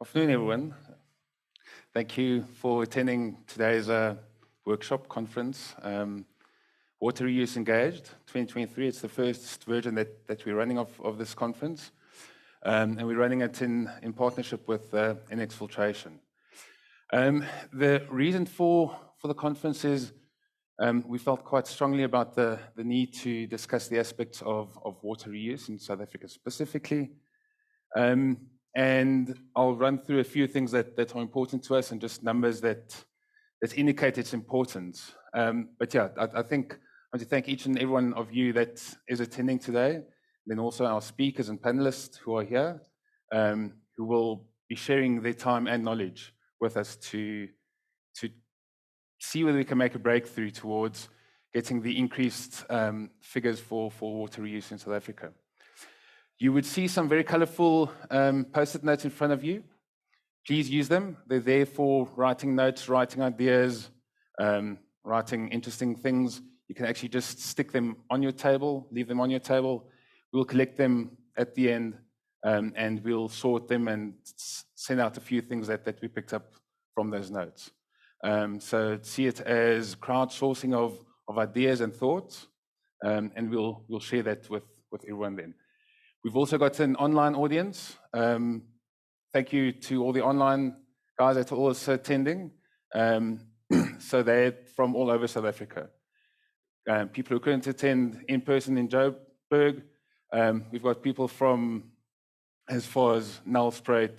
Afternoon, everyone. Thank you for attending today's workshop conference. Water Reuse Engaged 2023. It's the first version that we're running of this conference. And we're running it in partnership with NX Filtration. The reason for the conference is we felt quite strongly about the need to discuss the aspects of water reuse in South Africa specifically. And I'll run through a few things that are important to us and just numbers that indicate its importance. But yeah, I think I want to thank each and every one of you that is attending today, then also our speakers and panelists who are here, who will be sharing their time and knowledge with us to see whether we can make a breakthrough towards getting the increased figures for water reuse in South Africa. You would see some very colorful post-it notes in front of you. Please use them. They're there for writing notes, writing ideas, writing interesting things. You can actually just stick them on your table, leave them on your table. We'll collect them at the end, and we'll sort them and send out a few things that we picked up from those notes. So see it as crowdsourcing of ideas and thoughts, and we'll share that with everyone then. We've also got an online audience. Thank you to all the online guys that are also attending. So they're from all over South Africa. People who couldn't attend in person in Johannesburg. We've got people from as far as Nelspruit,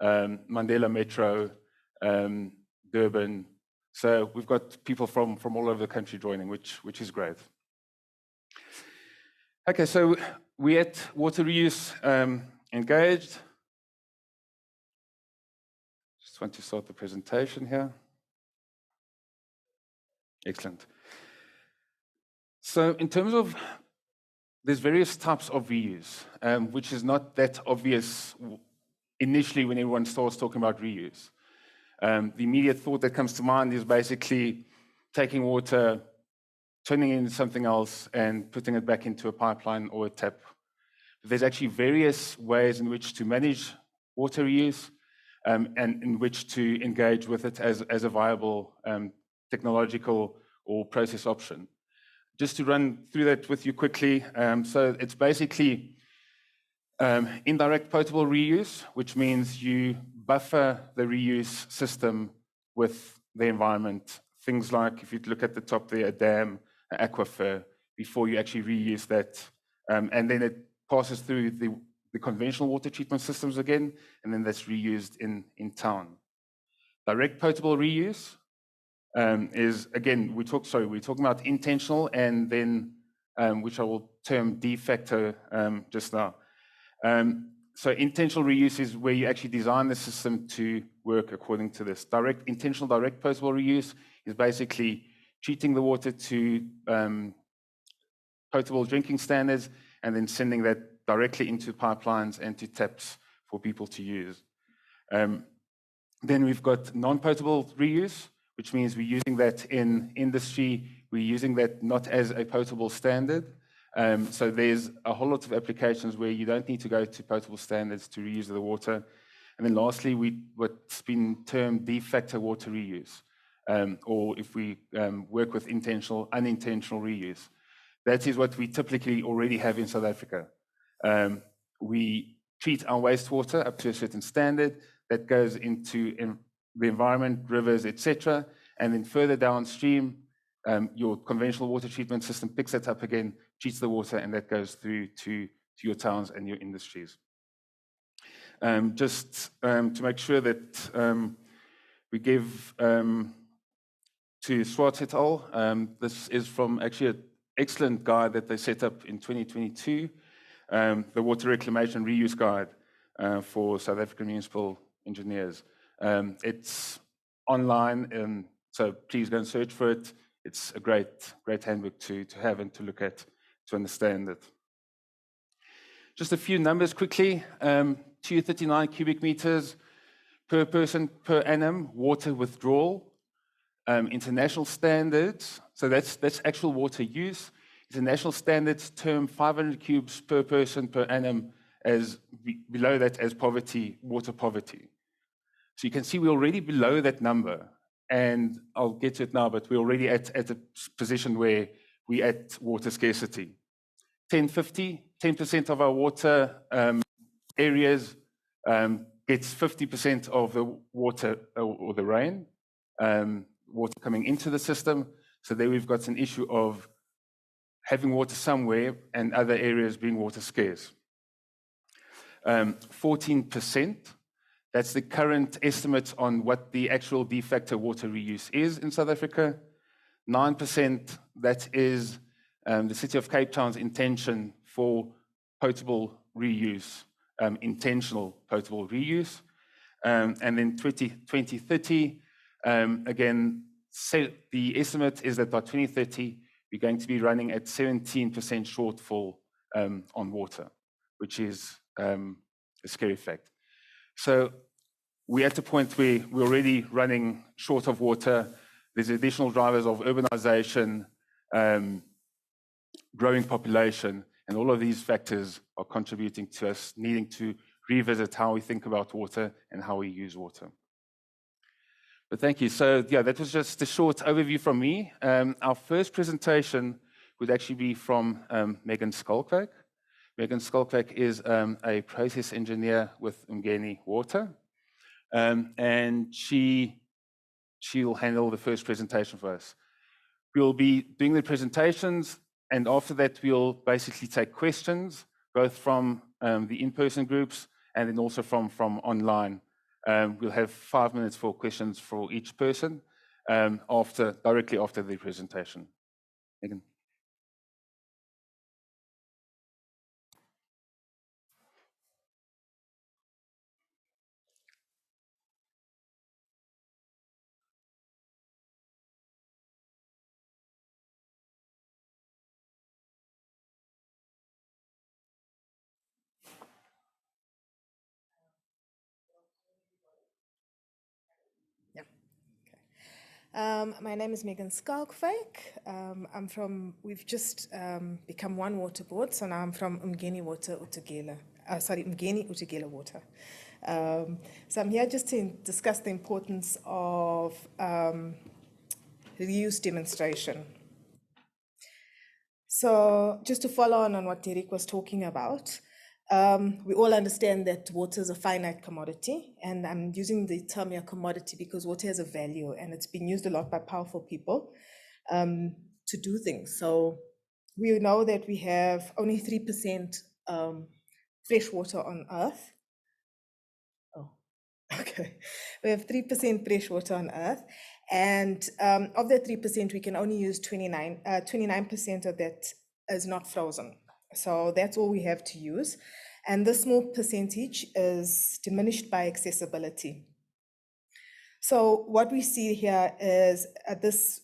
Mandela Metro, Durban. So we've got people from all over the country joining, which is great. Okay, so we at Water Reuse Engaged. Just want to start the presentation here. Excellent. So in terms of, there's various types of reuse, which is not that obvious initially when everyone starts talking about reuse. The immediate thought that comes to mind is basically taking water, turning it into something else, and putting it back into a pipeline or a tap. There's actually various ways in which to manage water reuse and in which to engage with it as a viable technological or process option. Just to run through that with you quickly, so it's basically indirect potable reuse, which means you buffer the reuse system with the environment. Things like, if you look at the top there, a dam, an aquifer, before you actually reuse that. And then it passes through the conventional water treatment systems again, and then that's reused in town. Direct potable reuse is, again, we're talking about intentional and then, which I will term de facto just now. So intentional reuse is where you actually design the system to work according to this. Intentional direct potable reuse is basically treating the water to potable drinking standards and then sending that directly into pipelines and to taps for people to use. Then we've got non-potable reuse, which means we're using that in industry. We're using that not as a potable standard. So there's a whole lot of applications where you don't need to go to potable standards to reuse the water. And then lastly, what's been termed de facto water reuse, or if we work with unintentional reuse. That is what we typically already have in South Africa. We treat our wastewater up to a certain standard that goes into the environment, rivers, etc. And then further downstream, your conventional water treatment system picks that up again, treats the water, and that goes through to your towns and your industries. Just to make sure that we give to Swart et al. This is from actually an excellent guide that they set up in 2022, the Water Reclamation Reuse Guide for South African municipal engineers. It's online, so please go and search for it. It's a great handbook to have and to look at, to understand it. Just a few numbers quickly. 239 cubic meters per person per annum water withdrawal. International standards, so that's actual water use. International standards term 500 cubes per person per annum as below that as poverty, water poverty. So you can see we're already below that number, and I'll get to it now, but we're already at a position where we're at water scarcity. 10% of our water areas gets 50% of the water or the rain, water coming into the system. So there we've got an issue of having water somewhere and other areas being water scarce. 14%, that's the current estimate on what the actual de facto water reuse is in South Africa. 9%, that is the City of Cape Town's intention for potable reuse, intentional potable reuse. And then 2030, again, the estimate is that by 2030, we're going to be running at 17% shortfall on water, which is a scary fact. So we're at a point where we're already running short of water. There's additional drivers of urbanization, growing population, and all of these factors are contributing to us needing to revisit how we think about water and how we use water. But thank you. So yeah, that was just a short overview from me. Our first presentation would actually be from Megan Skalkwak. Megan Skalkwak is a process engineer with Umgeni Water, and she'll handle the first presentation for us. We'll be doing the presentations, and after that, we'll basically take questions, both from the in-person groups and then also from online. We'll have 5 minutes for questions for each person directly after the presentation. Megan. My name is Megan Skalkwak. We've just become One Water Board, so now I'm from Umgeni Water Utugela. Umgeni Utugela Water. So I'm here just to discuss the importance of reuse demonstration. So just to follow on what Derek was talking about, we all understand that water is a finite commodity, and I'm using the term here commodity because water has a value, and it's been used a lot by powerful people to do things. So we know that we have only 3% fresh water on Earth. Oh, okay. We have 3% fresh water on Earth, and of that 3%, we can only use 29% of that is not frozen. So that's all we have to use. And this small percentage is diminished by accessibility. So what we see here is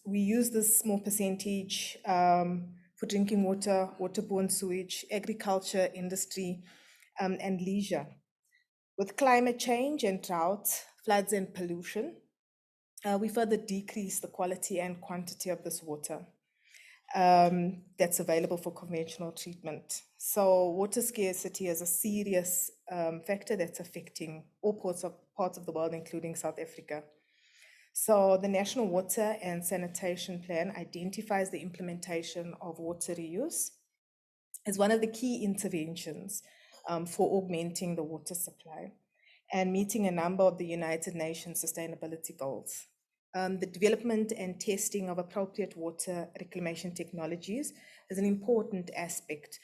we use this small percentage for drinking water, waterborne sewage, agriculture, industry, and leisure. With climate change and droughts, floods and pollution, we further decrease the quality and quantity of this water that's available for conventional treatment. So water scarcity is a serious factor that's affecting all parts of the world, including South Africa. So the National Water and Sanitation Plan identifies the implementation of water reuse as one of the key interventions for augmenting the water supply and meeting a number of the United Nations sustainability goals. The development and testing of appropriate water reclamation technologies is an important aspect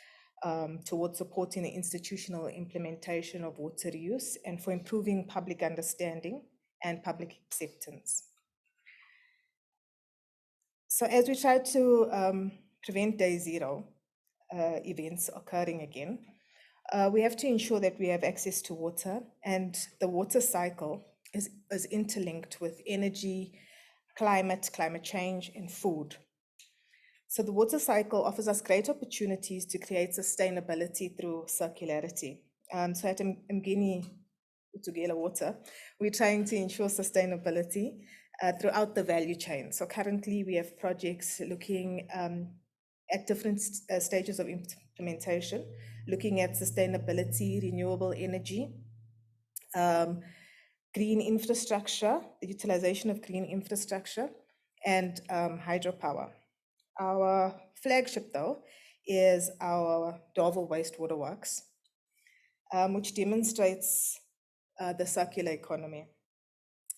towards supporting the institutional implementation of water reuse and for improving public understanding and public acceptance. So as we try to prevent day zero events occurring again, we have to ensure that we have access to water, and the water cycle is interlinked with energy, climate change, and food. So the water cycle offers us great opportunities to create sustainability through circularity. So at Umgeni Utugela Water, we're trying to ensure sustainability throughout the value chain. So currently we have projects looking at different stages of implementation, looking at sustainability, renewable energy, green infrastructure, the utilization of green infrastructure, and hydropower. Our flagship, though, is our Darvel Wastewater Works, which demonstrates the circular economy.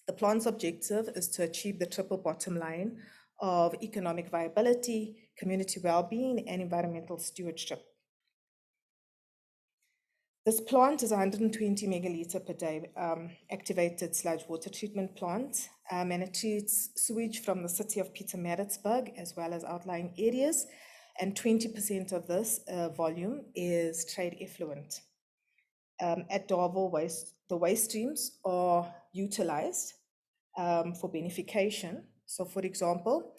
The plant's objective is to achieve the triple bottom line of economic viability, community well-being, and environmental stewardship. This plant is a 120 megaliter per day activated sludge water treatment plant, and it treats sewage from the city of Pietermaritzburg as well as outlying areas, and 20% of this volume is trade effluent. At Darvel, the waste streams are utilized for beneficiation. So, for example,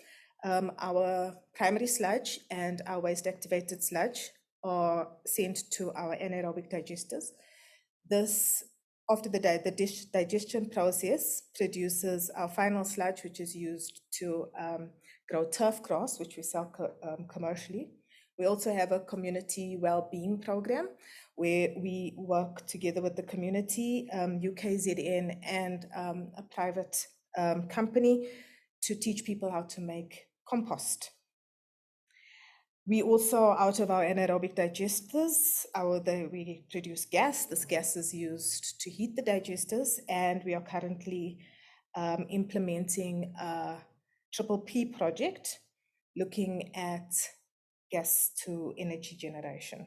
our primary sludge and our waste activated sludge are sent to our anaerobic digesters. This, after the digestion process, produces our final sludge, which is used to grow turf grass, which we sell commercially. We also have a community well-being program where we work together with the community, UKZN, and a private company to teach people how to make compost. We also, out of our anaerobic digesters, we produce gas. This gas is used to heat the digesters, and we are currently implementing a triple P project looking at gas to energy generation.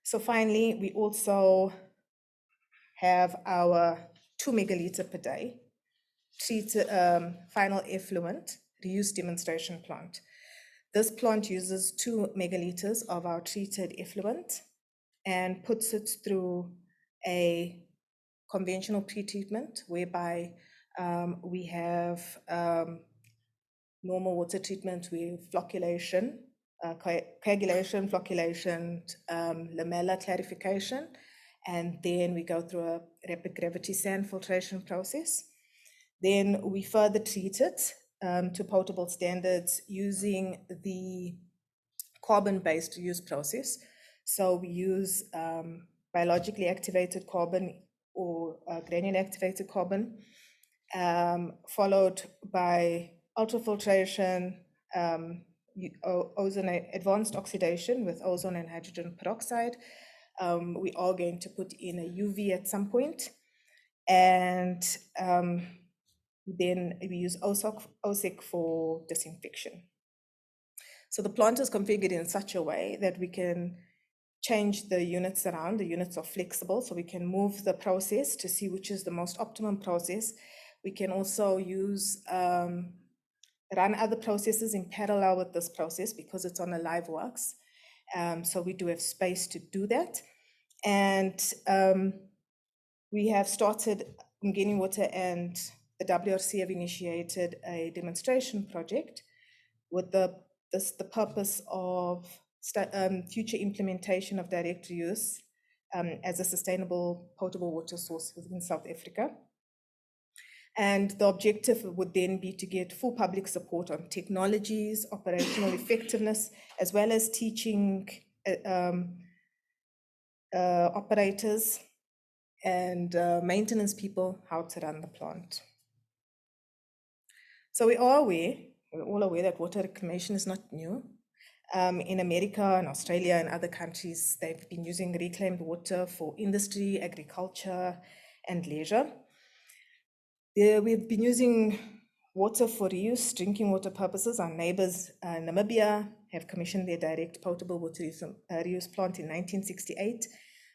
So finally, we also have our 2 megaliter per day final effluent reuse demonstration plant. This plant uses 2 megaliters of our treated effluent and puts it through a conventional pre-treatment whereby we have normal water treatment with flocculation, coagulation, flocculation, lamellar clarification, and then we go through a rapid gravity sand filtration process. Then we further treat it to potable standards using the carbon-based reuse process. So we use biologically activated carbon or granular activated carbon, followed by ultrafiltration, advanced oxidation with ozone and hydrogen peroxide. We are going to put in a UV at some point, and then we use OSEC for disinfection. So the plant is configured in such a way that we can change the units around. The units are flexible, so we can move the process to see which is the most optimum process. We can also use run other processes in parallel with this process because it's on a live works. So we do have space to do that. And we have started, Mgeni Water and the WRC have initiated a demonstration project with the purpose of future implementation of direct reuse as a sustainable potable water source within South Africa. And the objective would then be to get full public support on technologies, operational effectiveness, as well as teaching operators and maintenance people how to run the plant. So we're all aware that water reclamation is not new. In America and Australia and other countries, they've been using reclaimed water for industry, agriculture, and leisure. We've been using water for reuse, drinking water purposes. Our neighbors, Namibia, have commissioned their direct potable water reuse plant in 1968.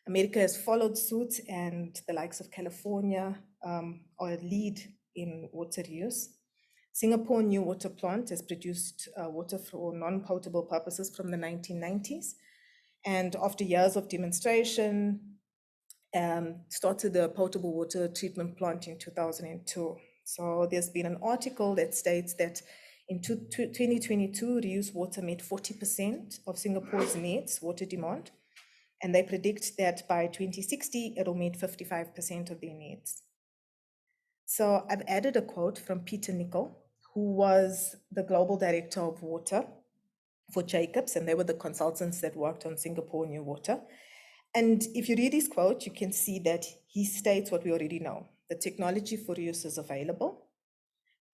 America has followed suit, and the likes of California are lead in water reuse. Singapore New Water Plant has produced water for non-potable purposes from the 1990s. And after years of demonstration, started the potable water treatment plant in 2002. So there's been an article that states that in 2022, reused water met 40% of Singapore's needs, water demand. And they predict that by 2060, it'll meet 55% of their needs. So I've added a quote from Peter Nicol, who was the global director of water for Jacobs, and they were the consultants that worked on Singapore New Water. And if you read his quote, you can see that he states what we already know. The technology for reuse is available.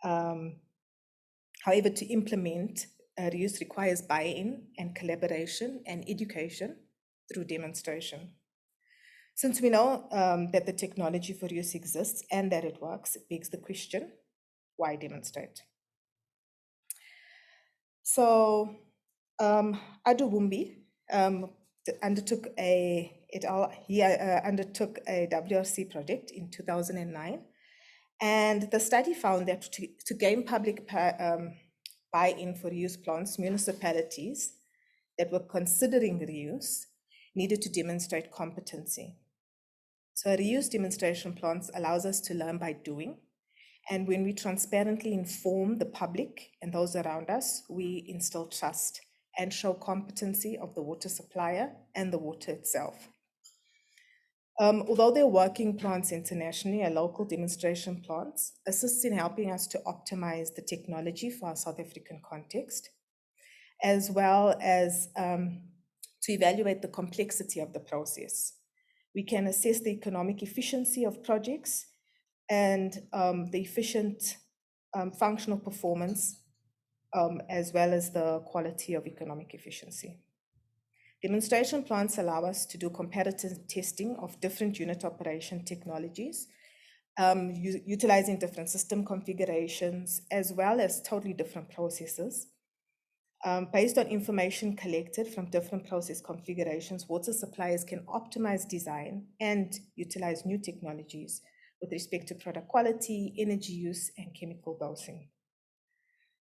However, to implement reuse requires buy-in and collaboration and education through demonstration. Since we know that the technology for reuse exists and that it works, it begs the question, why demonstrate? So Adu Wumbi undertook a WRC project in 2009, and the study found that to gain public buy-in for reuse plants, municipalities that were considering reuse needed to demonstrate competency. So a reuse demonstration plants allows us to learn by doing. And when we transparently inform the public and those around us, we instill trust and show competency of the water supplier and the water itself. Although they're working plants internationally, a local demonstration plants assists in helping us to optimize the technology for our South African context, as well as to evaluate the complexity of the process. We can assess the economic efficiency of projects and the efficient functional performance, as well as the quality of economic efficiency. Demonstration plants allow us to do comparative testing of different unit operation technologies, utilizing different system configurations, as well as totally different processes. Based on information collected from different process configurations, water suppliers can optimize design and utilize new technologies with respect to product quality, energy use, and chemical dosing.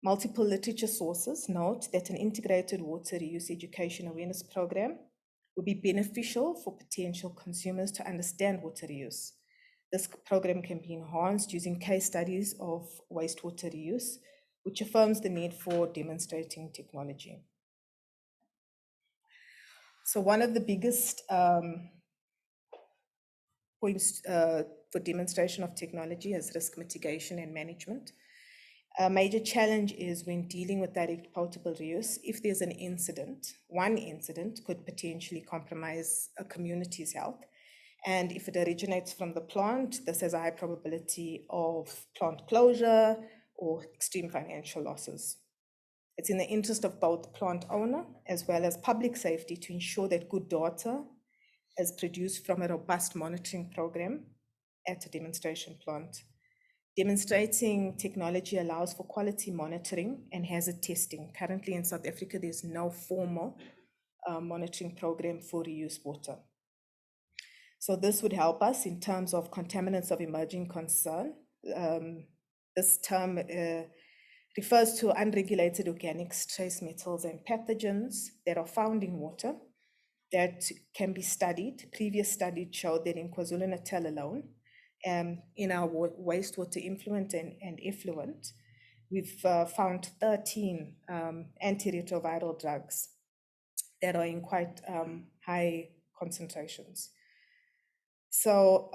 Multiple literature sources note that an integrated water reuse education awareness program would be beneficial for potential consumers to understand water reuse. This program can be enhanced using case studies of wastewater reuse, which affirms the need for demonstrating technology. So one of the biggest points for demonstration of technology is risk mitigation and management. A major challenge is when dealing with direct potable reuse, if there's an incident, one incident could potentially compromise a community's health. And if it originates from the plant, this has a high probability of plant closure or extreme financial losses. It's in the interest of both plant owner as well as public safety to ensure that good data is produced from a robust monitoring program at a demonstration plant. Demonstrating technology allows for quality monitoring and hazard testing. Currently in South Africa, there's no formal monitoring program for reuse water. So this would help us in terms of contaminants of emerging concern. This term refers to unregulated organics, trace metals, and pathogens that are found in water that can be studied. Previous studies showed that in KwaZulu-Natal alone, in our wastewater influent and effluent, we've found 13 antiretroviral drugs that are in quite high concentrations. So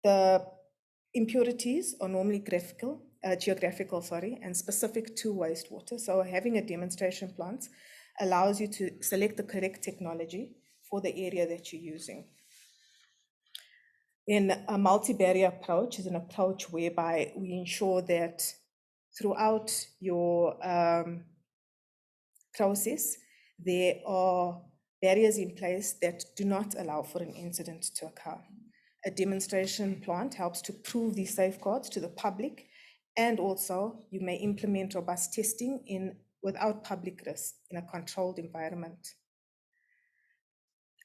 the impurities are normally geographical, and specific to wastewater. So having a demonstration plant allows you to select the correct technology for the area that you're using. In a multi-barrier approach is an approach whereby we ensure that throughout your process, there are barriers in place that do not allow for an incident to occur. A demonstration plant helps to prove these safeguards to the public, and also you may implement robust testing without public risk in a controlled environment.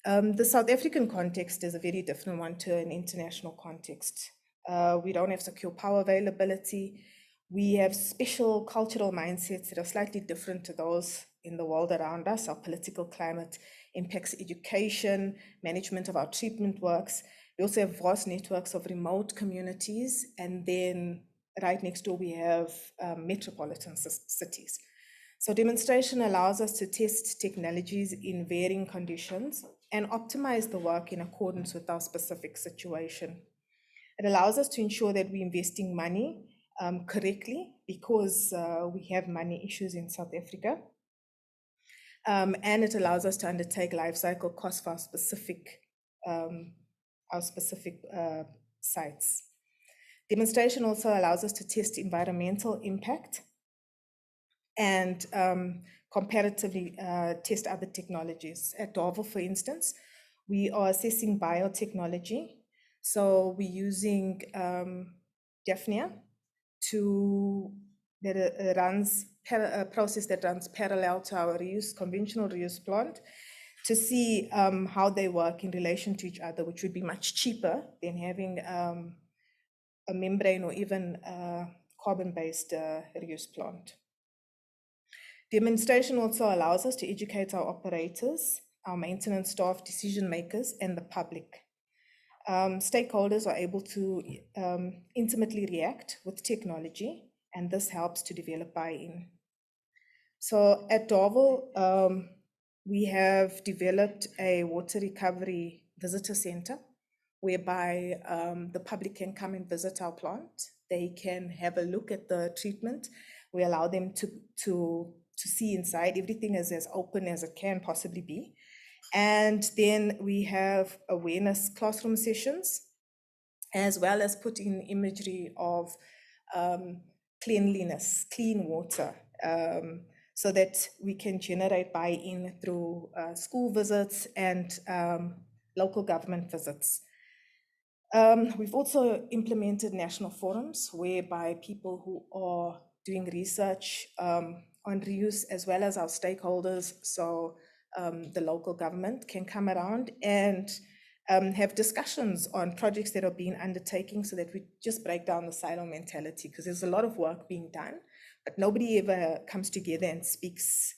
The South African context is a very different one to an international context. We don't have secure power availability. We have special cultural mindsets that are slightly different to those in the world around us. Our political climate impacts education, management of our treatment works. We also have vast networks of remote communities, and then right next door we have metropolitan cities. So demonstration allows us to test technologies in varying conditions and optimize the work in accordance with our specific situation. It allows us to ensure that we're investing money correctly, because we have money issues in South Africa. And it allows us to undertake life cycle costs for our specific sites. Demonstration also allows us to test environmental impact and comparatively test other technologies. At Darvel, for instance, we are assessing biotechnology. So we're using Daphnia that runs a process that runs parallel to our conventional reuse plant, to see how they work in relation to each other, which would be much cheaper than having a membrane or even a carbon-based reuse plant. Demonstration also allows us to educate our operators, our maintenance staff, decision makers, and the public. Stakeholders are able to intimately react with technology, and this helps to develop buy-in. So at Darvel, we have developed a water recovery visitor center whereby the public can come and visit our plant. They can have a look at the treatment. We allow them to see inside. Everything is as open as it can possibly be. And then we have awareness classroom sessions, as well as put in imagery of cleanliness, clean water, so that we can generate buy-in through school visits and local government visits. We've also implemented national forums whereby people who are doing research on reuse, as well as our stakeholders, so the local government, can come around and have discussions on projects that are being undertaken, so that we just break down the silo mentality, because there's a lot of work being done, but nobody ever comes together and speaks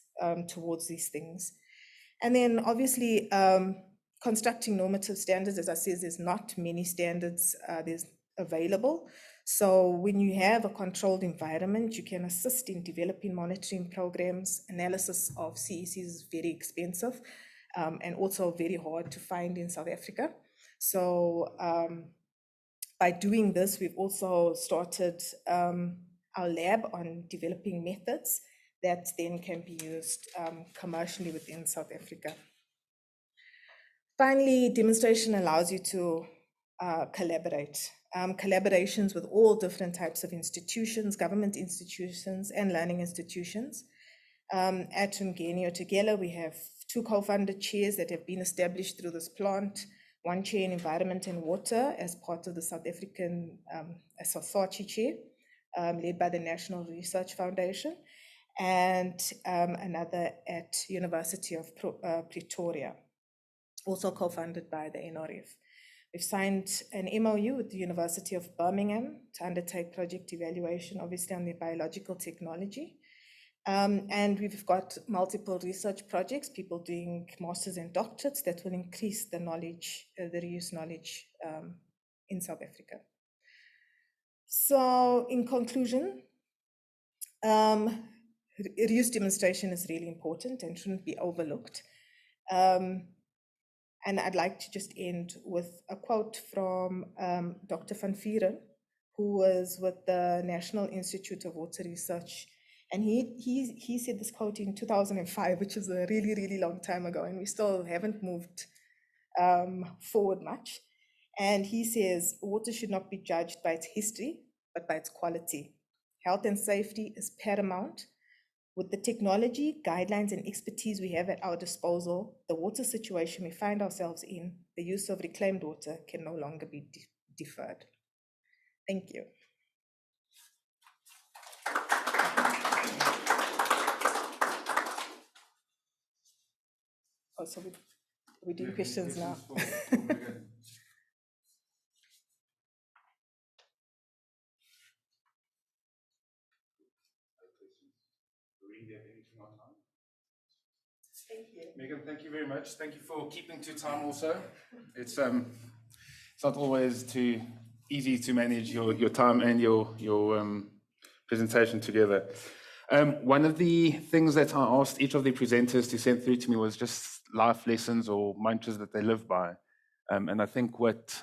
towards these things. And then obviously constructing normative standards. As I said, there's not many standards there's available. So when you have a controlled environment, you can assist in developing monitoring programs. Analysis of CECs is very expensive and also very hard to find in South Africa. So by doing this, we've also started our lab on developing methods that then can be used commercially within South Africa. Finally, demonstration allows you to collaborate. Collaborations with all different types of institutions, government institutions, and learning institutions. At Umgeni Otegela, we have 2 co-funded chairs that have been established through this plant. 1 chair in environment and water as part of the South African SASACHI chair, led by the National Research Foundation, and another at University of Pretoria, also co-funded by the NRF. We've signed an MOU with the University of Birmingham to undertake project evaluation, obviously on their biological technology. And we've got multiple research projects, people doing masters and doctorates that will increase the knowledge, the reuse knowledge in South Africa. So in conclusion, reuse demonstration is really important and shouldn't be overlooked. And I'd like to just end with a quote from Dr. Van Vieren, who was with the National Institute of Water Research. And he said this quote in 2005, which is a really, really long time ago, and we still haven't moved forward much. And he says, water should not be judged by its history, but by its quality. Health and safety is paramount. With the technology, guidelines, and expertise we have at our disposal, the water situation we find ourselves in, the use of reclaimed water can no longer be deferred. Thank you. Oh, so we do questions now. Thank you. Megan, thank you very much. Thank you for keeping to time also. It's not always too easy to manage your time and your presentation together. One of the things that I asked each of the presenters to send through to me was just life lessons or mantras that they live by. And I think what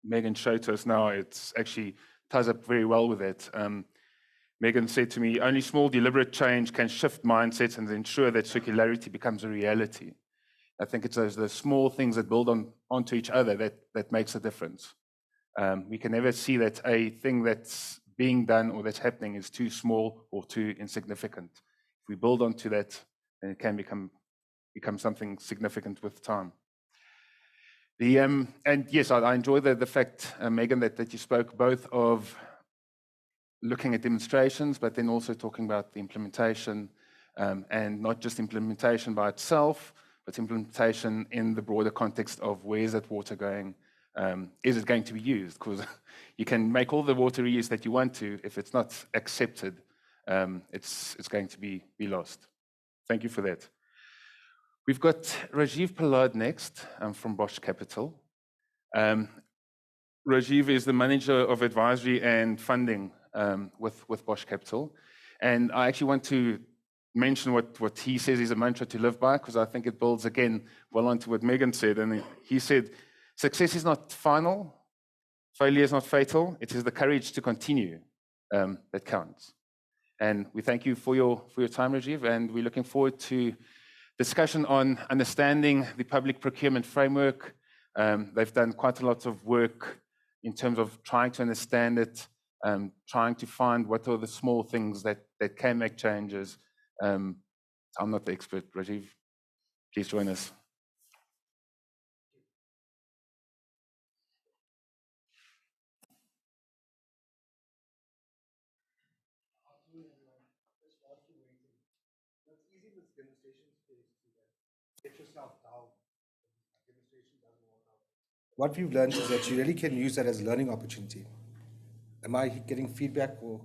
Megan showed to us now, it's actually ties up very well with it. Megan said to me, only small deliberate change can shift mindsets and ensure that circularity becomes a reality. I think it's those the small things that build onto each other that makes a difference. We can never see that a thing that's being done or that's happening is too small or too insignificant. If we build onto that, then it can become something significant with time. And yes, I enjoy the fact, Megan, that you spoke both of looking at demonstrations, but then also talking about the implementation, and not just implementation by itself, but implementation in the broader context of where is that water going? Is it going to be used? Because you can make all the water reuse that you want to, if it's not accepted, it's going to be lost. Thank you for that. We've got Rajiv Pallad next from Bosch Capital. Rajiv is the manager of advisory and funding with Bosch Capital. And I actually want to mention what he says is a mantra to live by, because I think it builds, again, well onto what Megan said. And he said, success is not final, failure is not fatal, it is the courage to continue that counts. And we thank you for your time, Rajiv, and we're looking forward to discussion on understanding the public procurement framework. They've done quite a lot of work in terms of trying to understand it, trying to find what are the small things that can make changes. I'm not the expert, Rajiv. Please join us. What we've learned is that you really can use that as a learning opportunity. Am I getting feedback? Or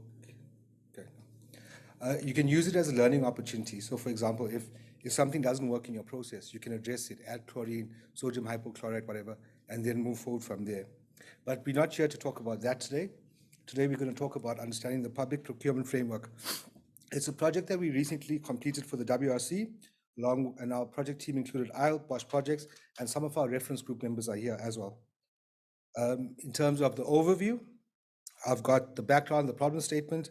okay. You can use it as a learning opportunity. So, for example, if something doesn't work in your process, you can address it, add chlorine, sodium hypochlorite, whatever, and then move forward from there. But we're not here to talk about that today. Today, we're going to talk about understanding the public procurement framework. It's a project that we recently completed for the WRC, and our project team included IL, Bosch Projects, and some of our reference group members are here as well. In terms of the overview, I've got the background, the problem statement,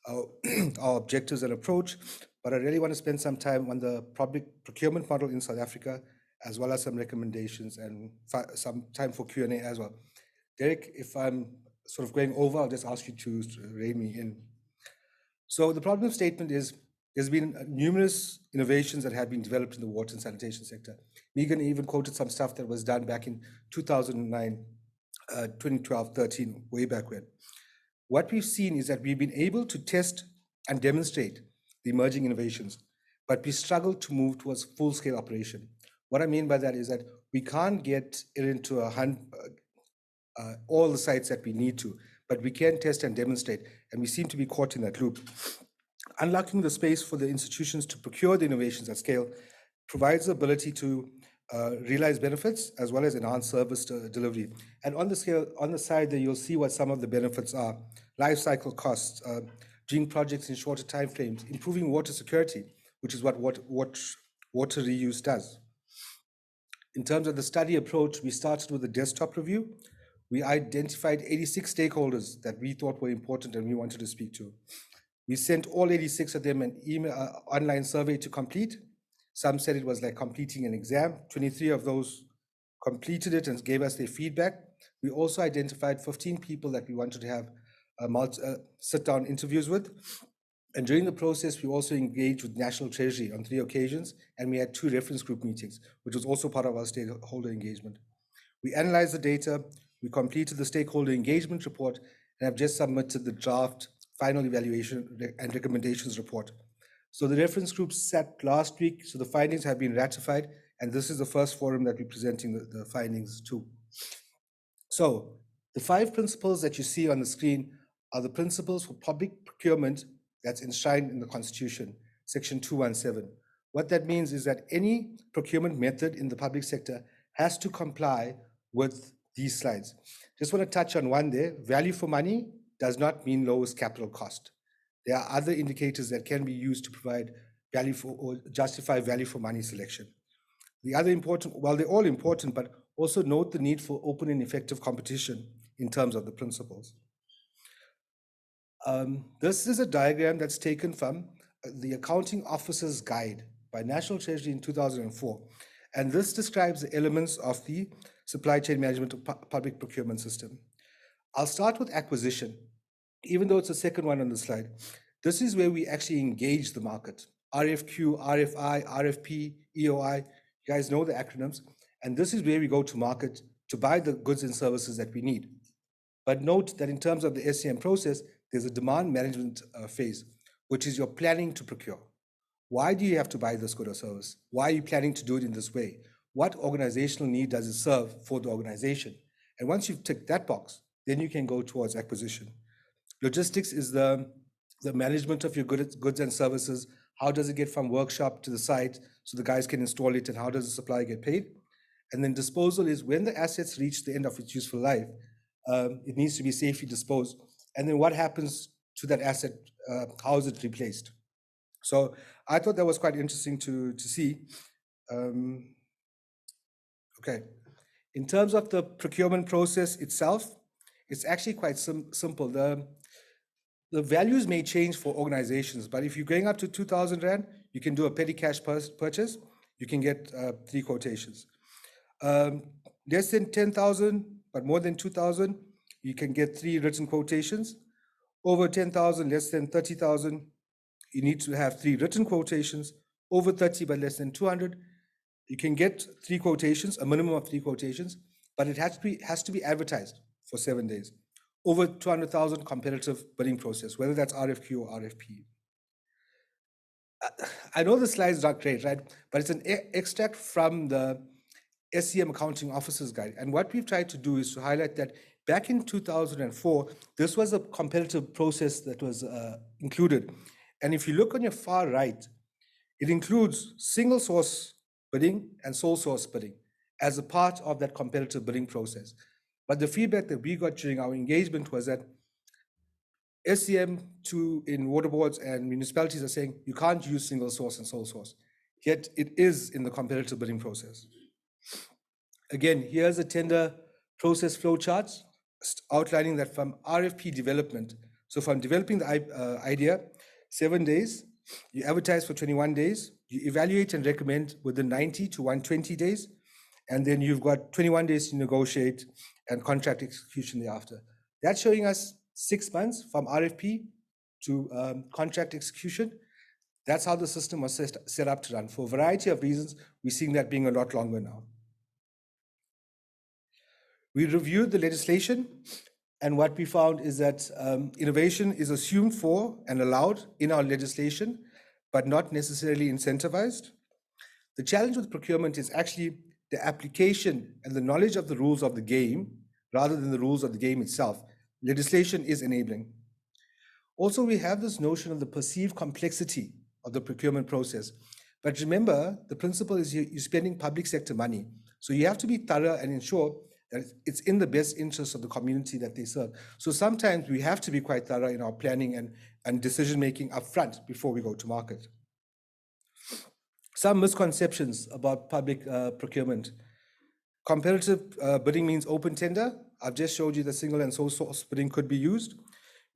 our objectives and approach, but I really want to spend some time on the public procurement model in South Africa, as well as some recommendations and some time for Q&A as well. Derek, if I'm sort of going over, I'll just ask you to rein me in. So the problem statement is, there's been numerous innovations that have been developed in the water and sanitation sector. Megan even quoted some stuff that was done back in 2009, 2012, 13, way back when. What we've seen is that we've been able to test and demonstrate the emerging innovations, but we struggle to move towards full-scale operation. What I mean by that is that we can't get it into all the sites that we need to, but we can test and demonstrate, and we seem to be caught in that loop. Unlocking the space for the institutions to procure the innovations at scale provides the ability to realize benefits as well as enhance service delivery. And on the side there, you'll see what some of the benefits are: life cycle costs, doing projects in shorter timeframes, improving water security, which is what water reuse does. In terms of the study approach, we started with a desktop review. We identified 86 stakeholders that we thought were important and we wanted to speak to. We sent all 86 of them an online survey to complete. Some said it was like completing an exam. 23 of those completed it and gave us their feedback. We also identified 15 people that we wanted to have sit-down interviews with. And during the process, we also engaged with National Treasury on 3 occasions, and we had 2 reference group meetings, which was also part of our stakeholder engagement. We analyzed the data, we completed the stakeholder engagement report, and have just submitted the draft final evaluation and recommendations report. So the reference group sat last week, so the findings have been ratified, and this is the first forum that we're presenting the findings to. So the 5 principles that you see on the screen are the principles for public procurement that's enshrined in the Constitution, Section 217. What that means is that any procurement method in the public sector has to comply with these slides. Just want to touch on one there. Value for money does not mean lowest capital cost. There are other indicators that can be used to provide value for or justify value for money selection. The other important, well, they're all important, but also note the need for open and effective competition in terms of the principles. This is a diagram that's taken from the Accounting Officer's Guide by National Treasury in 2004. And this describes the elements of the supply chain management of public procurement system. I'll start with acquisition, even though it's the second one on the slide. This is where we actually engage the market. RFQ, RFI, RFP, EOI, you guys know the acronyms. And this is where we go to market to buy the goods and services that we need. But note that in terms of the SCM process, there's a demand management phase, which is your planning to procure. Why do you have to buy this good or service? Why are you planning to do it in this way? What organizational need does it serve for the organization? And once you've ticked that box, then you can go towards acquisition. Logistics is the management of your goods and services. How does it get from workshop to the site so the guys can install it, and how does the supplier get paid? And then disposal is when the assets reach the end of its useful life, it needs to be safely disposed. And then what happens to that asset? How is it replaced? So I thought that was quite interesting to see. Okay. In terms of the procurement process itself, it's actually quite simple. The values may change for organizations, but if you're going up to 2,000 Rand, you can do a petty cash purchase. You can get 3 quotations. Less than 10,000, but more than 2,000, you can get 3 written quotations. Over 10,000, less than 30,000, you need to have 3 written quotations. Over 30, but less than 200, you can get 3 quotations, a minimum of 3 quotations, but it has to be advertised for 7 days. Over 200,000 competitive bidding process, whether that's RFQ or RFP. I know the slide's not great, right? But it's an extract from the SCM Accounting Officer's Guide. And what we've tried to do is to highlight that back in 2004, this was a competitive process that was included. And if you look on your far right, it includes single source bidding and sole source bidding as a part of that competitive bidding process. But the feedback that we got during our engagement was that SCM in water boards and municipalities are saying you can't use single source and sole source, yet it is in the competitive bidding process. Again, here's a tender process flow charts outlining that from RFP development. So from developing the idea, 7 days, you advertise for 21 days, you evaluate and recommend within 90 to 120 days, and then you've got 21 days to negotiate and contract execution thereafter. That's showing us 6 months from RFP to contract execution. That's how the system was set up to run. For a variety of reasons, we're seeing that being a lot longer now. We reviewed the legislation, and what we found is that innovation is assumed for and allowed in our legislation, but not necessarily incentivized. The challenge with procurement is actually the application and the knowledge of the rules of the game rather than the rules of the game itself. Legislation is enabling. Also, we have this notion of the perceived complexity of the procurement process. But remember, the principle is you're spending public sector money. So you have to be thorough and ensure that it's in the best interest of the community that they serve. So sometimes we have to be quite thorough in our planning and decision-making upfront before we go to market. Some misconceptions about public procurement. Competitive bidding means open tender. I've just showed you the single and sole source bidding could be used.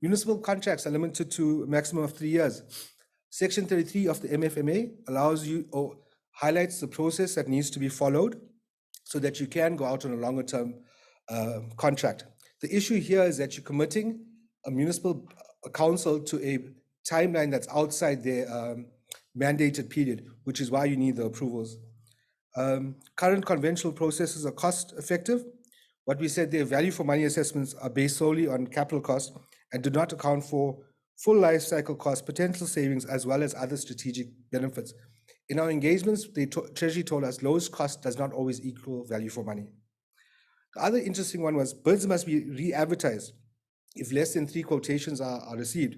Municipal contracts are limited to a maximum of 3 years. Section 33 of the MFMA allows you or highlights the process that needs to be followed so that you can go out on a longer term contract. The issue here is that you're committing a municipal council to a timeline that's outside their mandated period, which is why you need the approvals. Current conventional processes are cost effective. What we said, their value for money assessments are based solely on capital cost and do not account for full life cycle costs, potential savings, as well as other strategic benefits. In our engagements, the Treasury told us lowest cost does not always equal value for money. The other interesting one was bids must be re-advertised if less than 3 quotations are received.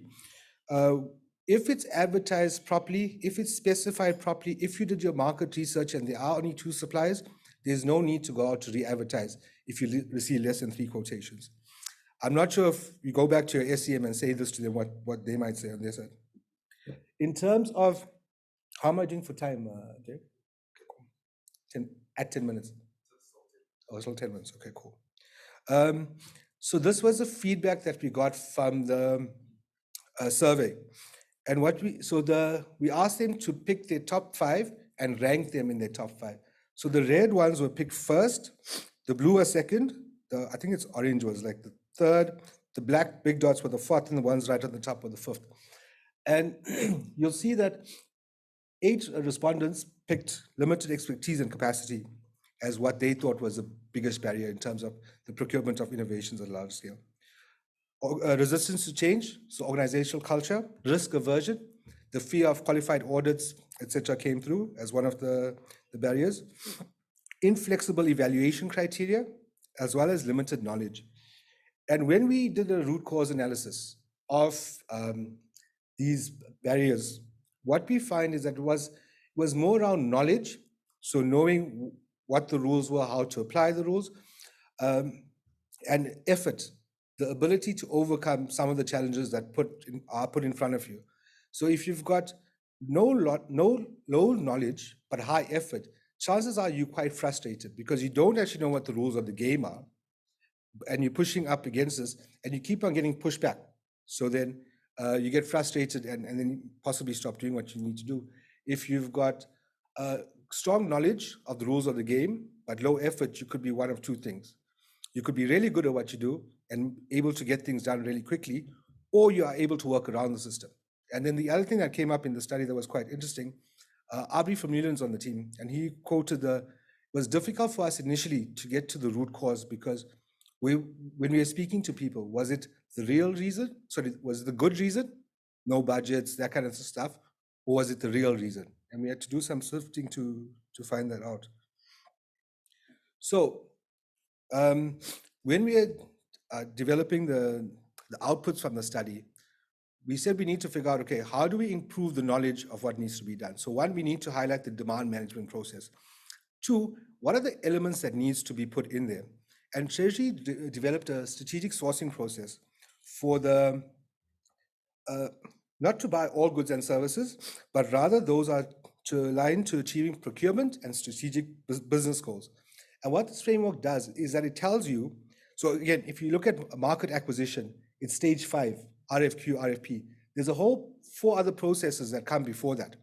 If it's advertised properly, if it's specified properly, if you did your market research and there are only 2 suppliers, there's no need to go out to re-advertise if you receive less than 3 quotations. I'm not sure if you go back to your SCM and say this to them, what they might say on their side. In terms of, how am I doing for time, Jay? At 10 minutes. Oh, it's all 10 minutes, okay, cool. So this was the feedback that we got from the survey. And we asked them to pick their top 5 and rank them in their top 5. So the red ones were picked first, the blue was second, I think it's orange was like the third, the black big dots were the fourth, and the ones right on the top were the fifth. And you'll see that 8 respondents picked limited expertise and capacity as what they thought was the biggest barrier in terms of the procurement of innovations at a large scale. Resistance to change, so organizational culture, risk aversion, the fear of qualified audits, etc., came through as one of the barriers. Inflexible evaluation criteria, as well as limited knowledge. And when we did a root cause analysis of these barriers, what we find is that it was more around knowledge, so knowing what the rules were, how to apply the rules, and effort, the ability to overcome some of the challenges that are put in front of you. So if you've got no low knowledge but high effort, chances are you're quite frustrated because you don't actually know what the rules of the game are, and you're pushing up against this, and you keep on getting pushed back. So then you get frustrated and then you possibly stop doing what you need to do. If you've got strong knowledge of the rules of the game but low effort, you could be one of two things. You could be really good at what you do and able to get things done really quickly, or you are able to work around the system. And then the other thing that came up in the study that was quite interesting, Abri from Newlands on the team, and he quoted it was difficult for us initially to get to the root cause because when we were speaking to people, was it the real reason? Sorry, was it the good reason? No budgets, that kind of stuff, or was it the real reason? And we had to do some sifting to find that out. So when we are developing the outputs from the study, we said we need to figure out, okay, how do we improve the knowledge of what needs to be done? So 1, we need to highlight the demand management process. 2, what are the elements that needs to be put in there? And Treasury developed a strategic sourcing process for not to buy all goods and services, but rather those are to align to achieving procurement and strategic business goals. And what this framework does is that it tells you, so again, if you look at market acquisition, it's stage 5, RFQ, RFP. There's a whole 4 other processes that come before that.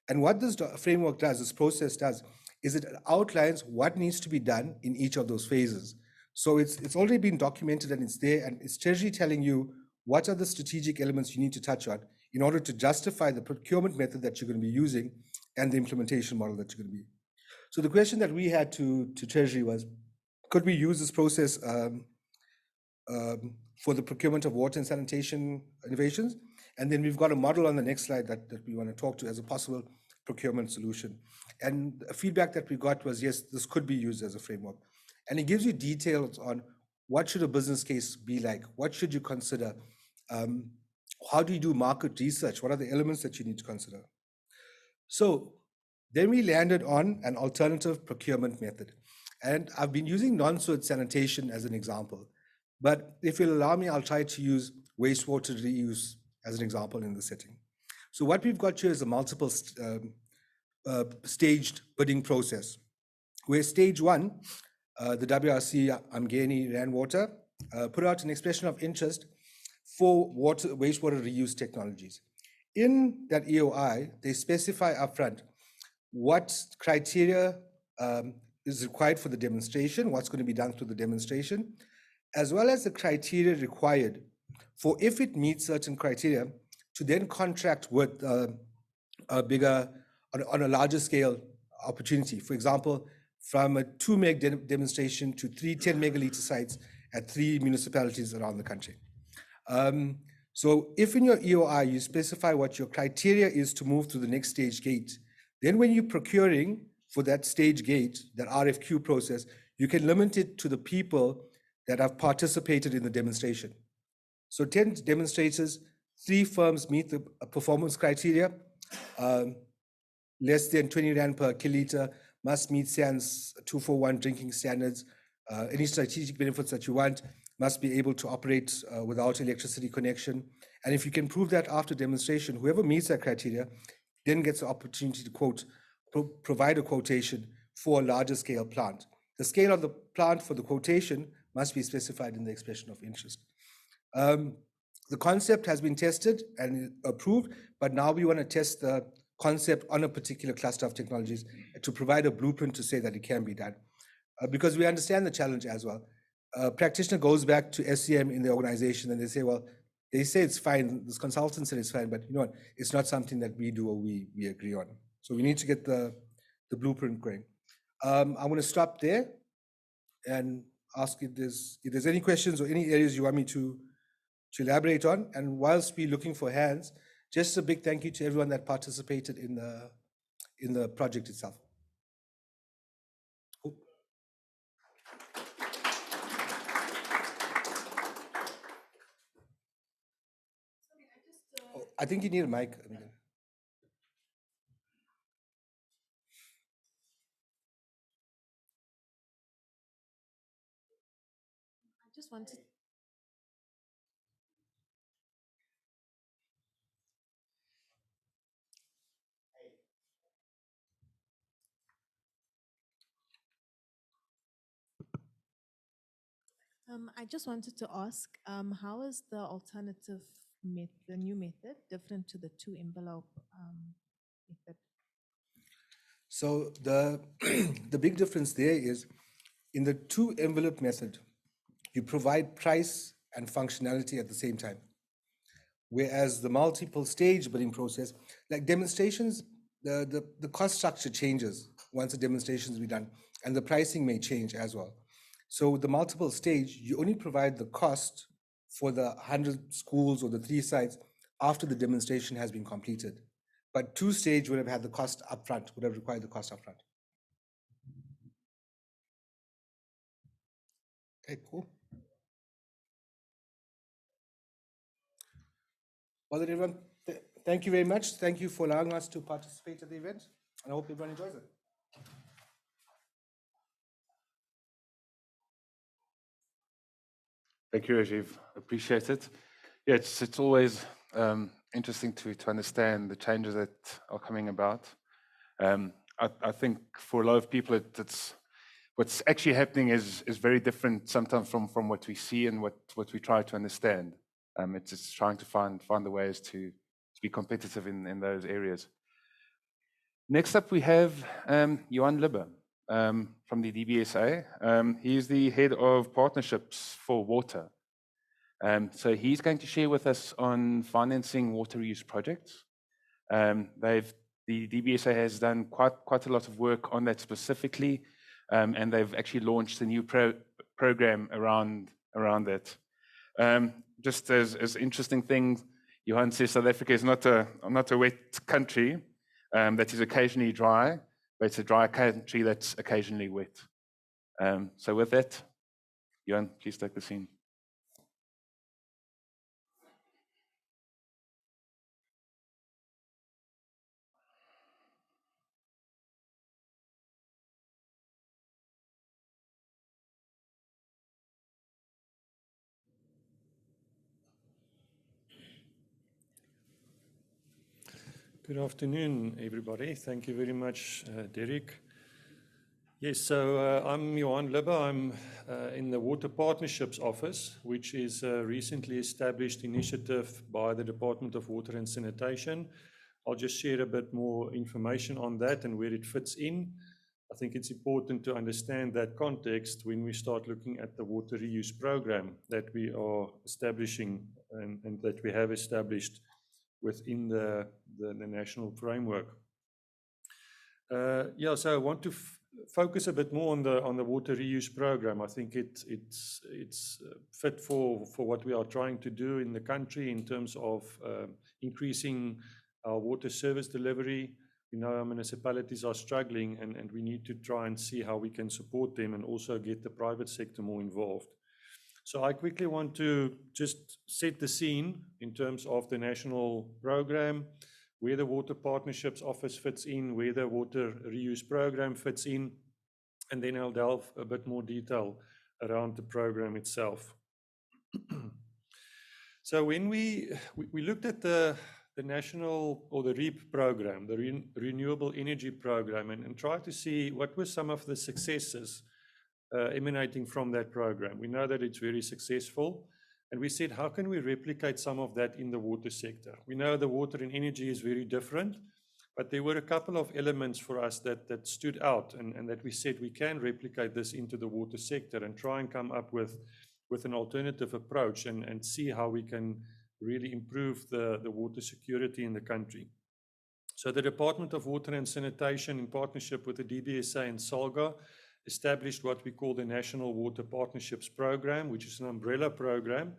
And what this framework does, this process does, is it outlines what needs to be done in each of those phases. So it's already been documented and it's there, and it's Treasury telling you what are the strategic elements you need to touch on in order to justify the procurement method that you're going to be using and the implementation model that you're going to be. So the question that we had to Treasury was, could we use this process for the procurement of water and sanitation innovations? And then we've got a model on the next slide that we want to talk to as a possible procurement solution. And the feedback that we got was, yes, this could be used as a framework. And it gives you details on what should a business case be like? What should you consider? How do you do market research? What are the elements that you need to consider? So then we landed on an alternative procurement method. And I've been using non-sewage sanitation as an example. But if you'll allow me, I'll try to use wastewater reuse as an example in the setting. So what we've got here is a multiple staged bidding process, where stage 1, the WRC, Amgeni, Rand Water, put out an expression of interest for wastewater reuse technologies. In that EOI, they specify upfront what criteria is required for the demonstration, what's going to be done through the demonstration, as well as the criteria required for, if it meets certain criteria, to then contract with a bigger, on a larger scale opportunity. For example, from a 2 meg demonstration to 3 10 megaliter sites at 3 municipalities around the country. So if in your EOI you specify what your criteria is to move to the next stage gate, then when you're procuring for that stage gate, that RFQ process, you can limit it to the people that have participated in the demonstration. So 10 demonstrators, 3 firms meet the performance criteria, less than 20 Rand per kiloliter, must meet SANS 241 drinking standards, any strategic benefits that you want, must be able to operate without electricity connection. And if you can prove that after demonstration, whoever meets that criteria then gets the opportunity to provide a quotation for a larger scale plant. The scale of the plant for the quotation must be specified in the expression of interest. The concept has been tested and approved, but now we want to test the concept on a particular cluster of technologies to provide a blueprint to say that it can be done. Because we understand the challenge as well. A practitioner goes back to SCM in the organization and they say, well, they say it's fine, this consultant said it's fine, but you know what, it's not something that we do or we agree on. So we need to get the blueprint going. I'm going to stop there and ask if there's any questions or any areas you want me to elaborate on. And whilst we're looking for hands, just a big thank you to everyone that participated in the project itself. Oh. Oh, I think you need a mic. I just wanted. I just wanted to ask, how is the alternative the new method different to the two envelope method? So the the big difference there is in the two envelope method, you provide price and functionality at the same time. Whereas the multiple stage bidding process, like demonstrations, the cost structure changes once the demonstrations be done, and the pricing may change as well. So the multiple stage, you only provide the cost for the 100 schools or the 3 sites after the demonstration has been completed. But 2 stage would have had the cost upfront, would have required the cost upfront. Okay, cool. Well, then everyone, thank you very much. Thank you for allowing us to participate at the event, and I hope everyone enjoys it. Thank you, Rajiv. Appreciate it. Yeah, it's always interesting to understand the changes that are coming about. I think for a lot of people, it's what's actually happening is very different sometimes from what we see and what we try to understand. It's just trying to find the ways to be competitive in those areas. Next up, we have Johan Libbe from the DBSA. He's the head of partnerships for water. So he's going to share with us on financing water reuse projects. The DBSA has done quite a lot of work on that specifically, and they've actually launched a new program around that. Just as interesting things, Johan says South Africa is not a wet country that is occasionally dry, but it's a dry country that's occasionally wet. So with that, Johan, please take the scene. Good afternoon, everybody. Thank you very much, Derek. Yes, so I'm Johan Libbe. I'm in the Water Partnerships Office, which is a recently established initiative by the Department of Water and Sanitation. I'll just share a bit more information on that and where it fits in. I think it's important to understand that context when we start looking at the water reuse program that we are establishing and that we have established within the national framework. Yeah, so I want to focus a bit more on the water reuse program. I think it's fit for what we are trying to do in the country in terms of increasing our water service delivery. We know our municipalities are struggling, and we need to try and see how we can support them and also get the private sector more involved. So I quickly want to just set the scene in terms of the national program, where the Water Partnerships Office fits in, where the water reuse program fits in, and then I'll delve a bit more detail around the program itself. So when we looked at the national or the REAP program, the Renewable Energy Program, and tried to see what were some of the successes emanating from that program. We know that it's very successful. And we said, how can we replicate some of that in the water sector? We know the water and energy is very different, but there were a couple of elements for us that stood out and that we said we can replicate this into the water sector and try and come up with an alternative approach and see how we can really improve the water security in the country. So the Department of Water and Sanitation, in partnership with the DBSA and SALGA, established what we call the National Water Partnerships Program, which is an umbrella program.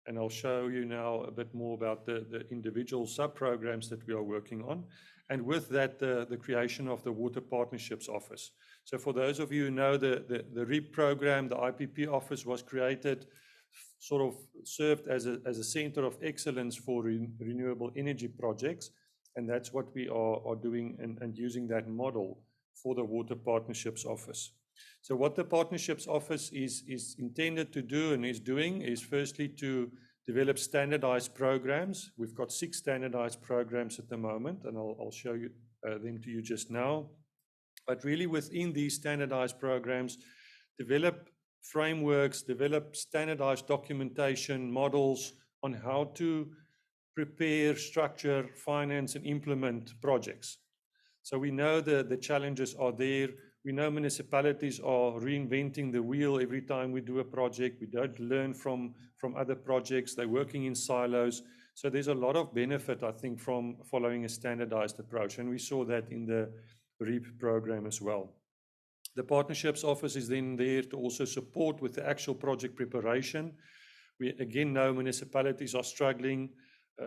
And I'll show you now a bit more about the individual sub-programs that we are working on. And with that, the creation of the Water Partnerships Office. So for those of you who know, the REAP program, the IPP office was created, sort of served as a center of excellence for renewable energy projects. And that's what we are doing and using that model for the Water Partnerships Office. So what the Partnerships Office is intended to do and is doing is firstly to develop standardized programs. We've got 6 standardized programs at the moment, and I'll show you them to you just now. But really within these standardized programs, develop frameworks, develop standardized documentation models on how to prepare, structure, finance, and implement projects. So we know the challenges are there. We know municipalities are reinventing the wheel every time we do a project. We don't learn from other projects. They're working in silos. So there's a lot of benefit, I think, from following a standardized approach. And we saw that in the REAP program as well. The Partnerships Office is then there to also support with the actual project preparation. We again know municipalities are struggling.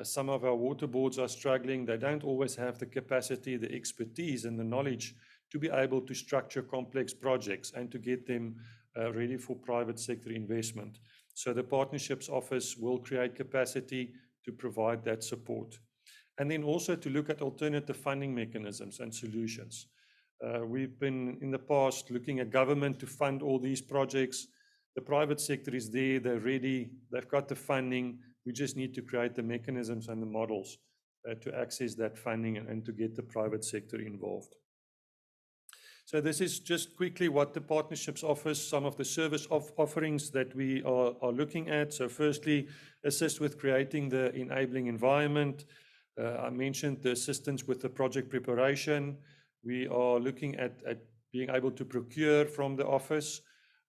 Some of our water boards are struggling. They don't always have the capacity, the expertise, and the knowledge to be able to structure complex projects and to get them ready for private sector investment. So the Partnerships Office will create capacity to provide that support. And then also to look at alternative funding mechanisms and solutions. We've been in the past looking at government to fund all these projects. The private sector is there, they're ready, they've got the funding. We just need to create the mechanisms and the models to access that funding and to get the private sector involved. So this is just quickly what the Partnerships Office, some of the service offerings that we are looking at. So firstly, assist with creating the enabling environment. I mentioned the assistance with the project preparation. We are looking at being able to procure from the office.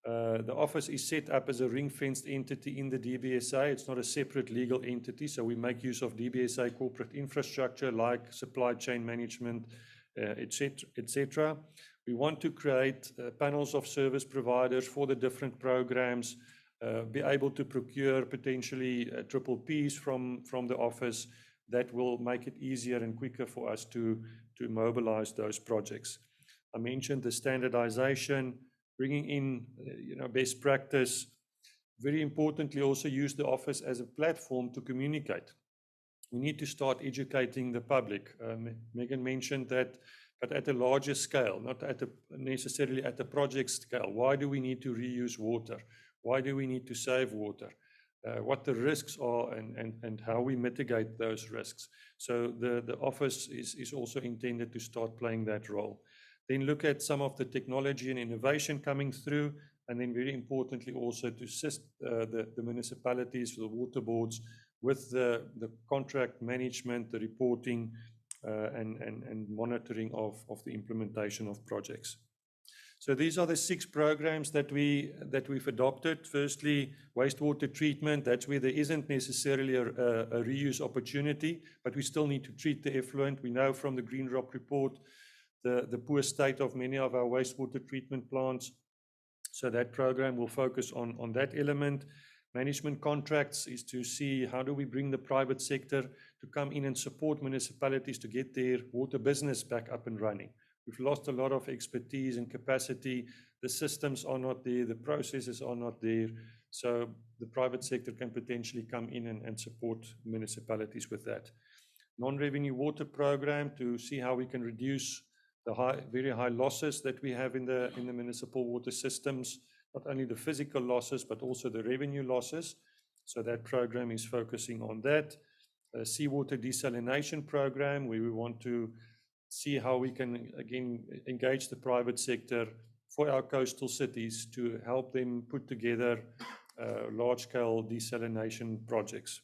The office is set up as a ring-fenced entity in the DBSA. It's not a separate legal entity, so we make use of DBSA corporate infrastructure like supply chain management, etc. We want to create panels of service providers for the different programs, be able to procure potentially triple Ps from the office. That will make it easier and quicker for us to mobilize those projects. I mentioned the standardization, bringing in best practice. Very importantly, also use the office as a platform to communicate. We need to start educating the public. Megan mentioned that, but at a larger scale, not necessarily at the project scale. Why do we need to reuse water? Why do we need to save water? What the risks are and how we mitigate those risks. So the office is also intended to start playing that role. Then look at some of the technology and innovation coming through, and then very importantly also to assist the municipalities, the water boards, with the contract management, the reporting, and monitoring of the implementation of projects. So these are the 6 programs that we've adopted. Firstly, wastewater treatment. That's where there isn't necessarily a reuse opportunity, but we still need to treat the effluent. We know from the Green Rock report the poor state of many of our wastewater treatment plants. So that program will focus on that element. Management contracts is to see how do we bring the private sector to come in and support municipalities to get their water business back up and running. We've lost a lot of expertise and capacity. The systems are not there. The processes are not there. So the private sector can potentially come in and support municipalities with that. Non-revenue water program to see how we can reduce the very high losses that we have in the municipal water systems, not only the physical losses, but also the revenue losses. So that program is focusing on that. Seawater desalination program, where we want to see how we can, again, engage the private sector for our coastal cities to help them put together large-scale desalination projects.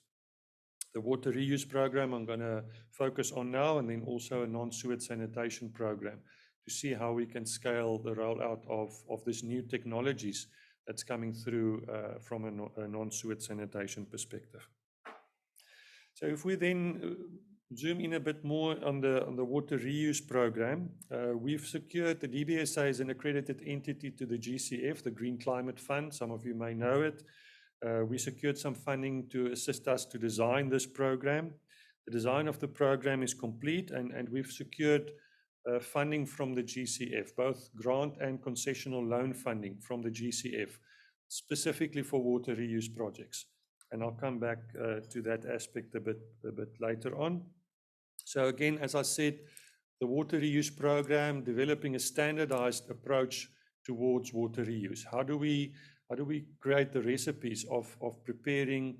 The water reuse program I'm going to focus on now, and then also a non-sewage sanitation program to see how we can scale the rollout of these new technologies that's coming through from a non-sewage sanitation perspective. So if we then zoom in a bit more on the water reuse program, we've secured the DBSA as an accredited entity to the GCF, the Green Climate Fund. Some of you may know it. We secured some funding to assist us to design this program. The design of the program is complete, and we've secured funding from the GCF, both grant and concessional loan funding from the GCF, specifically for water reuse projects. And I'll come back to that aspect a bit later on. So again, as I said, the water reuse program, developing a standardized approach towards water reuse. How do we create the recipes of preparing,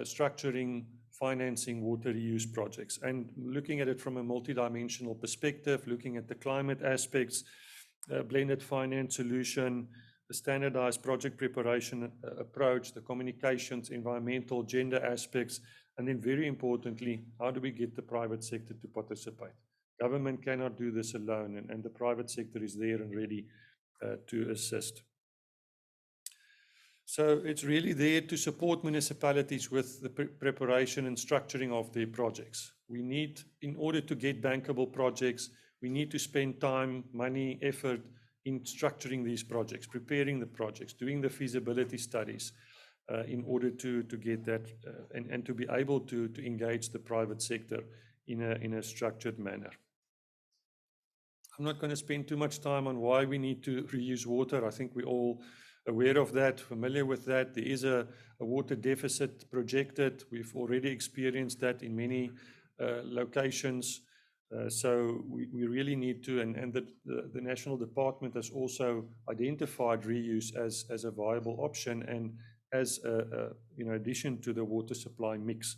structuring, financing water reuse projects, and looking at it from a multidimensional perspective, looking at the climate aspects, blended finance solution, the standardized project preparation approach, the communications, environmental, gender aspects, and then very importantly, how do we get the private sector to participate? Government cannot do this alone, and the private sector is there and ready to assist. So it's really there to support municipalities with the preparation and structuring of their projects. We need, in order to get bankable projects, we need to spend time, money, effort in structuring these projects, preparing the projects, doing the feasibility studies in order to get that and to be able to engage the private sector in a structured manner. I'm not going to spend too much time on why we need to reuse water. I think we're all aware of that, familiar with that. There is a water deficit projected. We've already experienced that in many locations. So we really need to, and the National Department has also identified reuse as a viable option and as in addition to the water supply mix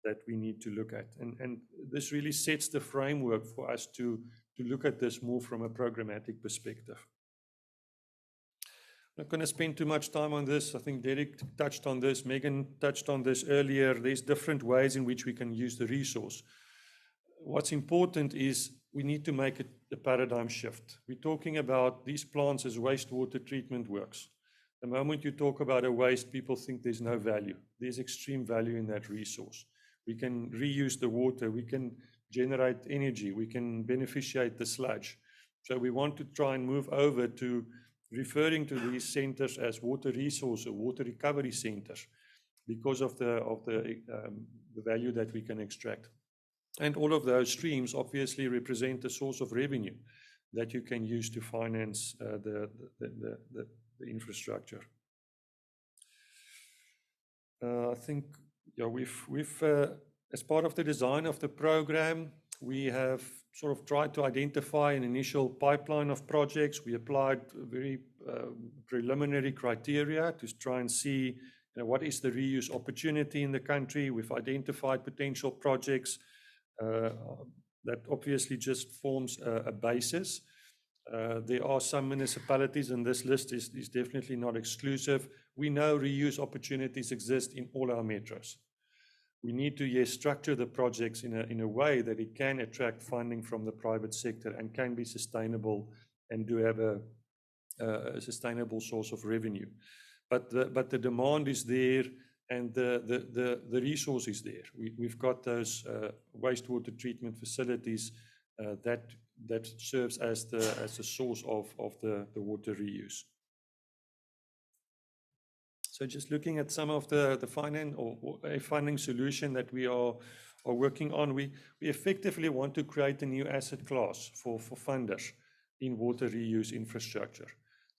that we need to look at. And this really sets the framework for us to look at this more from a programmatic perspective. I'm not going to spend too much time on this. I think Derek touched on this. Megan touched on this earlier. There's different ways in which we can use the resource. What's important is we need to make a paradigm shift. We're talking about these plants as wastewater treatment works. The moment you talk about a waste, people think there's no value. There's extreme value in that resource. We can reuse the water. We can generate energy. We can beneficiate the sludge. So we want to try and move over to referring to these centers as water resource or water recovery centers because of the value that we can extract. And all of those streams obviously represent a source of revenue that you can use to finance the infrastructure. I think we've as part of the design of the program, we have sort of tried to identify an initial pipeline of projects. We applied very preliminary criteria to try and see what is the reuse opportunity in the country. We've identified potential projects that obviously just forms a basis. There are some municipalities, and this list is definitely not exclusive. We know reuse opportunities exist in all our metros. We need to, yes, structure the projects in a way that it can attract funding from the private sector and can be sustainable and do have a sustainable source of revenue. But the demand is there and the resource is there. We've got those wastewater treatment facilities that serves as the source of the water reuse. So just looking at some of the finance or a funding solution that we are working on, we effectively want to create a new asset class for funders in water reuse infrastructure.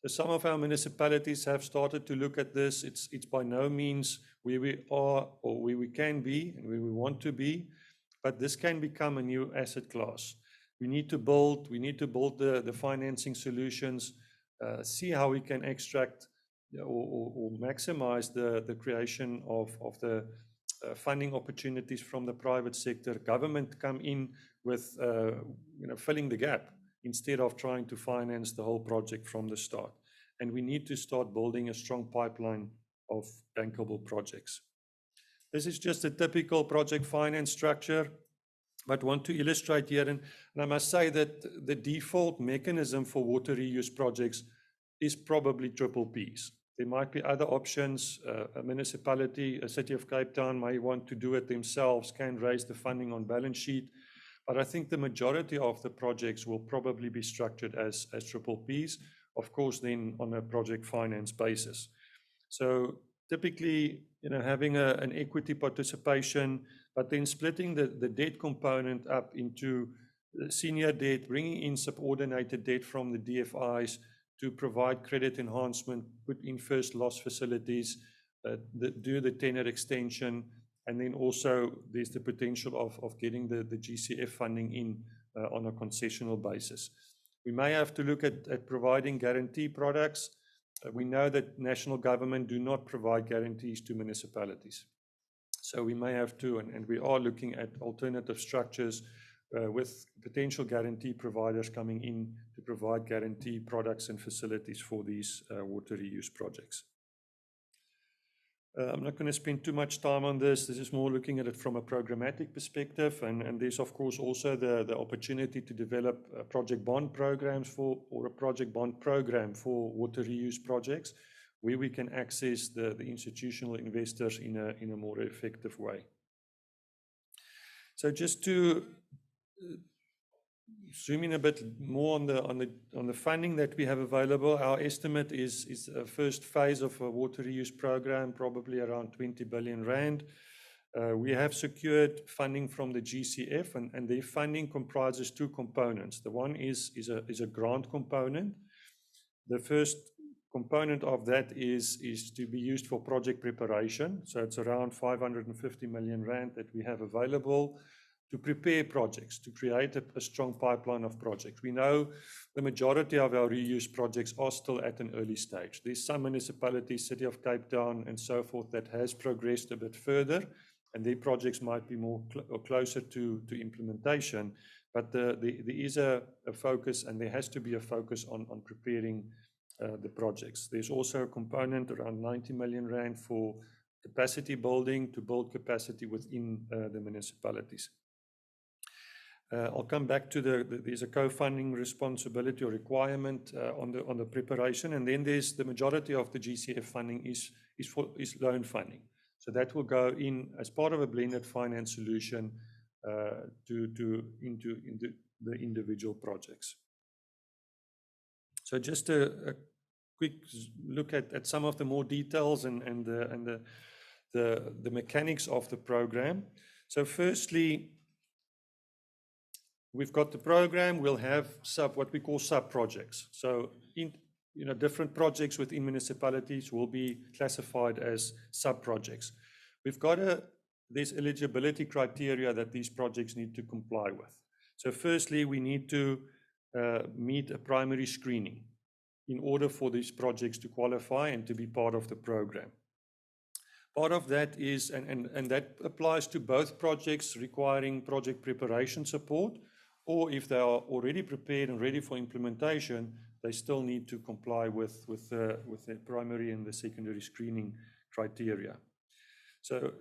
So some of our municipalities have started to look at this. It's by no means where we are or where we can be and where we want to be, but this can become a new asset class. We need to build the financing solutions, see how we can extract or maximize the creation of the funding opportunities from the private sector. Government come in with filling the gap instead of trying to finance the whole project from the start. And we need to start building a strong pipeline bankable projects. This is just a typical project finance structure, but want to illustrate here, and I must say that the default mechanism for water reuse projects is probably triple Ps. There might be other options. A municipality, a city of Cape Town may want to do it themselves, can raise the funding on balance sheet, but I think the majority of the projects will probably be structured as triple Ps, of course, then on a project finance basis. So typically, having an equity participation, but then splitting the debt component up into senior debt, bringing in subordinated debt from the DFIs to provide credit enhancement, put in first loss facilities, do the tenor extension, and then also there's the potential of getting the GCF funding in on a concessional basis. We may have to look at providing guarantee products. We know that national government do not provide guarantees to municipalities. So we may have to, and we are looking at alternative structures with potential guarantee providers coming in to provide guarantee products and facilities for these water reuse projects. I'm not going to spend too much time on this. This is more looking at it from a programmatic perspective, and there's of course also the opportunity to develop project bond programs or a project bond program for water reuse projects, where we can access the institutional investors in a more effective way. So just to zoom in a bit more on the funding that we have available, our estimate is a first phase of a water reuse program, probably around 20 billion rand. We have secured funding from the GCF, and their funding comprises two components. The one is a grant component. The first component of that is to be used for project preparation. So it's around 550 million rand that we have available to prepare projects, to create a strong pipeline of projects. We know the majority of our reuse projects are still at an early stage. There's some municipalities, City of Cape Town and so forth, that has progressed a bit further, and their projects might be more or closer to implementation. But there is a focus, and there has to be a focus on preparing the projects. There's also a component around 90 million rand for capacity building, to build capacity within the municipalities. I'll come back to there's a co-funding responsibility or requirement on the preparation, and then there's the majority of the GCF funding is loan funding. So that will go in as part of a blended finance solution into the individual projects. So just a quick look at some of the more details and the mechanics of the program. So firstly, we've got the program. We'll have what we call sub-projects. So different projects within municipalities will be classified as sub-projects. We've got there's eligibility criteria that these projects need to comply with. So firstly, we need to meet a primary screening in order for these projects to qualify and to be part of the program. Part of that is, and that applies to both projects requiring project preparation support, or if they are already prepared and ready for implementation, they still need to comply with the primary and the secondary screening criteria. So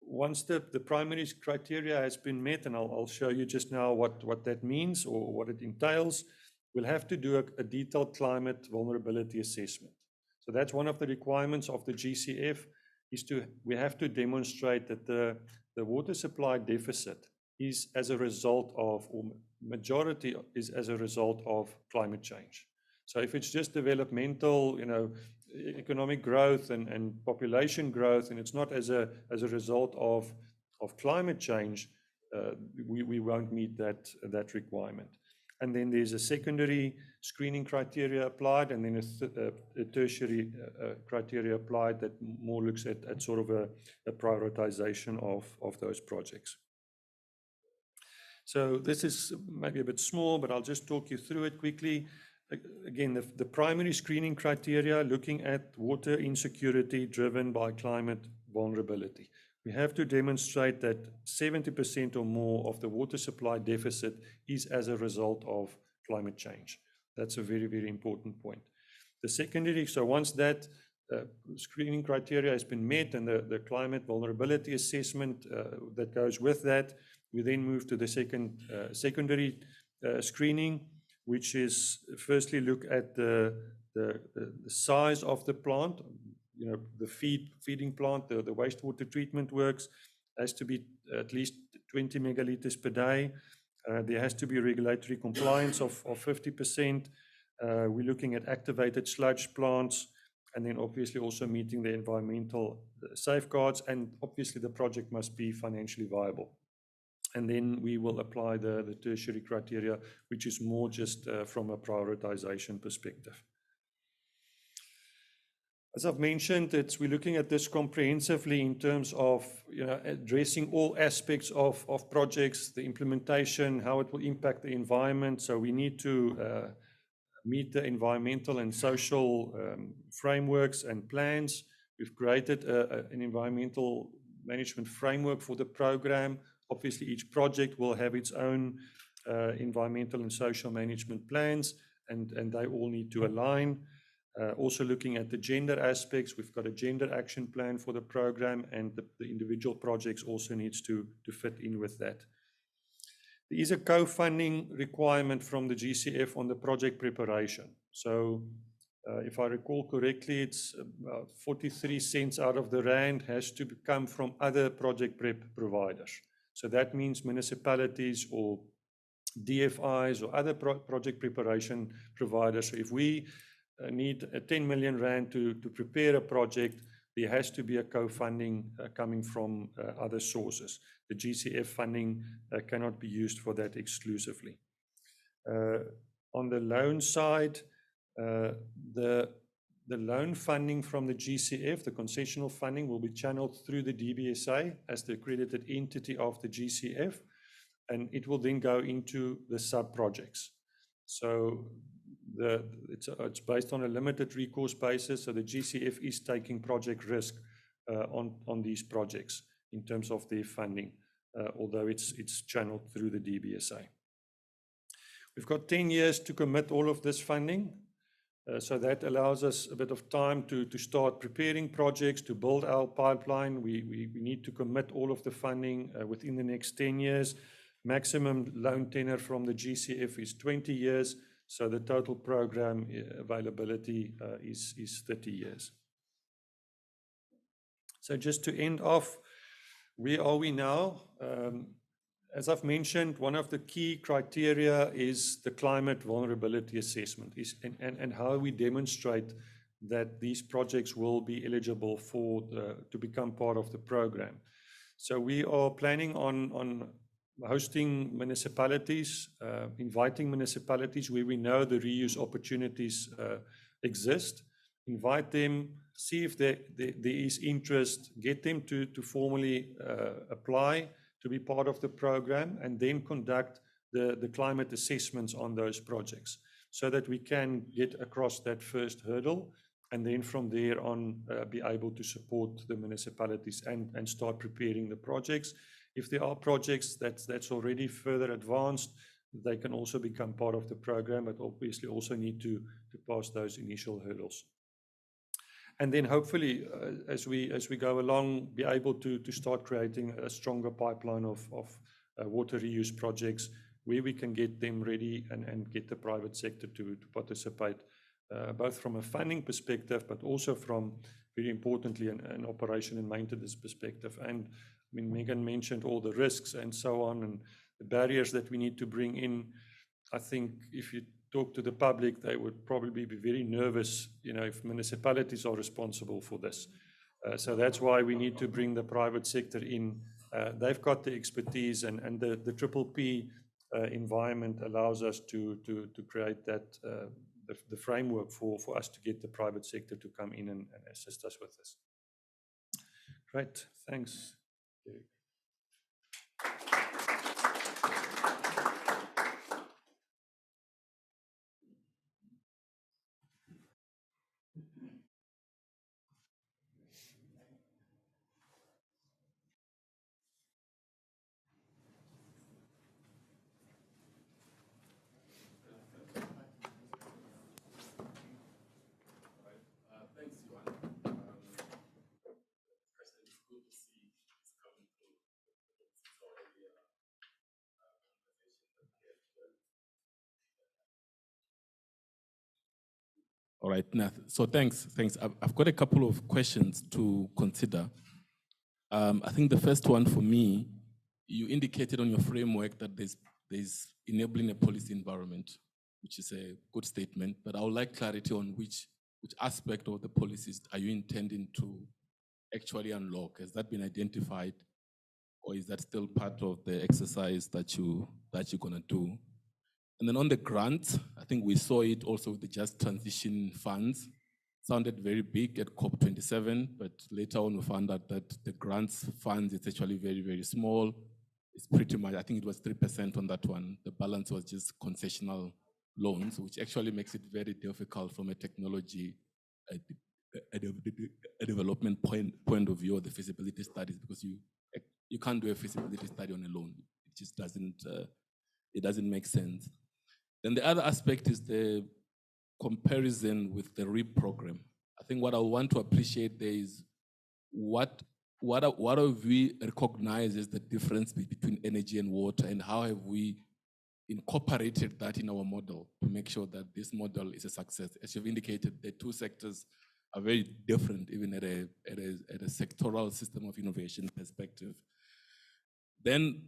once the primary criteria has been met, and I'll show you just now what that means or what it entails, we'll have to do a detailed climate vulnerability assessment. So that's one of the requirements of the GCF, we have to demonstrate that the water supply deficit is as a result of, or majority is as a result of climate change. So if it's just developmental, economic growth and population growth, and it's not as a result of climate change, we won't meet that requirement. And then there's a secondary screening criteria applied, and then a tertiary criteria applied that more looks at sort of a prioritization of those projects. So this is maybe a bit small, but I'll just talk you through it quickly. Again, the primary screening criteria looking at water insecurity driven by climate vulnerability. We have to demonstrate that 70% or more of the water supply deficit is as a result of climate change. That's a very, very important point. The secondary, so once that screening criteria has been met and the climate vulnerability assessment that goes with that, we then move to the secondary screening, which is firstly look at the size of the plant, the feeding plant, the wastewater treatment works has to be at least 20 megaliters per day. There has to be regulatory compliance of 50%. We're looking at activated sludge plants, and then obviously also meeting the environmental safeguards, and obviously the project must be financially viable. And then we will apply the tertiary criteria, which is more just from a prioritization perspective. As I've mentioned, we're looking at this comprehensively in terms of addressing all aspects of projects, the implementation, how it will impact the environment. So we need to meet the environmental and social frameworks and plans. We've created an environmental management framework for the program. Obviously, each project will have its own environmental and social management plans, and they all need to align. Also looking at the gender aspects, we've got a gender action plan for the program, and the individual projects also needs to fit in with that. There is a co-funding requirement from the GCF on the project preparation. So if I recall correctly, it's about 43 cents out of the rand has to come from other project prep providers. So that means municipalities or DFIs or other project preparation providers. So if we need 10 million rand to prepare a project, there has to be a co-funding coming from other sources. The GCF funding cannot be used for that exclusively. On the loan side, the loan funding from the GCF, the concessional funding, will be channeled through the DBSA as the accredited entity of the GCF, and it will then go into the sub-projects. So it's based on a limited recourse basis, so the GCF is taking project risk on these projects in terms of their funding, although it's channeled through the DBSA. We've got 10 years to commit all of this funding, so that allows us a bit of time to start preparing projects, to build our pipeline. We need to commit all of the funding within the next 10 years. Maximum loan tenure from the GCF is 20 years. So the total program availability is 30 years. So just to end off, where are we now? As I've mentioned, one of the key criteria is the climate vulnerability assessment and how we demonstrate that these projects will be eligible to become part of the program. So we are planning on hosting municipalities, inviting municipalities where we know the reuse opportunities exist, invite them, see if there is interest, get them to formally apply to be part of the program, and then conduct the climate assessments on those projects so that we can get across that first hurdle, and then from there on be able to support the municipalities and start preparing the projects. If there are projects that's already further advanced, they can also become part of the program, but obviously also need to pass those initial hurdles. And then hopefully, as we go along, be able to start creating a stronger pipeline of water reuse projects where we can get them ready and get the private sector to participate, both from a funding perspective, but also from, very importantly, an operation and maintenance perspective. And I mean, Megan mentioned all the risks and so on, and the barriers that we need to bring in. I think if you talk to the public, they would probably be very nervous, if municipalities are responsible for this. So that's why we need to bring the private sector in. They've got the expertise, and the Triple P environment allows us to create that the framework for us to get the private sector to come in and assist us with this. Great, thanks. Thanks, Johan. right. Now, so thanks. I've got a couple of questions to consider. I think the first one for me, you indicated on your framework that there's enabling a policy environment, which is a good statement, but I would like clarity on which aspect of the policies are you intending to actually unlock? Has that been identified, or is that still part of the exercise that you're gonna do? And then on the grant, I think we saw it also with the Just Transition funds. Sounded very big at COP27, but later on we found out that the grants funds is actually very, very small. It's pretty much, I think it was 3% on that one. The balance was just concessional loans, which actually makes it very difficult from a technology, a development point of view of the feasibility studies, because you can't do a feasibility study on a loan. It just doesn't make sense. Then the other aspect is the comparison with the REAP program. I think what I want to appreciate there is what have we recognized as the difference between energy and water, and how have we incorporated that in our model to make sure that this model is a success? As you've indicated, the two sectors are very different, even at a sectoral system of innovation perspective. Then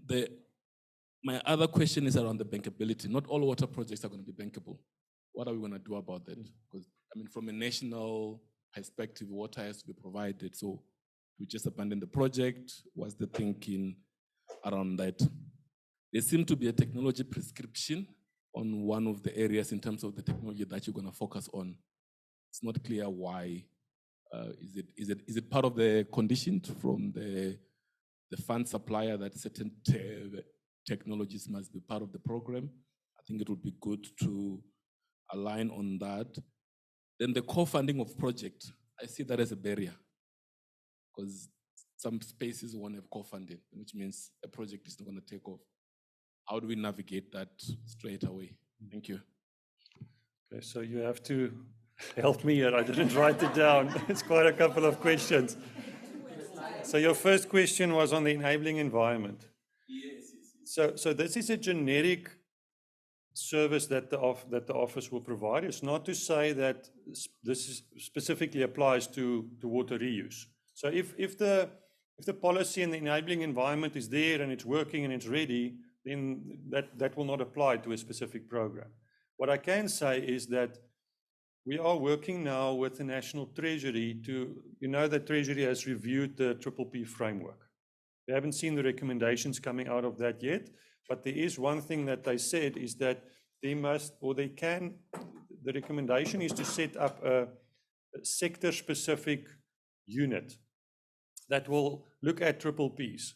my other question is around the bankability. Not all water projects are going to be bankable. What are we going to do about that? Because I mean, from a national perspective, water has to be provided. So we just abandon the project. What's the thinking around that? There seems to be a technology prescription on one of the areas in terms of the technology that you're going to focus on. It's not clear why. Is it part of the condition from the fund supplier that certain technologies must be part of the program? I think it would be good to align on that. Then the co-funding of project, I see that as a barrier, because some spaces won't have co-funding, which means a project is not going to take off. How do we navigate that straight away? Thank you. Okay, so you have to help me here. I didn't write it down. It's quite a couple of questions. So your first question was on the enabling environment. Yes. So this is a generic service that the office will provide. It's not to say that this specifically applies to water reuse. So if the policy and the enabling environment is there and it's working and it's ready, then that will not apply to a specific program. What I can say is that we are working now with the National Treasury to, the Treasury has reviewed the PPP framework. We haven't seen the recommendations coming out of that yet, but there is one thing that they said is that the recommendation is to set up a sector-specific unit that will look at PPPs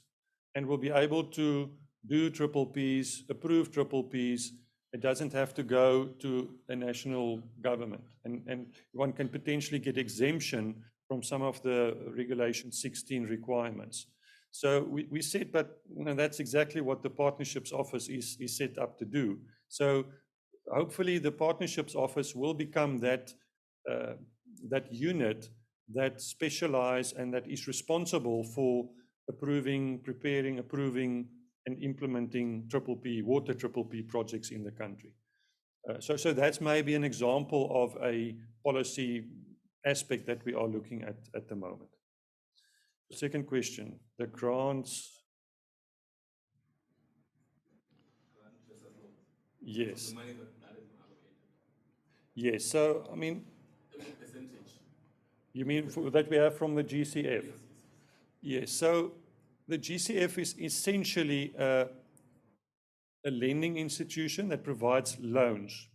and will be able to do PPPs, approve PPPs. It doesn't have to go to a national government. And one can potentially get exemption from some of the Regulation 16 requirements. So we said, but that's exactly what the Partnerships Office is set up to do. So hopefully the Partnerships Office will become that unit that specializes and that is responsible for preparing, approving, and implementing water PPP projects in the country. So that's maybe an example of a policy aspect that we are looking at the moment. The second question, the grants. Yes. Yes, so I mean, percentage. You mean that we have from the GCF? Yes, so the GCF is essentially a lending institution that provides loans.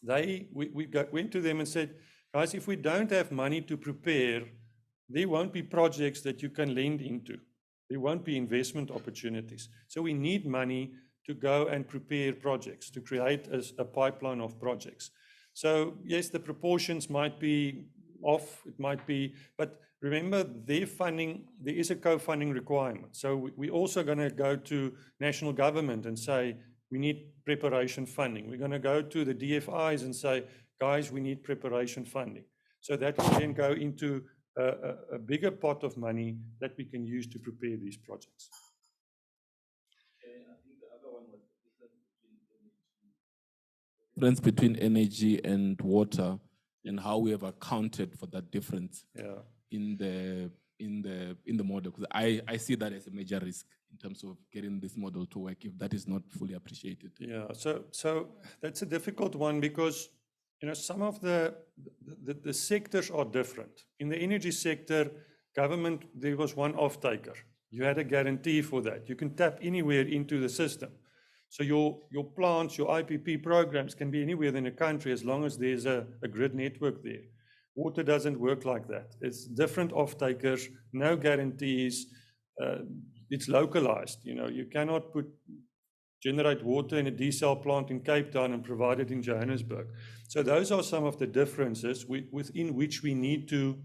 We went to them and said, guys, if we don't have money to prepare, there won't be projects that you can lend into. There won't be investment opportunities. So we need money to go and prepare projects, to create a pipeline of projects. So yes, the proportions might be off, it might be, but remember their funding, there is a co-funding requirement. So we're also going to go to national government and say, we need preparation funding. We're going to go to the DFIs and say, guys, we need preparation funding. So that will then go into a bigger pot of money that we can use to prepare these projects. I think the other one was the difference between energy and water. and how we have accounted for that difference Yeah. in the model. Because I see that as a major risk in terms of getting this model to work if that is not fully appreciated. Yeah, so that's a difficult one because some of the sectors are different. In the energy sector, government, there was one off-taker. You had a guarantee for that. You can tap anywhere into the system. So your plants, your IPP programs can be anywhere in the country as long as there's a grid network there. Water doesn't work like that. It's different off-takers, no guarantees. It's localized. You cannot generate water in a desal plant in Cape Town and provide it in Johannesburg. So those are some of the differences within which we need to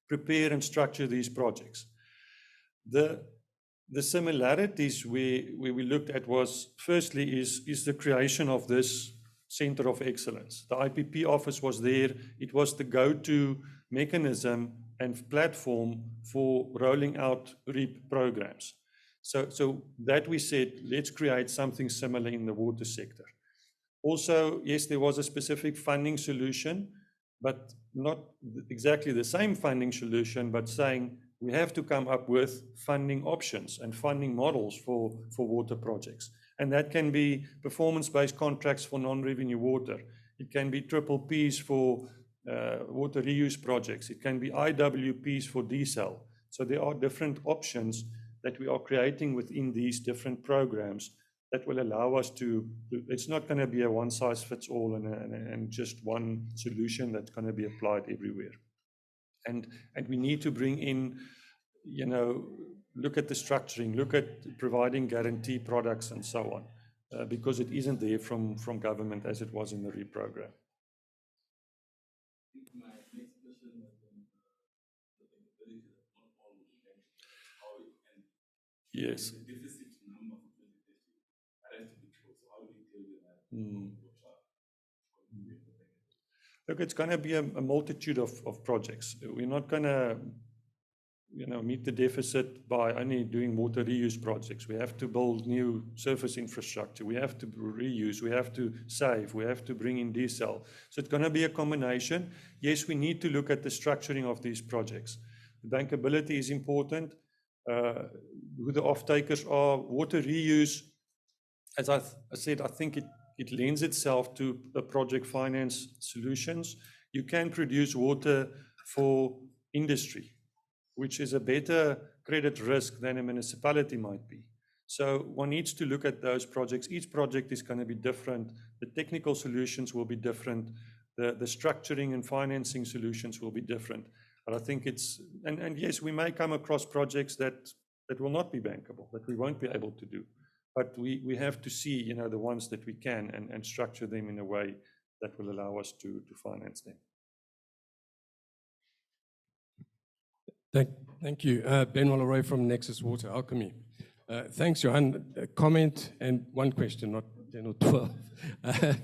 prepare and structure these projects. The similarities we looked at was, firstly, is the creation of this Center of Excellence. The IPP office was there. It was the go-to mechanism and platform for rolling out REAP programs. So that we said, let's create something similar in the water sector. Also, yes, there was a specific funding solution, but not exactly the same funding solution, but saying we have to come up with funding options and funding models for water projects. And that can be performance-based contracts for non-revenue water. It can be triple Ps for water reuse projects. It can be IWPs for desal. So there are different options that we are creating within these different programs that will allow us to, it's not going to be a one-size-fits-all and just one solution that's going to be applied everywhere. And we need to bring in, look at the structuring, look at providing guarantee products and so on, because it isn't there from government as it was in the REAP program. Yes. Look, it's going to be a multitude of projects. We're not going to, meet the deficit by only doing water reuse projects. We have to build new surface infrastructure. We have to reuse. We have to save. We have to bring in desal. So it's going to be a combination. Yes, we need to look at the structuring of these projects. The bankability is important. Who the off-takers are, water reuse, as I said, I think it lends itself to the project finance solutions. You can produce water for industry, which is a better credit risk than a municipality might be. So one needs to look at those projects. Each project is going to be different. The technical solutions will be different. The structuring and financing solutions will be different. But I think it's, and yes, we may come across projects that will not be bankable, that we won't be able to do. But we have to see, the ones that we can and structure them in a way that will allow us to finance them. Thank you. Ben Walleroy from Nexus Water Alchemy. Thanks, Johan. A comment and one question, not 10 or 12.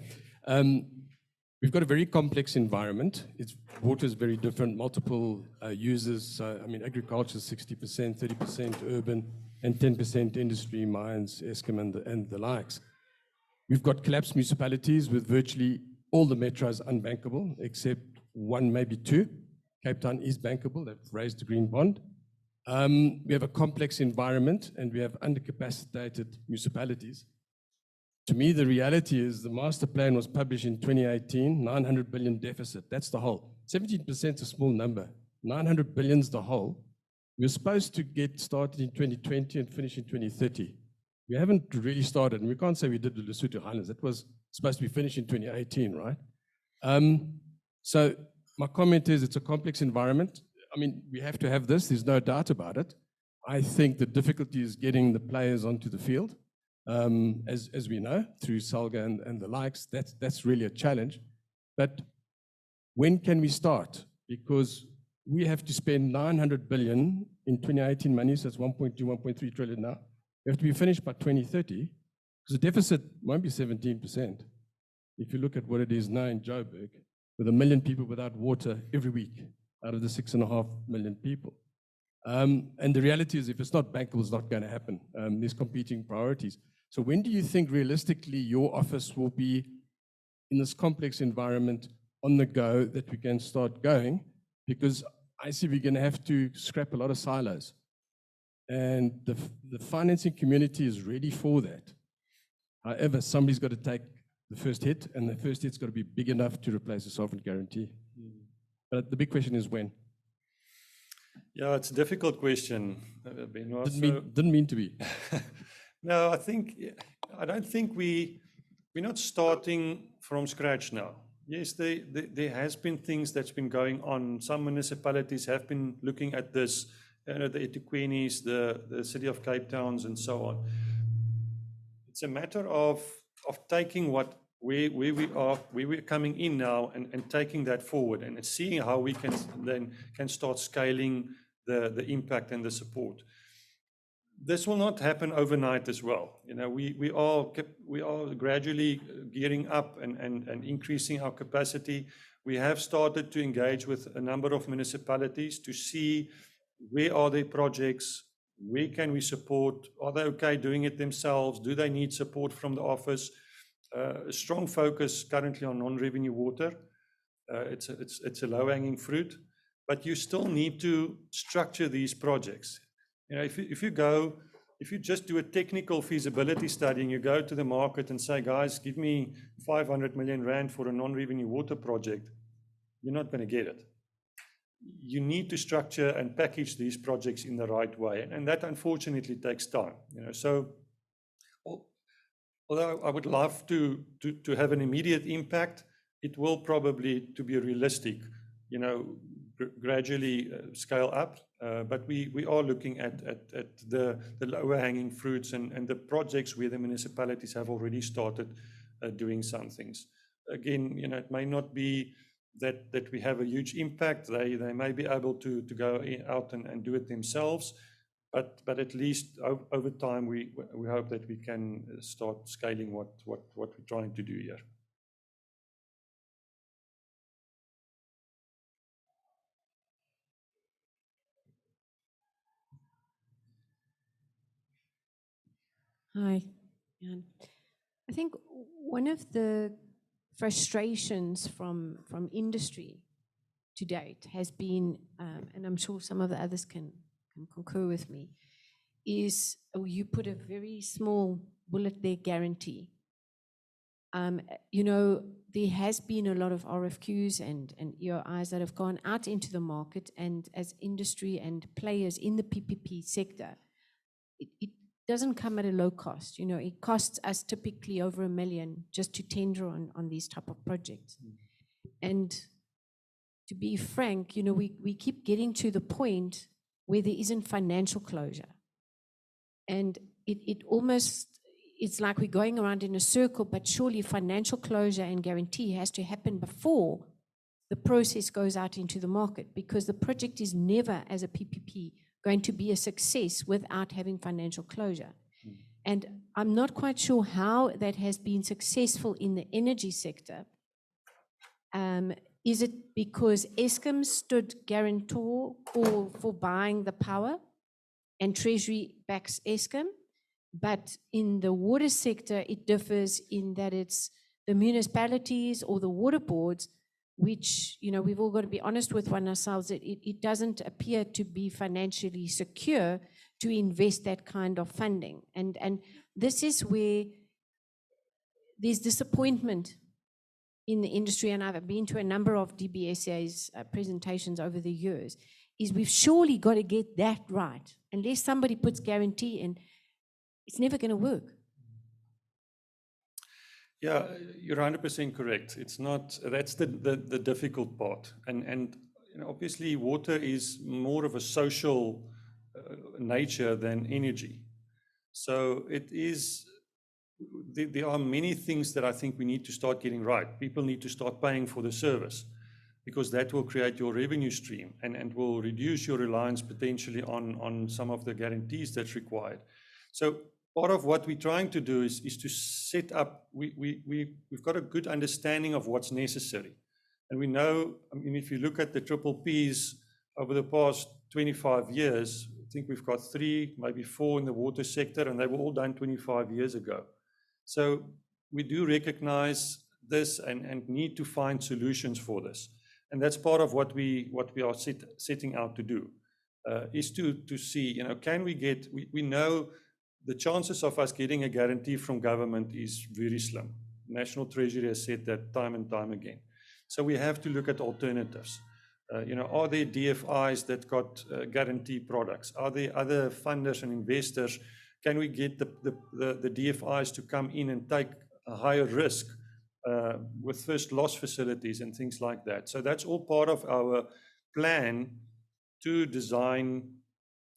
We've got a very complex environment. Water is very different, multiple users. Agriculture is 60%, 30% urban, and 10% industry, mines, Eskom, and the likes. We've got collapsed municipalities with virtually all the metros unbankable, except one, maybe two. Cape Town is bankable. They've raised the green bond. We have a complex environment, and we have undercapacitated municipalities. To me, the reality is the master plan was published in 2018, 900 billion deficit. That's the whole. 17% is a small number. 900 billion is the whole. We're supposed to get started in 2020 and finish in 2030. We haven't really started, and we can't say we did the Lesotho Highlands. That was supposed to be finished in 2018, right? So my comment is it's a complex environment. We have to have this. There's no doubt about it. I think the difficulty is getting the players onto the field. As we know, through Salga and the likes, that's really a challenge. But when can we start? Because we have to spend 900 billion in 2018 money, so that's 1.2, 1.3 trillion now. We have to be finished by 2030, because the deficit won't be 17%. If you look at what it is now in Joburg, with 1 million people without water every week, out of the 6.5 million people. And the reality is, if it's not bankable, it's not going to happen. There's competing priorities. So when do you think realistically your office will be in this complex environment on the go that we can start going, because I see we're going to have to scrap a lot of silos. And the financing community is ready for that. However, somebody's got to take the first hit, and the first hit's got to be big enough to replace the sovereign guarantee. But the big question is when. Yeah, it's a difficult question, Benoit. Didn't mean to be. No, I don't think we're not starting from scratch now. Yes, there has been things that's been going on. Some municipalities have been looking at this, the eThekwini's, the city of Cape Towns, and so on. It's a matter of taking where we are, where we're coming in now, and taking that forward and seeing how we can start scaling the impact and the support. This will not happen overnight as well. You know, we are gradually gearing up and increasing our capacity. We have started to engage with a number of municipalities to see where are their projects, where can we support, are they okay doing it themselves, do they need support from the office. A strong focus currently on non-revenue water. It's a low-hanging fruit, but you still need to structure these projects. You know, if you just do a technical feasibility study and you go to the market and say, guys, give me 500 million rand for a non-revenue water project, you're not going to get it. You need to structure and package these projects in the right way, and that unfortunately takes time. You know, so although I would love to have an immediate impact, it will probably, to be realistic, you know, gradually scale up. But we are looking at the lower hanging fruits and the projects where the municipalities have already started doing some things. Again, you know, it may not be that we have a huge impact. They may be able to go out and do it themselves, but at least over time we hope that we can start scaling what we're trying to do here. Hi, Jan. I think one of the frustrations from industry to date has been, and I'm sure some of the others can concur with me, is you put a very small bullet there, guarantee. You know, there has been a lot of RFQs and EOIs that have gone out into the market, and as industry and players in the PPP sector, it doesn't come at a low cost. You know, it costs us typically over $1 million just to tender on these type of projects. And to be frank, you know, we keep getting to the point where there isn't financial closure. And it almost, it's like we're going around in a circle, but surely financial closure and guarantee has to happen before the process goes out into the market, because the project is never, as a PPP, going to be a success without having financial closure. And I'm not quite sure how that has been successful in the energy sector. Is it because Eskom stood guarantor for buying the power and Treasury backs Eskom? But in the water sector, it differs in that it's the municipalities or the water boards, which, you know, we've all got to be honest with one ourselves, it doesn't appear to be financially secure to invest that kind of funding. And this is where there's disappointment in the industry, and I've been to a number of DBSA's presentations over the years, is we've surely got to get that right. Unless somebody puts guarantee in, it's never going to work. Yeah, you're 100% correct. It's not, that's the difficult part. And you know, obviously water is more of a social nature than energy. So it is, there are many things that I think we need to start getting right. People need to start paying for the service, because that will create your revenue stream and will reduce your reliance potentially on some of the guarantees that's required. So part of what we're trying to do is to set up, we've got a good understanding of what's necessary. And we know, I mean, if you look at the triple Ps over the past 25 years, I think we've got 3, maybe 4 in the water sector, and they were all done 25 years ago. So we do recognize this and need to find solutions for this. And that's part of what we are setting out to do, is to see, you know, can we get, we know the chances of us getting a guarantee from government is very slim. National Treasury has said that time and time again. So we have to look at alternatives. You know, are there DFIs that got guarantee products? Are there other funders and investors? Can we get the DFIs to come in and take a higher risk with first loss facilities and things like that? So that's all part of our plan to design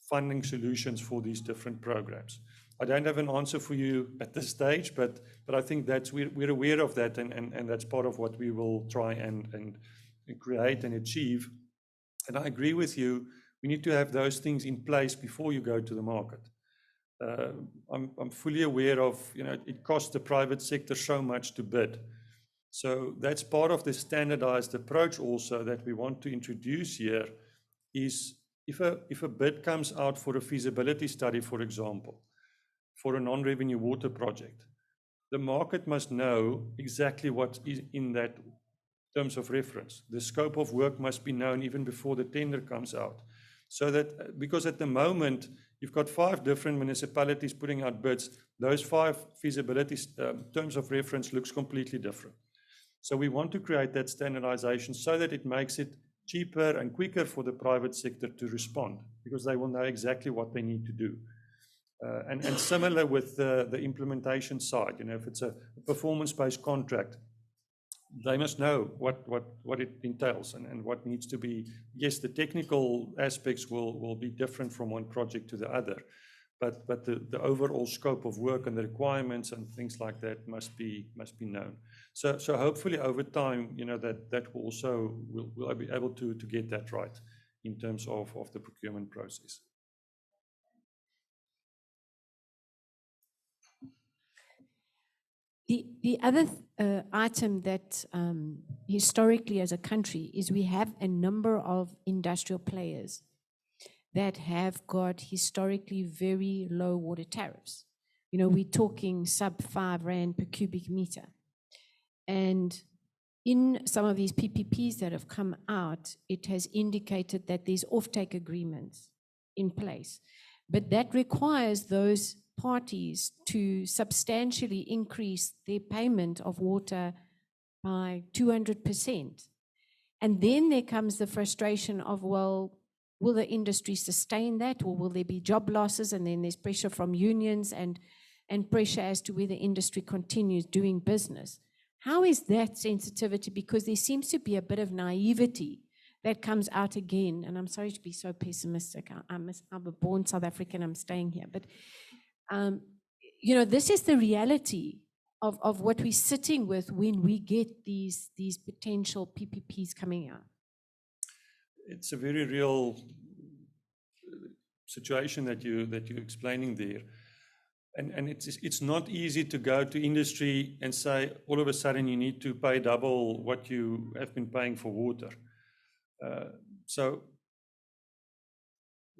funding solutions for these different programs. I don't have an answer for you at this stage, but I think that's we're aware of that, and that's part of what we will try and create and achieve. And I agree with you, we need to have those things in place before you go to the market. I'm fully aware of, you know, it costs the private sector so much to bid. So that's part of the standardized approach also that we want to introduce here is if a bid comes out for a feasibility study, for example, for a non-revenue water project, the market must know exactly what is in that terms of reference. The scope of work must be known even before the tender comes out. So that, because at the moment, you've got 5 different municipalities putting out bids, those 5 feasibility terms of reference looks completely different. So we want to create that standardization so that it makes it cheaper and quicker for the private sector to respond, because they will know exactly what they need to do. And similar with the implementation side, you know, if it's a performance-based contract, they must know what it entails and what needs to be. Yes, the technical aspects will be different from one project to the other, but the overall scope of work and the requirements and things like that must be known. So hopefully over time, you know, that will also we'll be able to get that right in terms of the procurement process. The other item that historically as a country is we have a number of industrial players that have got historically very low water tariffs. You know, we're talking sub 5 rand per cubic meter. And in some of these PPPs that have come out, it has indicated that there's offtake agreements in place. But that requires those parties to substantially increase their payment of water by 200%. And then there comes the frustration of, well, will the industry sustain that, or will there be job losses? And then there's pressure from unions and pressure as to whether industry continues doing business. How is that sensitivity? Because there seems to be a bit of naivety that comes out again. And I'm sorry to be so pessimistic. I'm a born South African, I'm staying here. But you know, this is the reality of what we're sitting with when we get these potential PPPs coming out. It's a very real situation that you're explaining there, and it's not easy to go to industry and say all of a sudden you need to pay double what you have been paying for water.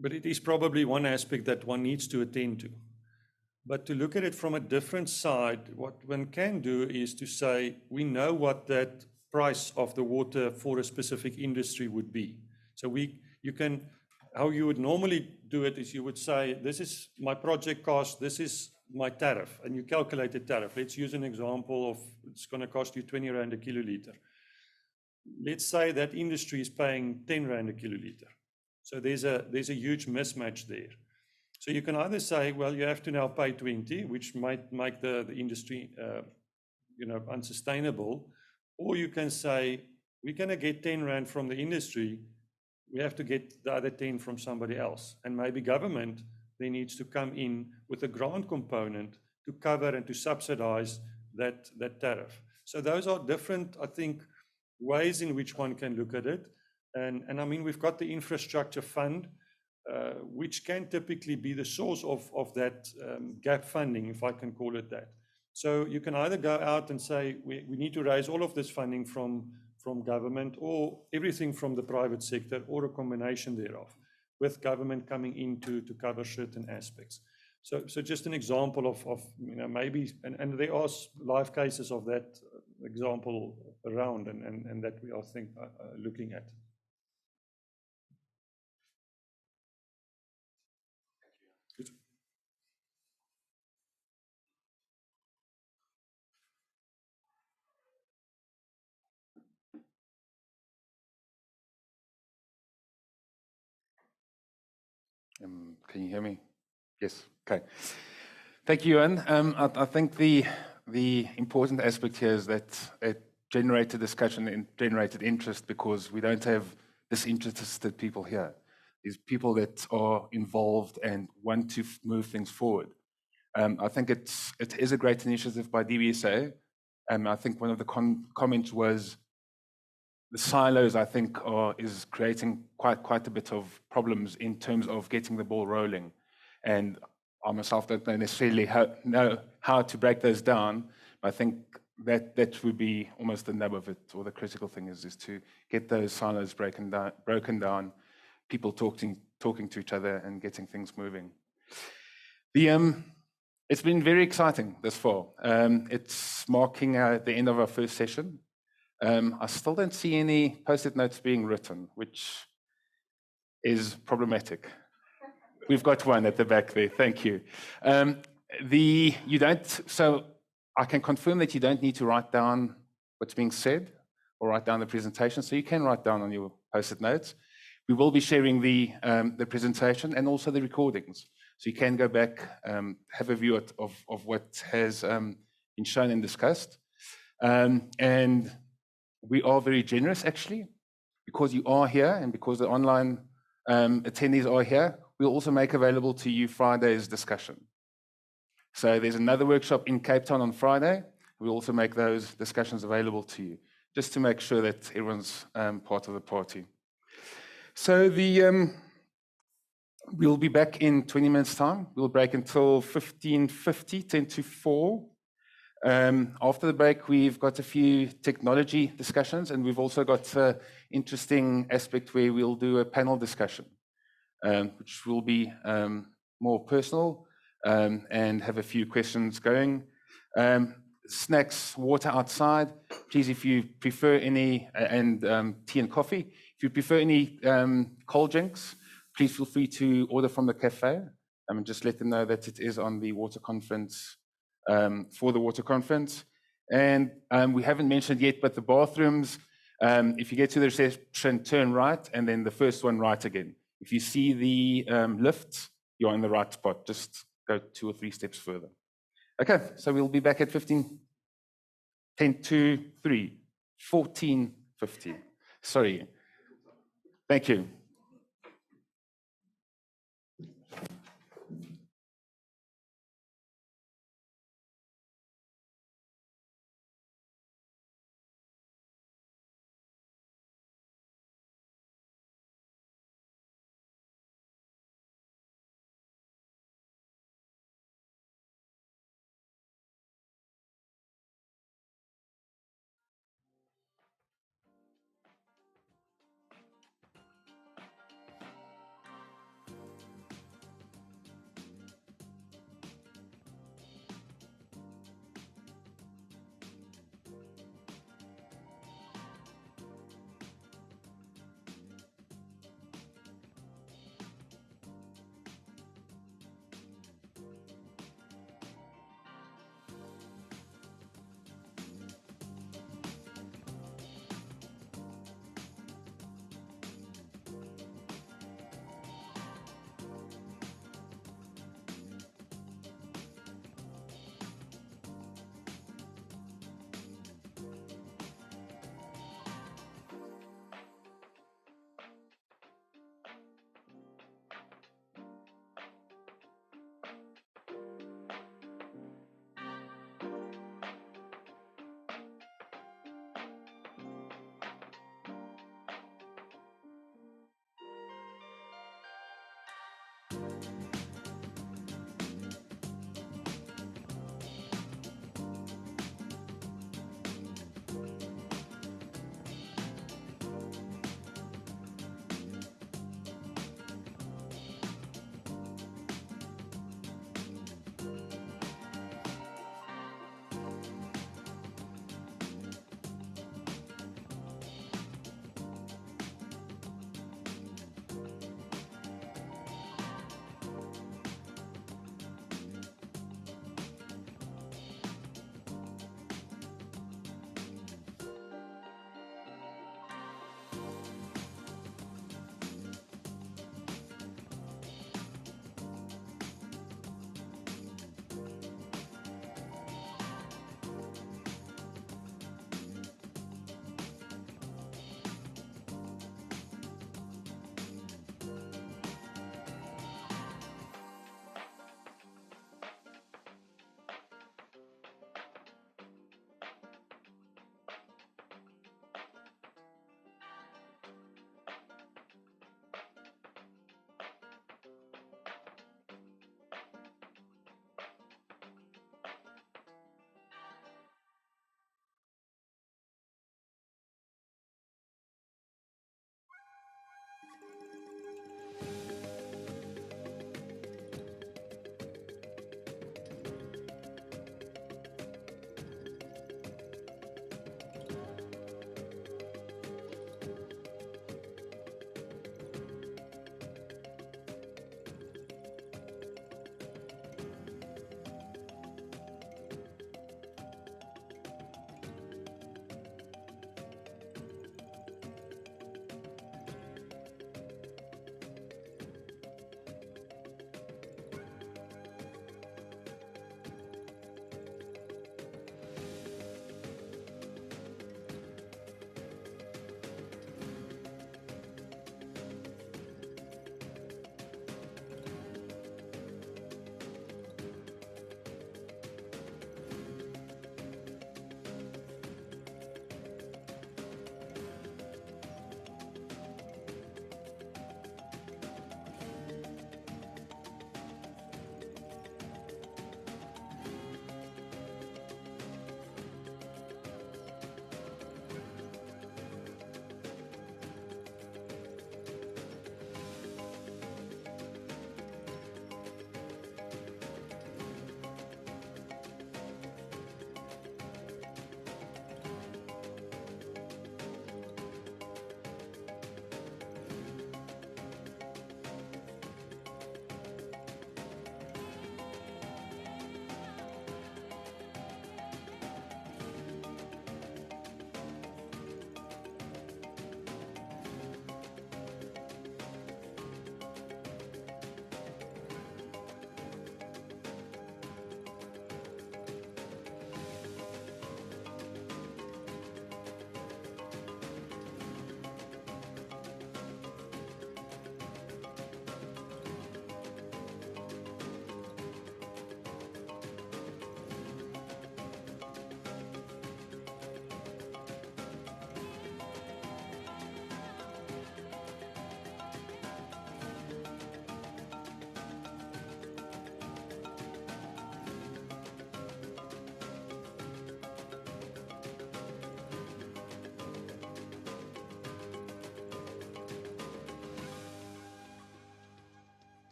But it is probably one aspect that one needs to attend to. But to look at it from a different side, what one can do is to say, we know what that price of the water for a specific industry would be. So how you would normally do it is you would say, this is my project cost, this is my tariff, and you calculate the tariff. Let's use an example of it's going to cost you 20 rand a kiloliter. Let's say that industry is paying 10 rand a kiloliter. So there's a huge mismatch there. So you can either say, well, you have to now pay 20, which might make the industry you know, unsustainable, or you can say, we're going to get 10 rand from the industry, we have to get the other 10 from somebody else. And maybe government then needs to come in with a grant component to cover and to subsidize that tariff. So those are different, I think, ways in which one can look at it. And I mean, we've got the infrastructure fund, which can typically be the source of that gap funding, if I can call it that. So you can either go out and say, we need to raise all of this funding from government, or everything from the private sector, or a combination thereof, with government coming in to cover certain aspects. So just an example of you know, maybe, and there are live cases of that example around, and that we are looking at. Can you hear me? Yes. Okay. Thank you, Ewan. I think the important aspect here is that it generated discussion and generated interest because we don't have disinterested people here. These people that are involved and want to move things forward. I think it is a great initiative by DBSA. I think one of the comments was the silos, I think, is creating quite a bit of problems in terms of getting the ball rolling. And I myself don't necessarily know how to break those down. But I think that would be almost the nub of it, or the critical thing is to get those silos broken down, people talking to each other and getting things moving. It's been very exciting this far. It's marking the end of our first session. I still don't see any post-it notes being written, which is problematic. We've got one at the back there. Thank you. So I can confirm that you don't need to write down what's being said or write down the presentation. So you can write down on your post-it notes. We will be sharing the presentation and also the recordings. So you can go back, have a view of what has been shown and discussed. And we are very generous, actually, because you are here and because the online attendees are here. We'll also make available to you Friday's discussion. So there's another workshop in Cape Town on Friday. We'll also make those discussions available to you, just to make sure that everyone's part of the party. So we'll be back in 20 minutes' time. We'll break until 15:50, 10 to 4. After the break, we've got a few technology discussions, and we've also got an interesting aspect where we'll do a panel discussion, which will be more personal and have a few questions going. Snacks, water outside. Please, if you prefer any, and tea and coffee. If you prefer any cold drinks, please feel free to order from the cafe. And just let them know that it is on the water conference, for the water conference. And we haven't mentioned yet, but the bathrooms, if you get to the reception, turn right, and then the first one right again. If you see the lift, you're in the right spot. Just go 2 or 3 steps further. Okay, so we'll be back at 10 to 3, 14:50. Sorry. Thank you.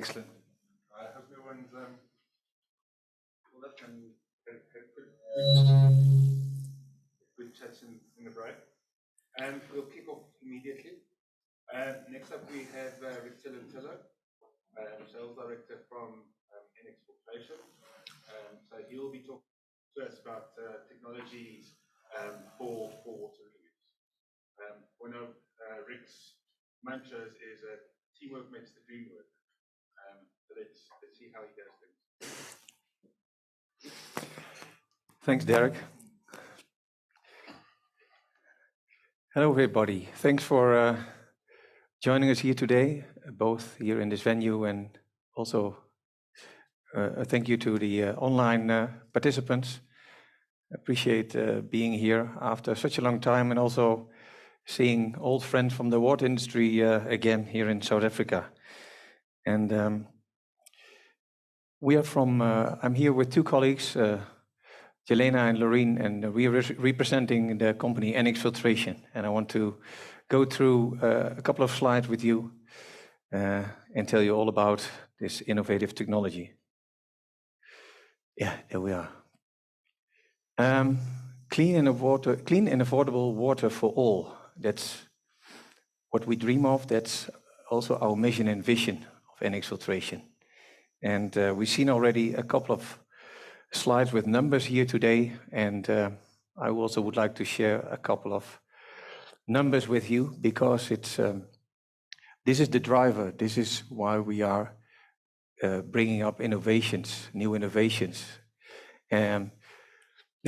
Excellent. I hope everyone's pulled up and had good chats in the break. We'll kick off immediately. Next up, we have Rick Tillo, Sales Director from NX Filtration. So he'll be talking to us about technologies for water reuse. One of Rick's mantras is teamwork makes the dream work. So let's see how he does things. Thanks, Derek. Hello, everybody. Thanks for joining us here today, both here in this venue and also a thank you to the online participants. Appreciate being here after such a long time and also seeing old friends from the water industry again here in South Africa. And we are from, I'm here with two colleagues, Jelena and Loreen, and we are representing the company NX Filtration. And I want to go through a couple of slides with you and tell you all about this innovative technology. Yeah, there we are. Clean and affordable water for all. That's what we dream of. That's also our mission and vision of NX Filtration. And we've seen already a couple of slides with numbers here today, and I also would like to share a couple of numbers with you because it's this is the driver. This is why we are bringing up innovations, new innovations. The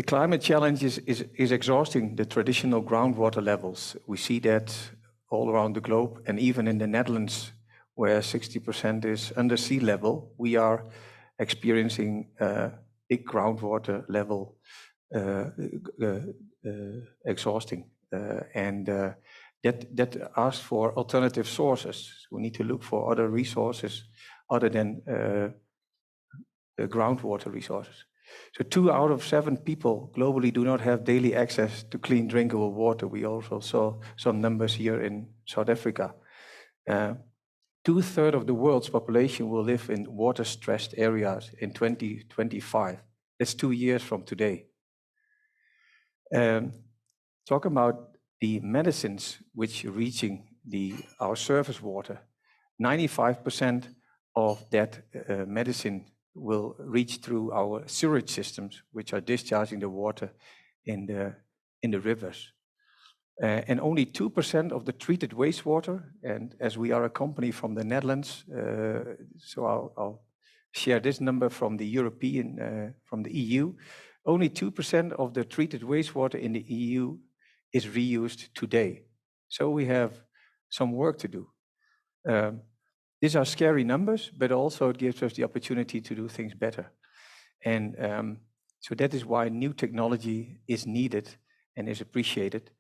climate challenge is exhausting the traditional groundwater levels. We see that all around the globe, and even in the Netherlands, where 60% is under sea level, we are experiencing big groundwater level exhausting, and that asks for alternative sources. We need to look for other resources other than the groundwater resources. So 2 out of 7 people globally do not have daily access to clean drinkable water. We also saw some numbers here in South Africa. 2/3 of the world's population will live in water-stressed areas in 2025. That's 2 years from today. Talking about the medicines which are reaching our surface water, 95% of that medicine will reach through our sewage systems, which are discharging the water in the rivers. And only 2% of the treated wastewater, and as we are a company from the Netherlands, so I'll share this number from the from the EU, only 2% of the treated wastewater in the EU is reused today. So we have some work to do. These are scary numbers, but also it gives us the opportunity to do things better. And so that is why new technology is needed and is appreciated.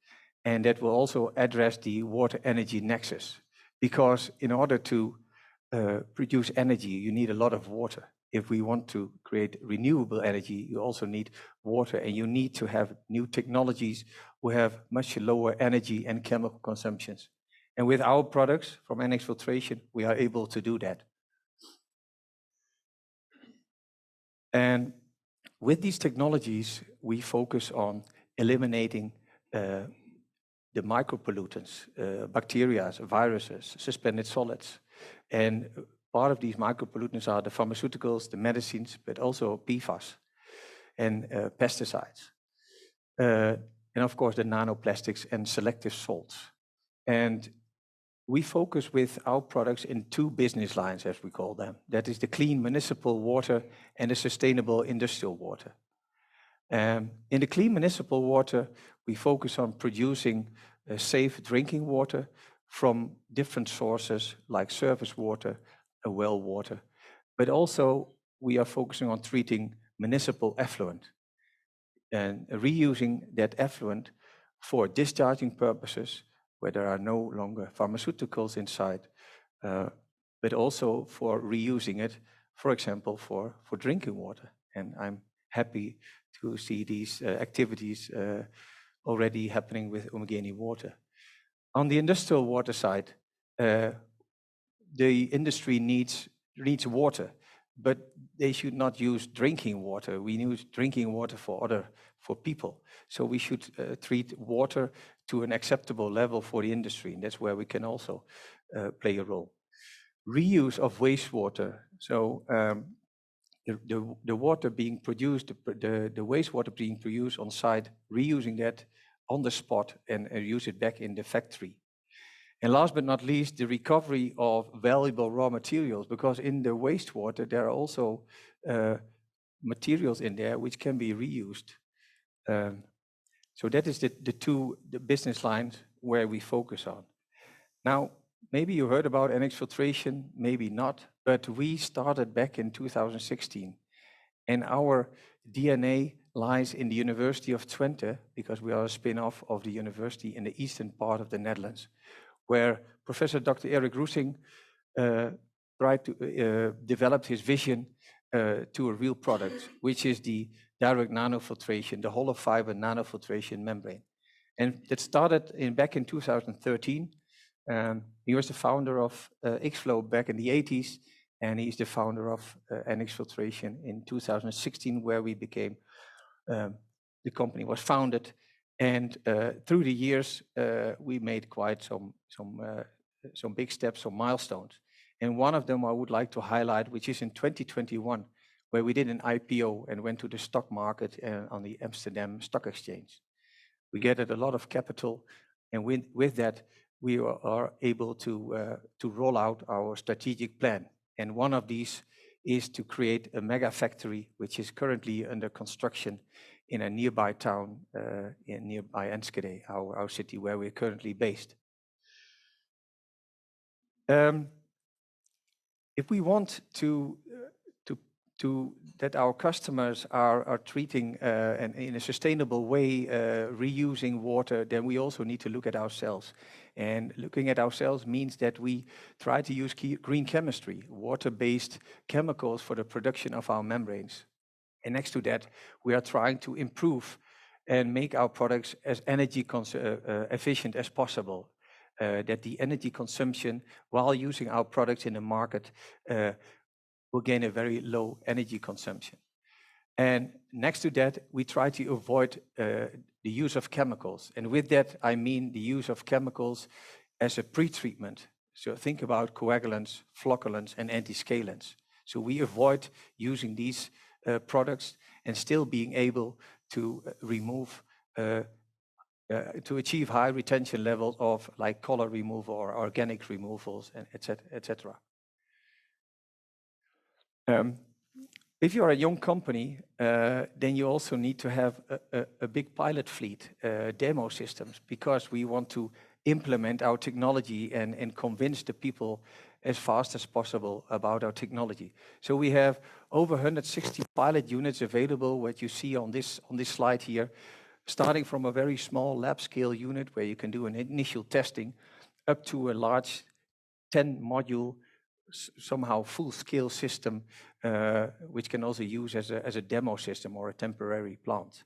And that will also address the water energy nexus. Because in order to produce energy, you need a lot of water. If we want to create renewable energy, you also need water, and you need to have new technologies who have much lower energy and chemical consumptions. And with our products from NX Filtration, we are able to do that. And with these technologies, we focus on eliminating the micropollutants, bacteria, viruses, suspended solids. And part of these micropollutants are the pharmaceuticals, the medicines, but also PFAS and pesticides. And of course, the nanoplastics and selective salts. And we focus with our products in 2 business lines, as we call them. That is the clean municipal water and the sustainable industrial water. In the clean municipal water, we focus on producing safe drinking water from different sources like surface water, well water. But also we are focusing on treating municipal effluent and reusing that effluent for discharging purposes where there are no longer pharmaceuticals inside, but also for reusing it, for example, for drinking water. And I'm happy to see these activities already happening with Umgeni water. On the industrial water side, the industry needs needs water, but they should not use drinking water. We use drinking water for people. So we should treat water to an acceptable level for the industry, and that's where we can also play a role. Reuse of wastewater. So the water being produced, the wastewater being produced on site, reusing that on the spot and use it back in the factory. And last but not least, the recovery of valuable raw materials, because in the wastewater, there are also materials in there which can be reused. So that is the business lines where we focus on. Now, maybe you heard about NX filtration, maybe not, but we started back in 2016. And our DNA lies in the University of Twente, because we are a spin-off of the university in the eastern part of the Netherlands, where Professor Dr. Erik Roesing developed his vision to a real product, which is the direct nanofiltration, the hollow fiber nanofiltration membrane. And that started back in 2013. He was the founder of X-Flow back in the 80s, and he's the founder of NX Filtration in 2016, where we became, the company was founded. And through the years, we made quite some big steps, some milestones. And one of them I would like to highlight, which is in 2021, where we did an IPO and went to the stock market on the Amsterdam Stock Exchange. We gathered a lot of capital, and with that, we are able to roll out our strategic plan. And one of these is to create a mega factory, which is currently under construction in a nearby town, nearby Enschede, our city where we're currently based. If we want to that our customers are treating and in a sustainable way reusing water, then we also need to look at ourselves. And looking at ourselves means that we try to use green chemistry, water-based chemicals for the production of our membranes. And next to that, we are trying to improve and make our products as energy efficient as possible. That the energy consumption while using our products in the market will gain a very low energy consumption. And next to that, we try to avoid the use of chemicals. And with that, I mean the use of chemicals as a pre-treatment. So think about coagulants, flocculants, and antiscalants. So we avoid using these products and still being able to remove, to achieve high retention levels of like color removal or organic removals, and etc. If you're a young company, then you also need to have a big pilot fleet, demo systems, because we want to implement our technology and convince the people as fast as possible about our technology. So we have over 160 pilot units available, what you see on this slide here, starting from a very small lab scale unit where you can do an initial testing up to a large 10 module, somehow full scale system, which can also use as a demo system or a temporary plant.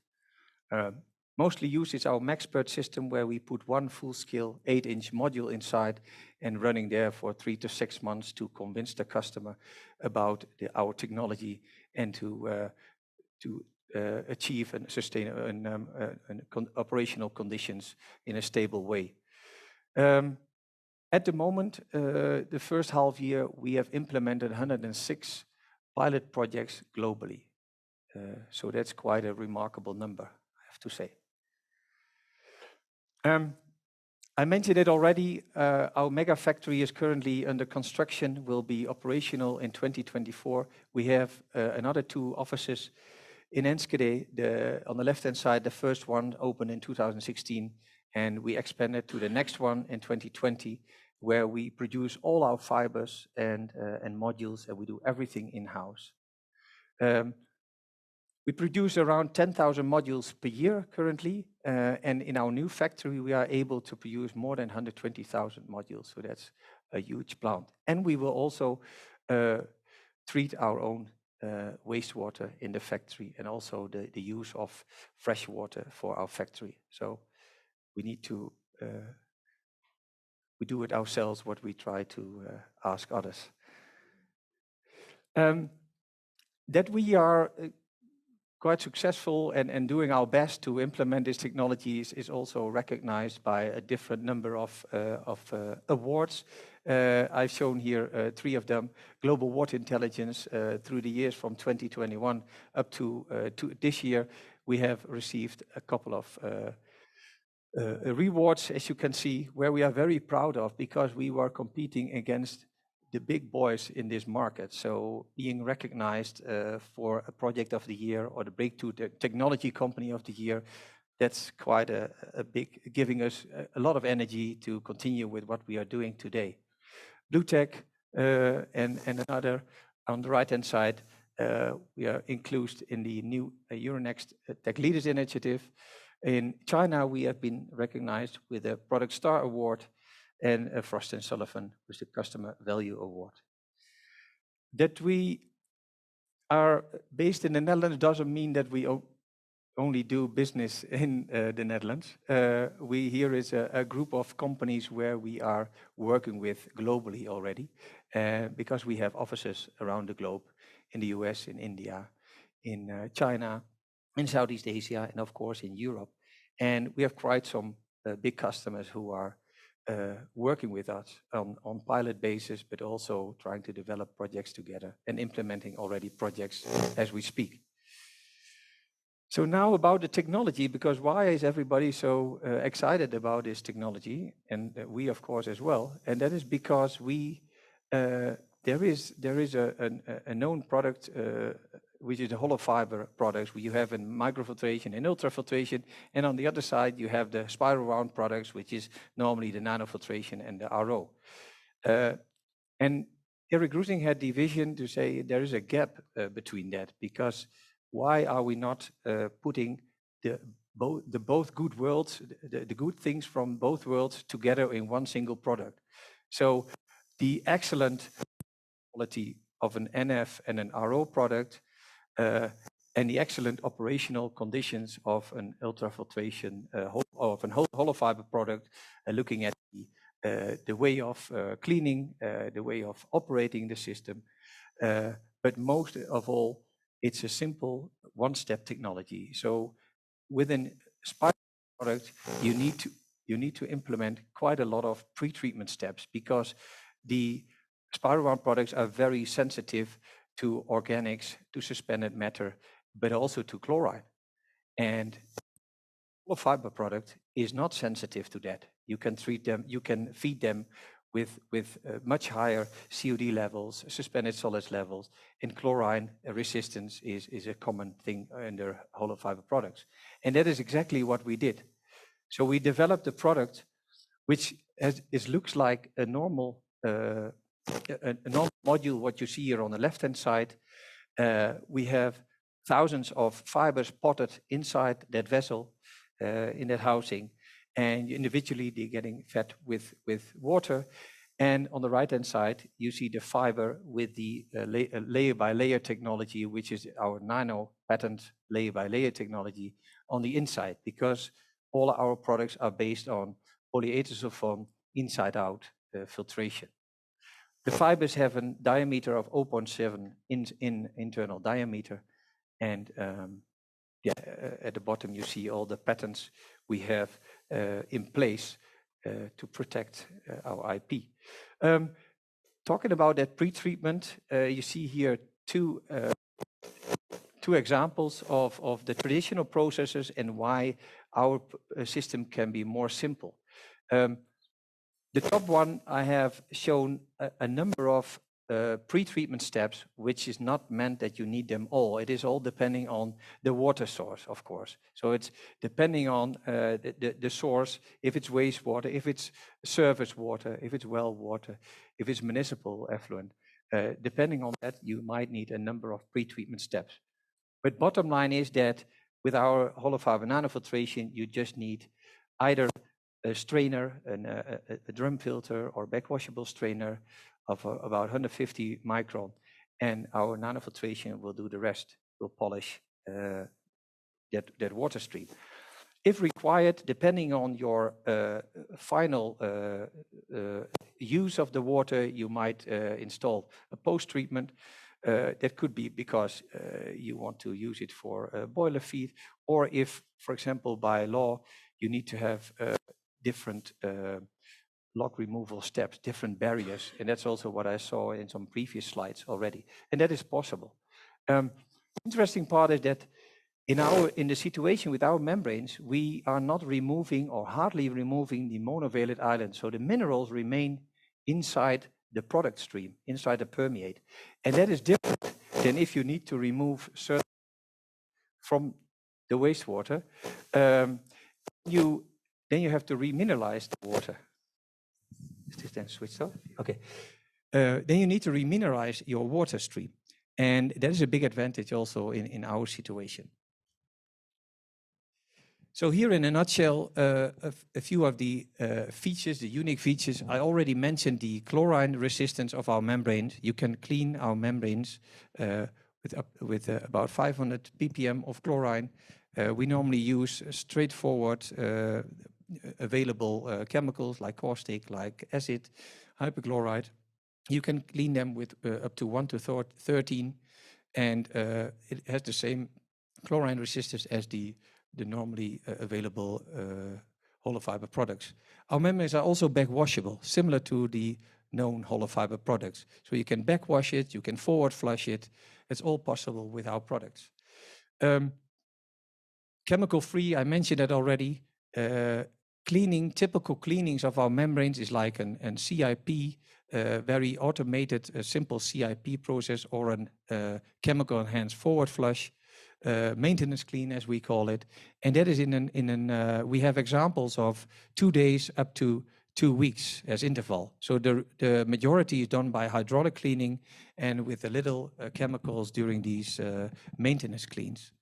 Mostly used is our MaxPert system, where we put one full scale 8-inch module inside and running there for 3 to 6 months to convince the customer about our technology and to achieve and sustain operational conditions in a stable way. At the moment, the first half year, we have implemented 106 pilot projects globally. So that's quite a remarkable number, I have to say. I mentioned it already, our mega factory is currently under construction, will be operational in 2024. We have another 2 offices in Enschede. On the left-hand side, the first one opened in 2016, and we expanded to the next one in 2020, where we produce all our fibers and modules, and we do everything in-house. We produce around 10,000 modules per year currently, and in our new factory, we are able to produce more than 120,000 modules, so that's a huge plant. And we will also treat our own wastewater in the factory, and also the use of fresh water for our factory. So we need to, we do it ourselves, what we try to ask others. That we are quite successful and doing our best to implement these technologies is also recognized by a different number of awards. I've shown here 3 of them. Global Water Intelligence, through the years from 2021 up to this year, we have received a couple of rewards, as you can see, where we are very proud of, because we were competing against the big boys in this market. So being recognized for a project of the year or the breakthrough technology company of the year, that's quite a big, giving us a lot of energy to continue with what we are doing today. Blue Tech and another on the right-hand side, we are included in the new Euronext Tech Leaders Initiative. In China, we have been recognized with a Product Star Award and Frost & Sullivan with the Customer Value Award. That we are based in the Netherlands doesn't mean that we only do business in the Netherlands. Here is a group of companies where we are working with globally already, because we have offices around the globe, in the US, in India, in China, in Southeast Asia, and of course in Europe. And we have quite some big customers who are working with us on pilot basis, but also trying to develop projects together and implementing already projects as we speak. So now about the technology, because why is everybody so excited about this technology? And we, of course, as well. And that is because there is a known product, which is the hollow fiber products, where you have in microfiltration and ultrafiltration, and on the other side you have the spiral wound products, which is normally the nanofiltration and the RO. And Eric Roesing had the vision to say there is a gap between that, because why are we not putting both good worlds, the good things from both worlds together in one single product? So the excellent quality of an NF and an RO product, and the excellent operational conditions of an ultrafiltration of an hollow fiber product, looking at the way of cleaning, the way of operating the system, but most of all, it's a simple one-step technology. So within spiral product, you need to implement quite a lot of pre-treatment steps, because the spiral wound products are very sensitive to organics, to suspended matter, but also to chloride. And hollow fiber product is not sensitive to that. You can treat them, you can feed them with much higher COD levels, suspended solids levels, and chlorine resistance is a common thing in their hollow fiber products. And that is exactly what we did. So we developed a product which looks like a normal module, what you see here on the left-hand side. We have thousands of fibers potted inside that vessel, in that housing, and individually they're getting fed with water. And on the right-hand side, you see the fiber with the layer-by-layer technology, which is our nano patent layer-by-layer technology on the inside, because all our products are based on polyethersulfone inside-out filtration. The fibers have a diameter of 0.7 in internal diameter, and at the bottom you see all the patents we have in place to protect our IP. Talking about that pre-treatment, you see here two examples of the traditional processes and why our system can be more simple. The top one, I have shown a number of pre-treatment steps, which is not meant that you need them all. It is all depending on the water source, of course. So it's depending on the source, if it's wastewater, if it's surface water, if it's well water, if it's municipal effluent. Depending on that, you might need a number of pre-treatment steps. But bottom line is that with our hollow fiber nanofiltration, you just need either a strainer, a drum filter, or backwashable strainer of about 150 micron, and our nanofiltration will do the rest. Will polish that water stream. If required, depending on your final use of the water, you might install a post-treatment. That could be because you want to use it for boiler feed, or if, for example, by law, you need to have different log removal steps, different barriers. And that's also what I saw in some previous slides already. And that is possible. Interesting part is that in the situation with our membranes, we are not removing or hardly removing the monovalent islands. So the minerals remain inside the product stream, inside the permeate. And that is different than if you need to remove certain from the wastewater. Then you have to remineralize the water. Is this then switched off? Okay. Then you need to remineralize your water stream. And that is a big advantage also in our situation. So here in a nutshell, a few of the features, the unique features. I already mentioned the chlorine resistance of our membranes. You can clean our membranes with about 500 ppm of chlorine. We normally use straightforward available chemicals like caustic, like acid, hypochlorite. You can clean them with up to 1 to 13, and it has the same chlorine resistance as the normally available hollow fiber products. Our membranes are also backwashable, similar to the known hollow fiber products. So you can backwash it, you can forward flush it. It's all possible with our products. Chemical free, I mentioned that already. Typical cleanings of our membranes is like an CIP, very automated, simple CIP process, or a chemical enhanced forward flush. Maintenance clean, as we call it, and that is we have examples of 2 days up to 2 weeks as interval. So the majority is done by hydraulic cleaning and with a little chemicals during these maintenance cleans.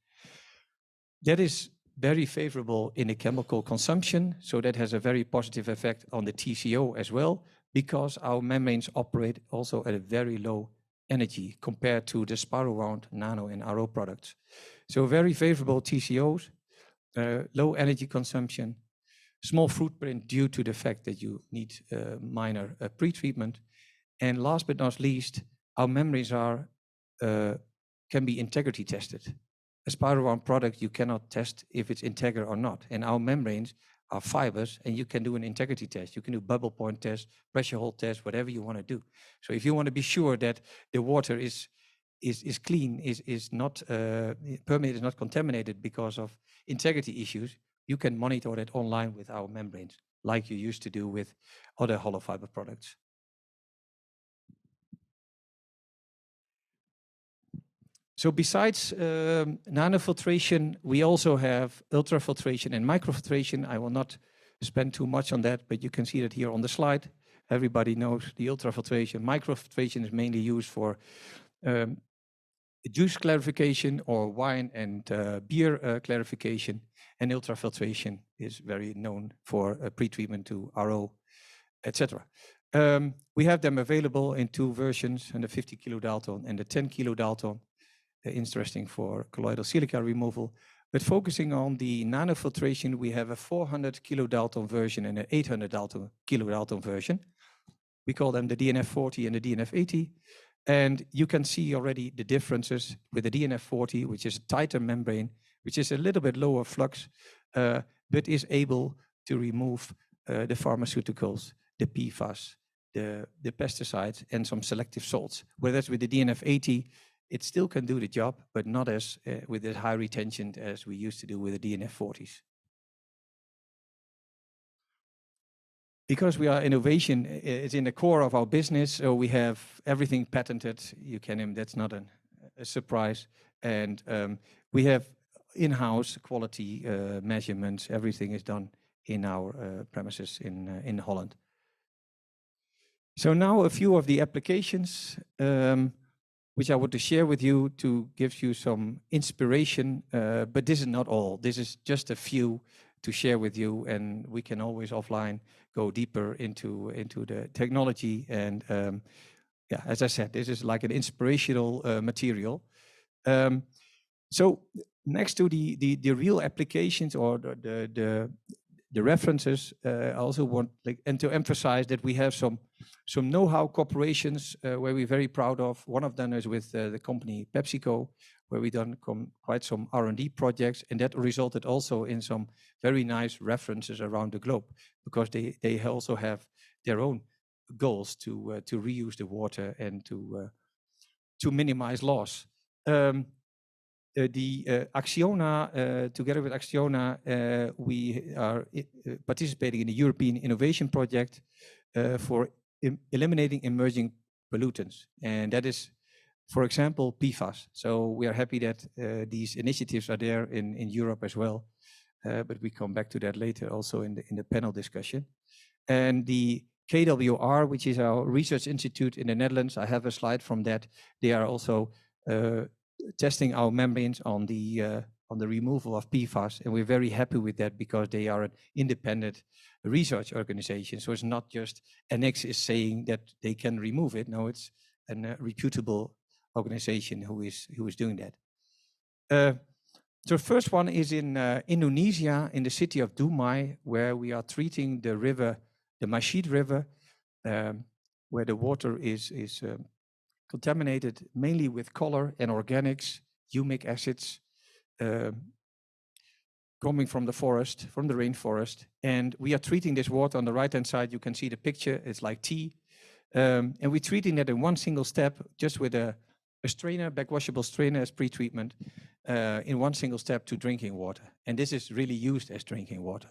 That is very favorable in the chemical consumption, so that has a very positive effect on the TCO as well, because our membranes operate also at a very low energy compared to the spiral wound nano and RO products. So very favorable TCOs, low energy consumption, small footprint due to the fact that you need minor pre-treatment. And last but not least, our membranes can be integrity tested. A spiral wound product, you cannot test if it's integer or not. And our membranes are fibers, and you can do an integrity test. You can do bubble point test, pressure hold test, whatever you want to do. So if you want to be sure that the water is clean, is not permeated, is not contaminated because of integrity issues, you can monitor that online with our membranes, like you used to do with other hollow fiber products. So besides nanofiltration, we also have ultrafiltration and microfiltration. I will not spend too much on that, but you can see that here on the slide. Everybody knows the ultrafiltration. Microfiltration is mainly used for juice clarification or wine and beer clarification. And ultrafiltration is very known for pre-treatment to RO, etc. We have them available in 2 versions, and the 50 kilodalton and the 10 kilodalton. Interesting for colloidal silica removal. But focusing on the nanofiltration, we have a 400 kilodalton version and an 800 kilodalton version. We call them the DNF40 and the DNF80. And you can see already the differences with the DNF40, which is a tighter membrane, which is a little bit lower flux, but is able to remove the pharmaceuticals, the PFAS, the pesticides, and some selective salts. Whereas with the DNF80, it still can do the job, but not as with as high retention as we used to do with the DNF40s. Because we are innovation, it's in the core of our business, so we have everything patented. You can, that's not a surprise. And we have in-house quality measurements. Everything is done in our premises in Holland. So now a few of the applications which I want to share with you to give you some inspiration, but this is not all. This is just a few to share with you, and we can always offline go deeper into the technology. And yeah, as I said, this is like an inspirational material. So next to the real applications or the the references. I also want and to emphasize that we have some know-how corporations where we're very proud of. One of them is with the company PepsiCo, where we done quite some R&D projects, and that resulted also in some very nice references around the globe, because they also have their own goals to reuse the water and to minimize loss. Acciona, together with Acciona, we are participating in the European Innovation Project for eliminating emerging pollutants. And that is, for example, PFAS. So we are happy that these initiatives are there in Europe as well. But we come back to that later also in the panel discussion. And the KWR, which is our research institute in the Netherlands, I have a slide from that. They are also testing our membranes on the removal of PFAS, and we're very happy with that because they are an independent research organization. So it's not just NX is saying that they can remove it. No, it's a reputable organization who is doing that. The first one is in Indonesia, in the city of Dumai, where we are treating the river, the Mashid River, where the water is contaminated mainly with color and organics, humic acids, coming from the forest, from the rainforest. And we are treating this water. On the right-hand side, you can see the picture. It's like tea. And we're treating that in one single step, just with a strainer, backwashable strainer as pre-treatment, in one single step to drinking water. And this is really used as drinking water.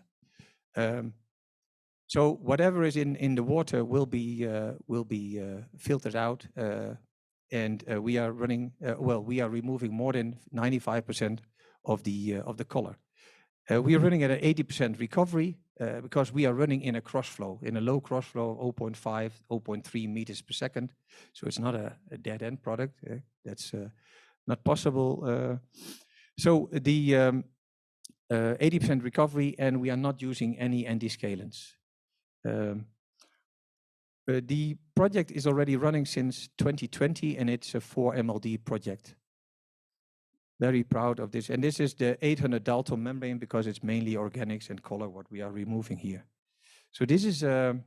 So whatever is in the water will be filtered out. And we are running, we are removing more than 95% of the color. We are running at an 80% recovery because we are running in a cross flow, in a low cross flow of 0.5, 0.3 meters per second. So it's not a dead end product. That's not possible. So the 80% recovery, and we are not using any antiscalants. The project is already running since 2020, and it's a 4 MLD project. Very proud of this. And this is the 800 Dalton membrane because it's mainly organics and color what we are removing here. So this is a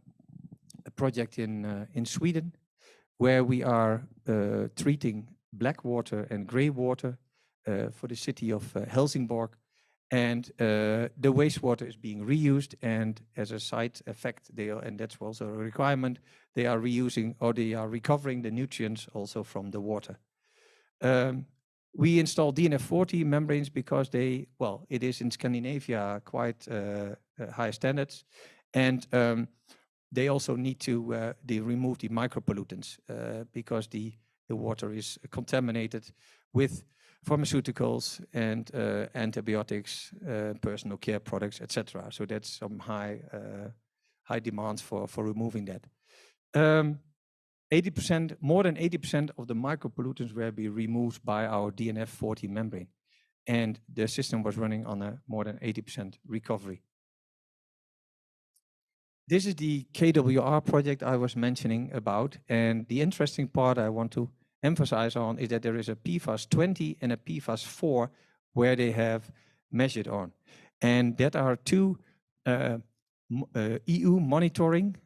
project in Sweden where we are treating black water and gray water for the city of Helsingborg. And the wastewater is being reused, and as a side effect, and that's also a requirement, they are reusing or they are recovering the nutrients also from the water. We install DNF40 membranes because it is in Scandinavia quite high standards, and they also need to remove the micropollutants because the water is contaminated with pharmaceuticals and antibiotics, personal care products, etc. So that's some high demands for removing that. 80%, more than 80% of the micropollutants will be removed by our DNF40 membrane, and the system was running on a more than 80% recovery. This is the KWR project I was mentioning about, and the interesting part I want to emphasize on is that there is a PFAS 20 and a PFAS 4 where they have measured on. And that are two EU monitoring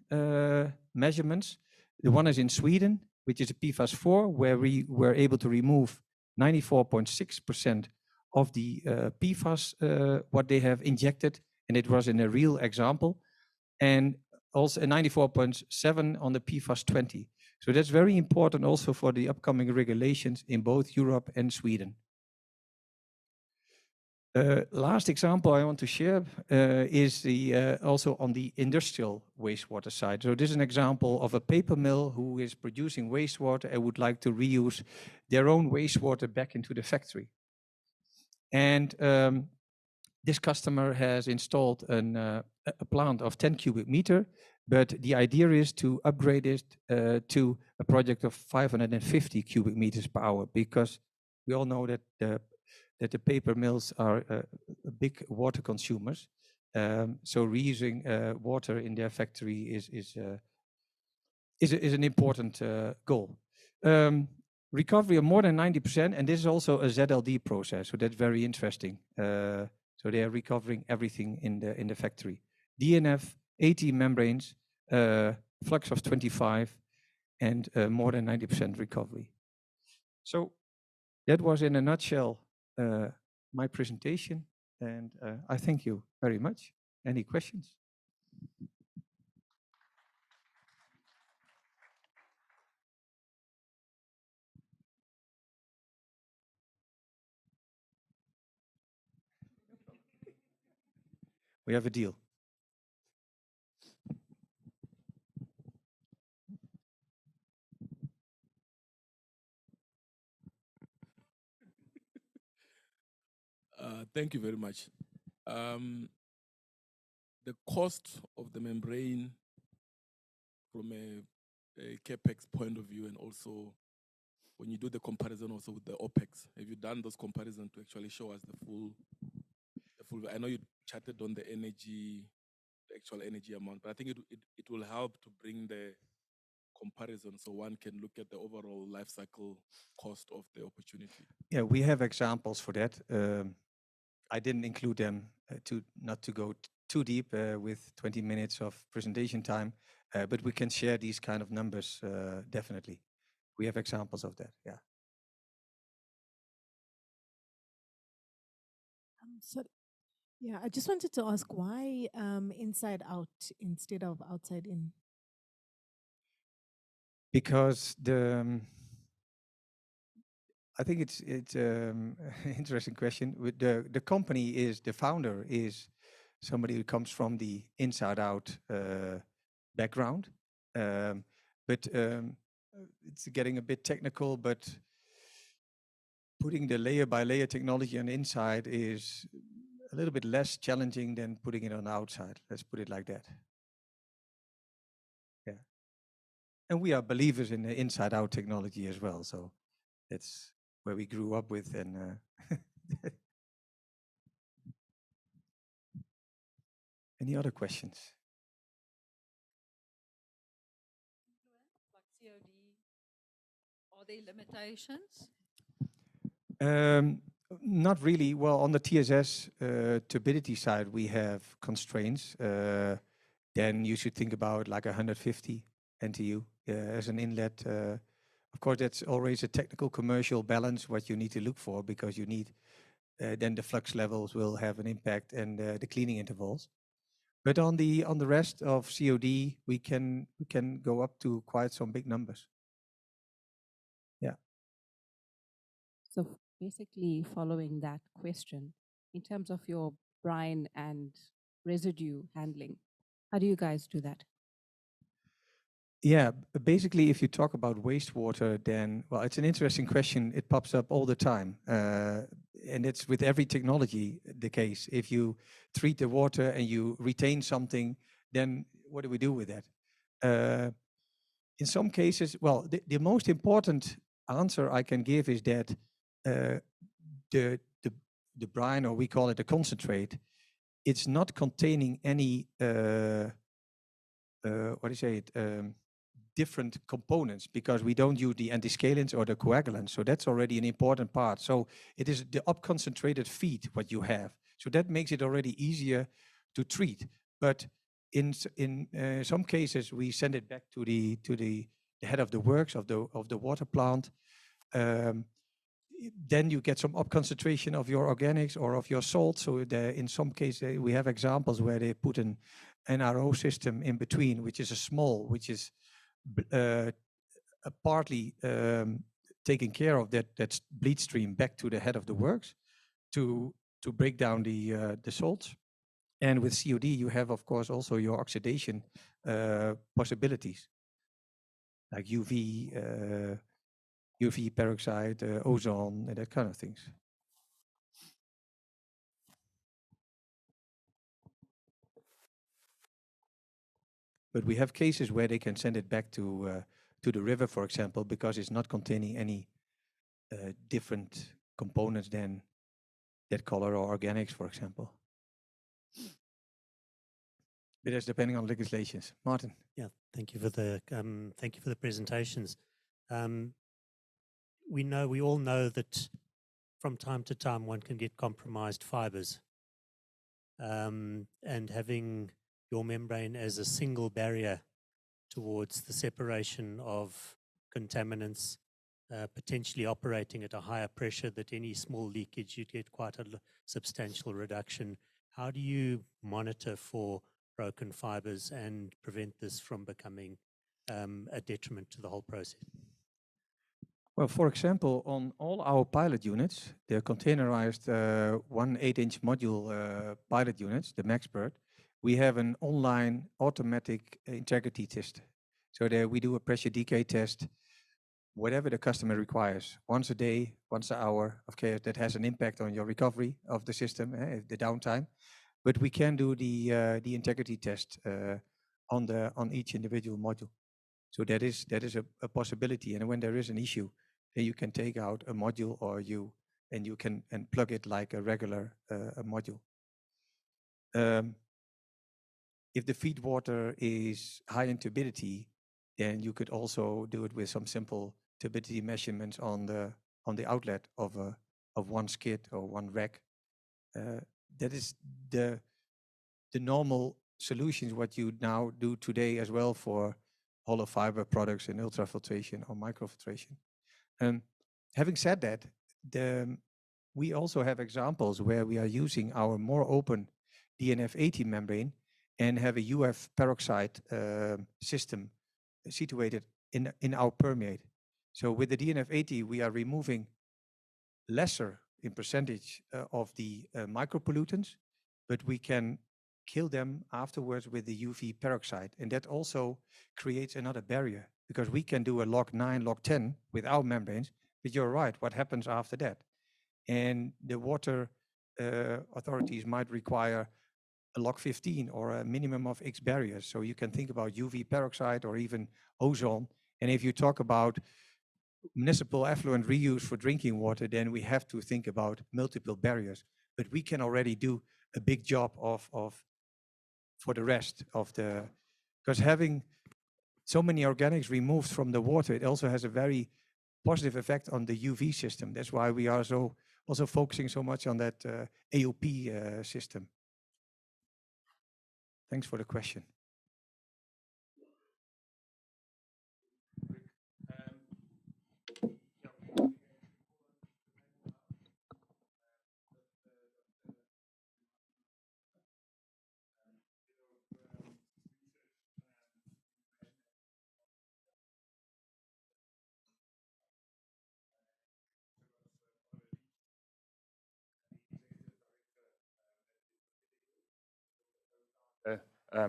measurements. The one is in Sweden, which is a PFAS 4, where we were able to remove 94.6% of the PFAS, what they have injected, and it was in a real example. And also a 94.7 on the PFAS 20. So that's very important also for the upcoming regulations in both Europe and Sweden. Last example I want to share is also on the industrial wastewater side. So this is an example of a paper mill who is producing wastewater and would like to reuse their own wastewater back into the factory. And this customer has installed a plant of 10 cubic meter, but the idea is to upgrade it to a project of 550 cubic meters per hour, because we all know that the paper mills are big water consumers. So reusing water in their factory is an important goal. Recovery of more than 90%, and this is also a ZLD process, so that's very interesting. So they are recovering everything in the factory. DNF 80 membranes, flux of 25, and more than 90% recovery. So that was in a nutshell my presentation, and I thank you very much. Any questions? We have a deal. Thank you very much. The cost of the membrane from a CapEx point of view, and also when you do the comparison also with the OpEx, have you done those comparisons to actually show us the full? I know you chatted on the energy, the actual energy amount, but I think it will help to bring the comparison so one can look at the overall life cycle cost of the opportunity. Yeah, we have examples for that. I didn't include them not to go too deep with 20 minutes of presentation time, but we can share these kind of numbers definitely. We have examples of that, yeah. Sorry. Yeah, I just wanted to ask why inside out instead of outside in? Because I think it's an interesting question. With the company is, the founder is somebody who comes from the inside out background. But it's getting a bit technical, but putting the layer by layer technology on the inside is a little bit less challenging than putting it on the outside. Let's put it like that. Yeah. And we are believers in the inside out technology as well. So that's where we grew up with. And any other questions? Like COD, are there limitations? Not really. Well, on the TSS turbidity side, we have constraints. Then you should think about like 150 NTU as an inlet. Of course, that's always a technical commercial balance what you need to look for, because you need then the flux levels will have an impact, and the cleaning intervals. But on the rest of COD, we can go up to quite some big numbers. Yeah. So basically following that question, in terms of your brine and residue handling, how do you guys do that? Yeah, basically, if you talk about wastewater, then, well, it's an interesting question. It pops up all the time. And it's with every technology the case. If you treat the water and you retain something, then what do we do with that? In some cases, well, the most important answer I can give is that the brine, or we call it a concentrate, it's not containing any, different components, because we don't use the antiscalants or the coagulants. So that's already an important part. So it is the up-concentrated feed what you have. So that makes it already easier to treat. But in some cases, we send it back to the head of the works of the water plant. Then you get some up concentration of your organics or of your salt. So in some cases, we have examples where they put an RO system in between, which is a small, which is partly taking care of that bleed stream back to the head of the works to break down the salts. And with COD, you have, of course, also your oxidation possibilities, like UV peroxide, ozone, and that kind of things. But we have cases where they can send it back to the river, for example, because it's not containing any different components than that color or organics, for example. It is depending on legislations. Martin. Yeah, thank you for the presentations. We all know that from time to time one can get compromised fibers, and having your membrane as a single barrier towards the separation of contaminants, potentially operating at a higher pressure, that any small leakage, you'd get quite a substantial reduction. How do you monitor for broken fibers and prevent this from becoming a detriment to the whole process? Well, for example, on all our pilot units, the containerized 1 8-inch module pilot units, the MaxBird, we have an online automatic integrity test. So there we do a pressure decay test, whatever the customer requires, once a day, once an hour. Okay, that has an impact on your recovery of the system, the downtime. But we can do the integrity test on each individual module. So that is a possibility. And when there is an issue, then you can take out a module, or you can plug it like a regular a module. If the feed water is high in turbidity, then you could also do it with some simple turbidity measurements on the outlet of one skid or one rack. That is the normal solutions what you now do today as well for hollow fiber products in ultrafiltration or microfiltration. Having said that, we also have examples where we are using our more open DNF80 membrane and have a UF peroxide system situated in our permeate. So with the DNF80, we are removing lesser in percentage of the micropollutants, but we can kill them afterwards with the UV peroxide. And that also creates another barrier, because we can do a log 9, log 10 with our membranes, but you're right, what happens after that? And the water authorities might require a log 15 or a minimum of X barriers. So you can think about UV peroxide or even ozone. And if you talk about municipal effluent reuse for drinking water, then we have to think about multiple barriers. But we can already do a big job for the rest of the, because having so many organics removed from the water, it also has a very positive effect on the UV system. That's why we are also focusing so much on that AOP system. Thanks for the question.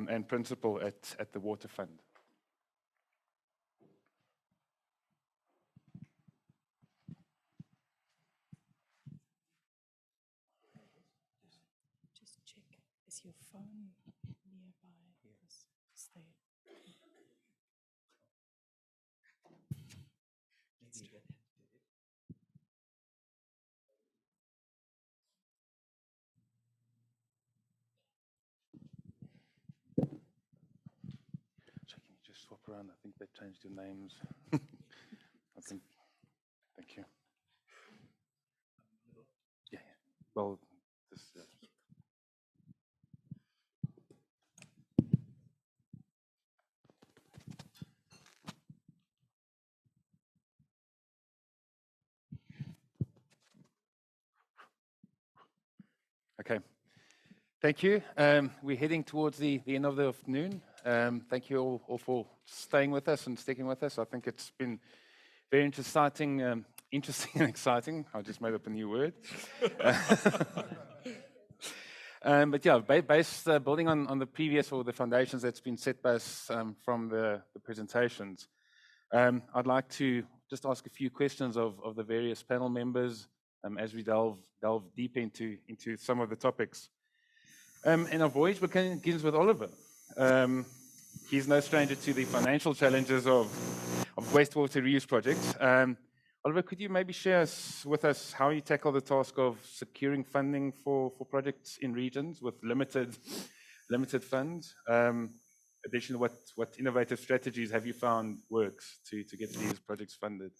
And principal at the Water Fund. Just check, is your phone nearby? Yes. Stay. Let's try that. So can you just swap around? I think they changed your names. I think. Thank you. Yeah. Well, this. Okay. Thank you. We're heading towards the end of the afternoon. Thank you all for staying with us and sticking with us. I think it's been very interesting and exciting. I just made up a new word. But yeah, based building on the previous or the foundations that's been set by us from the presentations, I'd like to just ask a few questions of the various panel members as we delve deep into some of the topics. And our voyage begins with Oliver. He's no stranger to the financial challenges of wastewater reuse projects. Oliver, could you maybe share with us how you tackle the task of securing funding for projects in regions with limited funds? Additionally, what innovative strategies have you found works to get these projects funded?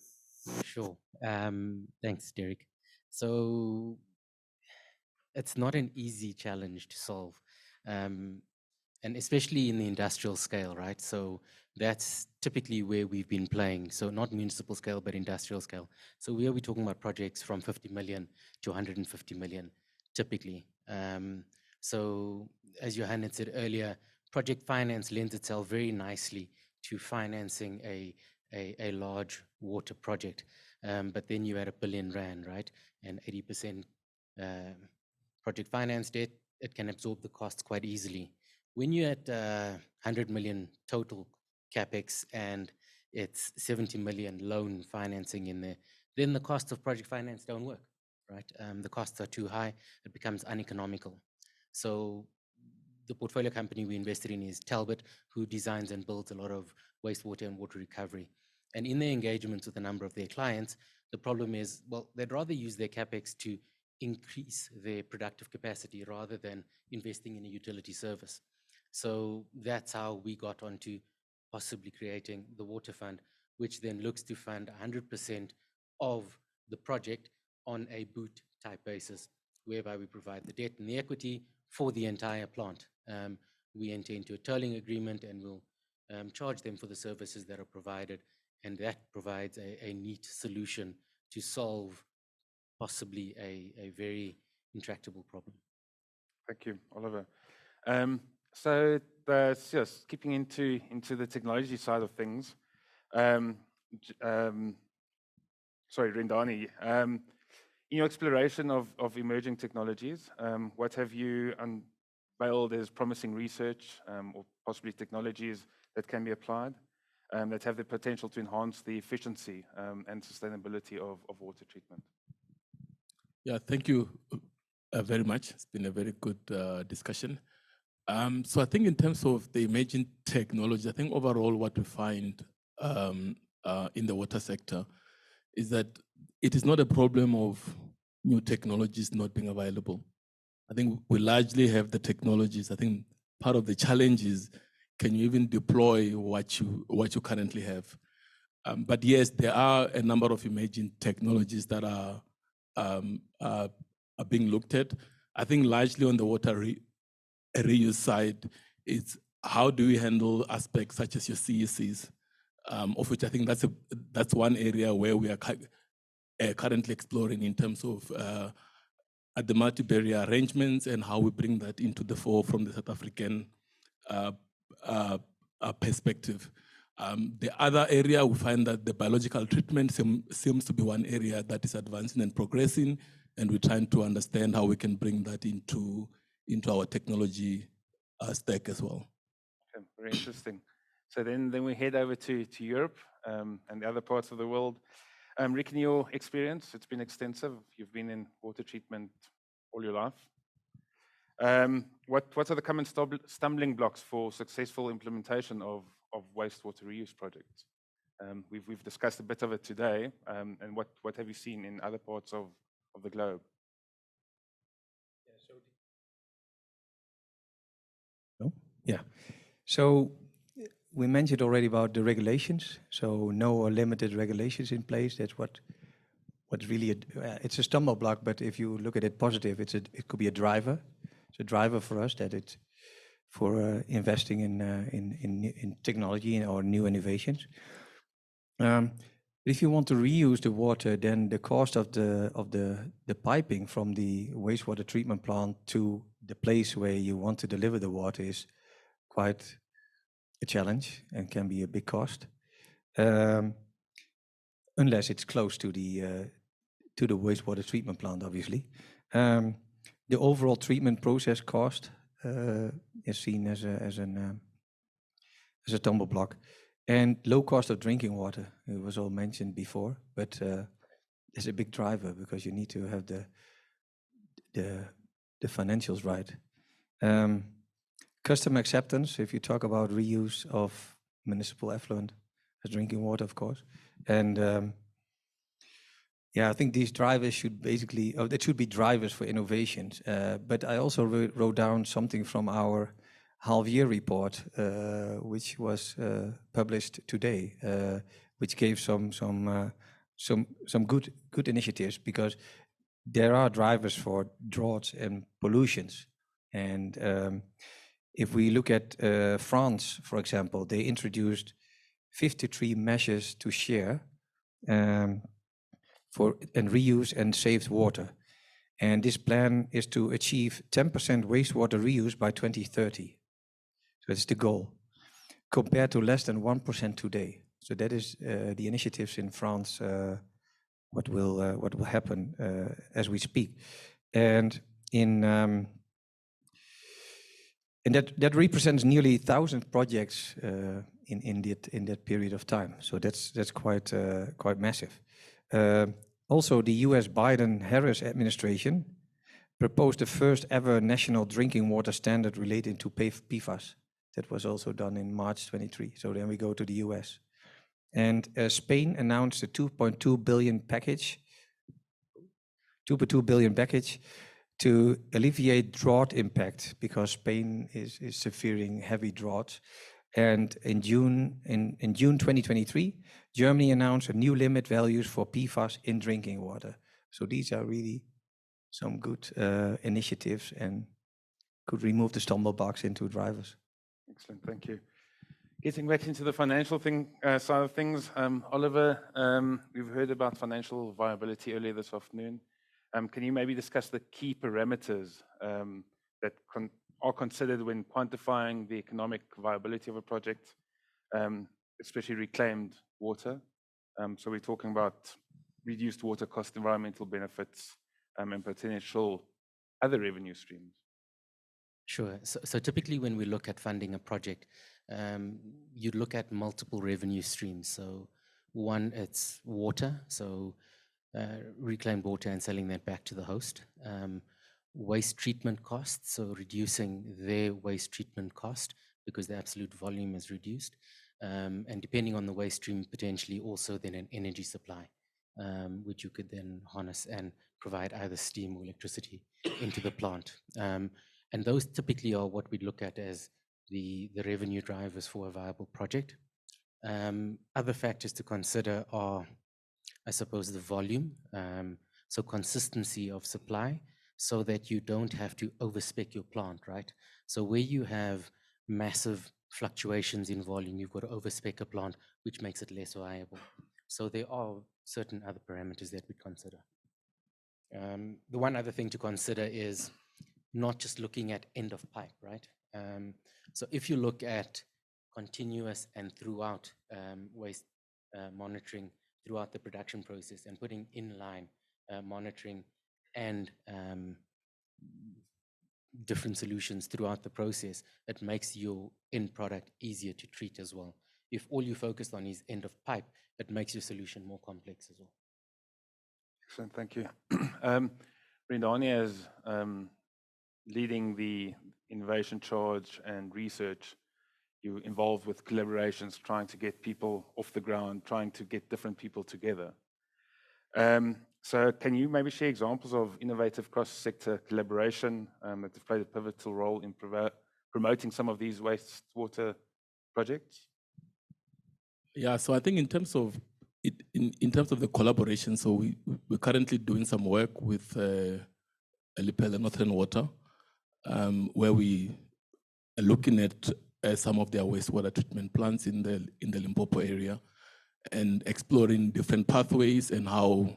Sure. Thanks, Derek. So it's not an easy challenge to solve. and especially in the industrial scale, right? So that's typically where we've been playing. So not municipal scale, but industrial scale. So we are talking about projects from 50 million to 150 million, typically. So as Johan had said earlier, project finance lends itself very nicely to financing a large water project. But then you add R1 billion, right? And 80% project finance debt, it can absorb the costs quite easily. When you're at 100 million total capex and it's 70 million loan financing in there, then the costs of project finance don't work, right? The costs are too high, it becomes uneconomical. So the portfolio company we invested in is Talbot, who designs and builds a lot of wastewater and water recovery. And in their engagements with a number of their clients, the problem is, well, they'd rather use their capex to increase their productive capacity rather than investing in a utility service. So that's how we got onto possibly creating the water fund, which then looks to fund 100% of the project on a boot type basis, whereby we provide the debt and the equity for the entire plant. We enter into a tolling agreement and we'll charge them for the services that are provided. And that provides a neat solution to solve possibly a very intractable problem. Thank you, Oliver. So yes, keeping into the technology side of things. Sorry, Rendani. In your exploration of emerging technologies, what have you unveiled as promising research or possibly technologies that can be applied that have the potential to enhance the efficiency and sustainability of water treatment? Yeah, thank you very much. It's been a very good discussion. So I think in terms of the emerging technology, I think overall what we find in the water sector is that it is not a problem of new technologies not being available. I think we largely have the technologies. I think part of the challenge is, can you even deploy what you currently have? But yes, there are a number of emerging technologies that are being looked at. I think largely on the water reuse side, it's how do we handle aspects such as your CECs, of which I think that's one area where we are currently exploring in terms of the multi-barrier arrangements and how we bring that into the fore from the South African perspective. The other area, we find that the biological treatment seems to be one area that is advancing and progressing, and we're trying to understand how we can bring that into our technology stack as well. Okay, very interesting. So then we head over to Europe and the other parts of the world. Rick, in your experience, it's been extensive. You've been in water treatment all your life. What are the common stumbling blocks for successful implementation of wastewater reuse projects? We've discussed a bit of it today, and what have you seen in other parts of the globe? Yeah. So we mentioned already about the regulations. So no or limited regulations in place. That's what's really it's a stumble block. But if you look at it positive, it could be a driver. It's a driver for us that it's for investing in technology or new innovations. If you want to reuse the water, then the cost of the piping from the wastewater treatment plant to the place where you want to deliver the water is quite a challenge and can be a big cost, unless it's close to the wastewater treatment plant, obviously. The overall treatment process cost is seen as a tumble block, and low cost of drinking water. It was all mentioned before, but it's a big driver because you need to have the financials right. Customer acceptance, if you talk about reuse of municipal effluent as drinking water, of course. And yeah, I think these drivers should basically, there should be drivers for innovations. But I also wrote down something from our half-year report, which was published today, which gave some good initiatives, because there are drivers for droughts and pollutions. And If we look at France, for example, they introduced 53 measures to share for and reuse and saved water. And this plan is to achieve 10% wastewater reuse by 2030. So that's the goal, compared to less than 1% today. So that is the initiatives in France, what will happen as we speak. And that represents nearly 1,000 projects in that period of time. So that's quite massive. Also, the U.S. Biden-Harris administration proposed the first ever national drinking water standard relating to PFAS. That was also done in March 23. So then we go to the US. And Spain announced a 2.2 billion package to alleviate drought impact, because Spain is suffering heavy drought. And in June 2023, Germany announced a new limit values for PFAS in drinking water. So these are really some good initiatives and could remove the stumble blocks into drivers. Excellent, thank you. Getting back into the financial side of things, Oliver, we've heard about financial viability earlier this afternoon. Can you maybe discuss the key parameters that are considered when quantifying the economic viability of a project, especially reclaimed water? So we're talking about reduced water cost, environmental benefits, and potential other revenue streams. Sure. So typically when we look at funding a project, you look at multiple revenue streams. So one, it's water, so reclaimed water and selling that back to the host. Waste treatment costs, so reducing their waste treatment cost because the absolute volume is reduced. And depending on the waste stream, potentially also then an energy supply, which you could then harness and provide either steam or electricity into the plant. And those typically are what we look at as the revenue drivers for a viable project. Other factors to consider are, I suppose, the volume, so consistency of supply, so that you don't have to overspec your plant, right? So where you have massive fluctuations in volume, you've got to overspec a plant, which makes it less viable. So there are certain other parameters that we consider. The one other thing to consider is not just looking at end of pipe, right? So if you look at continuous and throughout waste monitoring throughout the production process and putting inline monitoring and different solutions throughout the process, it makes your end product easier to treat as well. If all you focus on is end of pipe, it makes your solution more complex as well. Excellent, thank you. Brindani, as leading the innovation charge and research, you're involved with collaborations, trying to get people off the ground, trying to get different people together. So can you maybe share examples of innovative cross-sector collaboration that have played a pivotal role in promoting some of these wastewater projects? Yeah, so I think in terms of the collaboration, so we're currently doing some work with Lepelle Northern Water, where we are looking at some of their wastewater treatment plants in the Limpopo area and exploring different pathways and how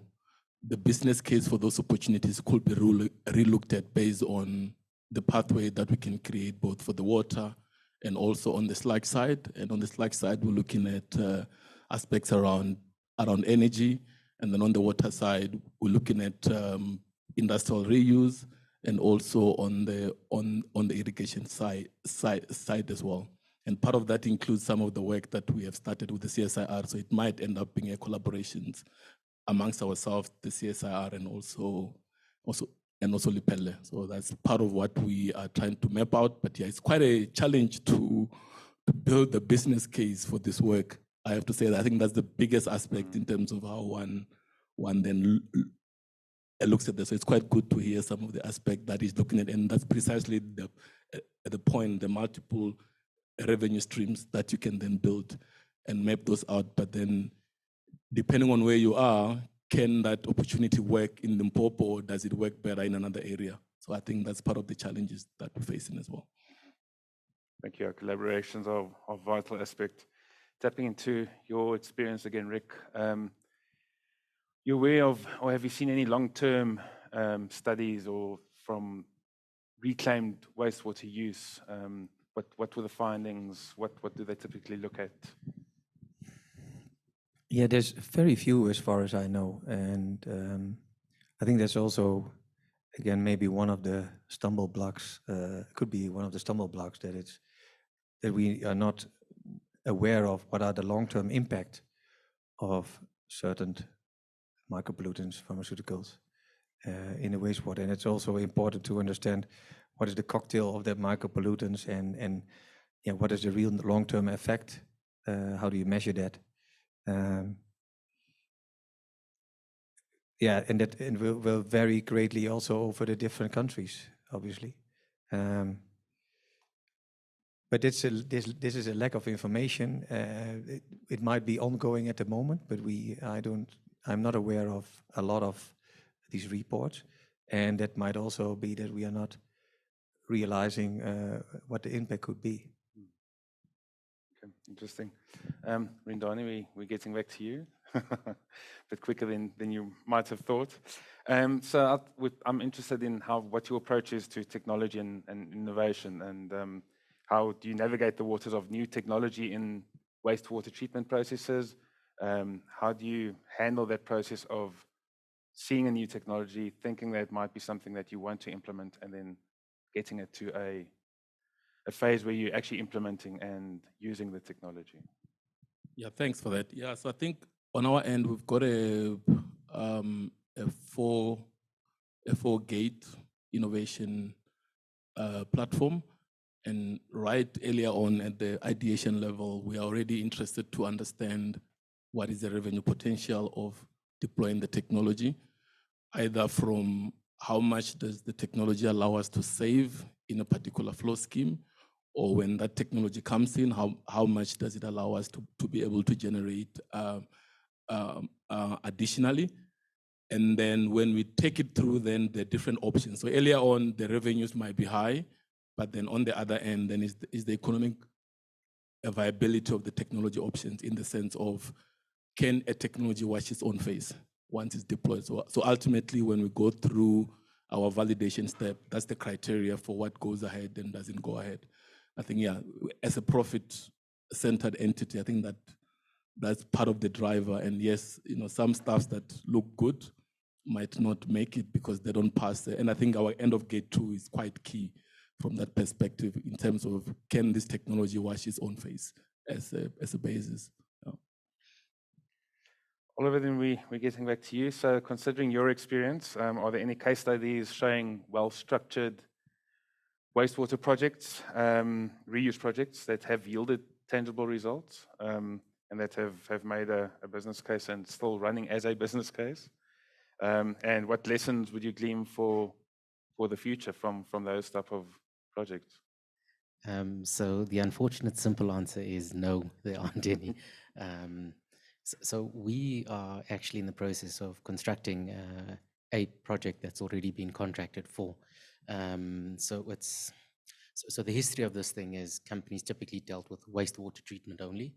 the business case for those opportunities could be relooked at based on the pathway that we can create both for the water and also on the slag side. And on the slag side, we're looking at aspects around energy, and then on the water side, we're looking at industrial reuse, and also on the irrigation side as well. And part of that includes some of the work that we have started with the CSIR. So it might end up being a collaborations amongst ourselves, the CSIR, and also Lepelle. So that's part of what we are trying to map out. But yeah, it's quite a challenge to build the business case for this work. I have to say that I think that's the biggest aspect in terms of how one then looks at this. So it's quite good to hear some of the aspect that he's looking at, and that's precisely the point, the multiple revenue streams that you can then build and map those out. But then, depending on where you are, can that opportunity work in Limpopo, or does it work better in another area? So I think that's part of the challenges that we're facing as well. Thank you. Our collaborations are vital aspect. Tapping into your experience again, Rick, you aware of, or have you seen any long-term studies or from reclaimed wastewater use? What were the findings? What do they typically look at? Yeah, there's very few as far as I know. And I think that's also, again, maybe one of the stumble blocks, could be one of the stumble blocks that we are not aware of what are the long-term impact of certain micropollutants, pharmaceuticals, in the wastewater. And it's also important to understand what is the cocktail of that micropollutants and yeah, what is the real long-term effect? How do you measure that? Yeah, and that will vary greatly also over the different countries, obviously. But this is a lack of information. It might be ongoing at the moment, but I'm not aware of a lot of these reports, and that might also be that we are not realizing what the impact could be. Okay, interesting. Rindani, we're getting back to you, a bit quicker than you might have thought. So I'm interested in what your approach is to technology and innovation, and how do you navigate the waters of new technology in wastewater treatment processes? How do you handle that process of seeing a new technology, thinking that it might be something that you want to implement, and then getting it to a phase where you're actually implementing and using the technology? Yeah, thanks for that. Yeah, so I think on our end, we've got a four-gate innovation platform. And right earlier on at the ideation level, we are already interested to understand what is the revenue potential of deploying the technology, either from how much does the technology allow us to save in a particular flow scheme, or when that technology comes in, how much does it allow us to be able to generate additionally. And then when we take it through then the different options. So earlier on, the revenues might be high, but then on the other end, then is the economic viability of the technology options, in the sense of, can a technology wash its own face once it's deployed? So ultimately, when we go through our validation step, that's the criteria for what goes ahead and doesn't go ahead. I think, yeah, as a profit-centered entity, I think that's part of the driver. And yes, some stuffs that look good might not make it because they don't pass it. And I think our end of gate 2 is quite key from that perspective, in terms of, can this technology wash its own face as a basis. Yeah. Oliver, then we're getting back to you. So considering your experience, are there any case studies showing well-structured wastewater projects, reuse projects that have yielded tangible results, and that have made a business case and still running as a business case? And what lessons would you glean for the future from those type of projects? So the unfortunate simple answer is no, there aren't any. So we are actually in the process of constructing a project that's already been contracted for. So the history of this thing is, companies typically dealt with wastewater treatment only.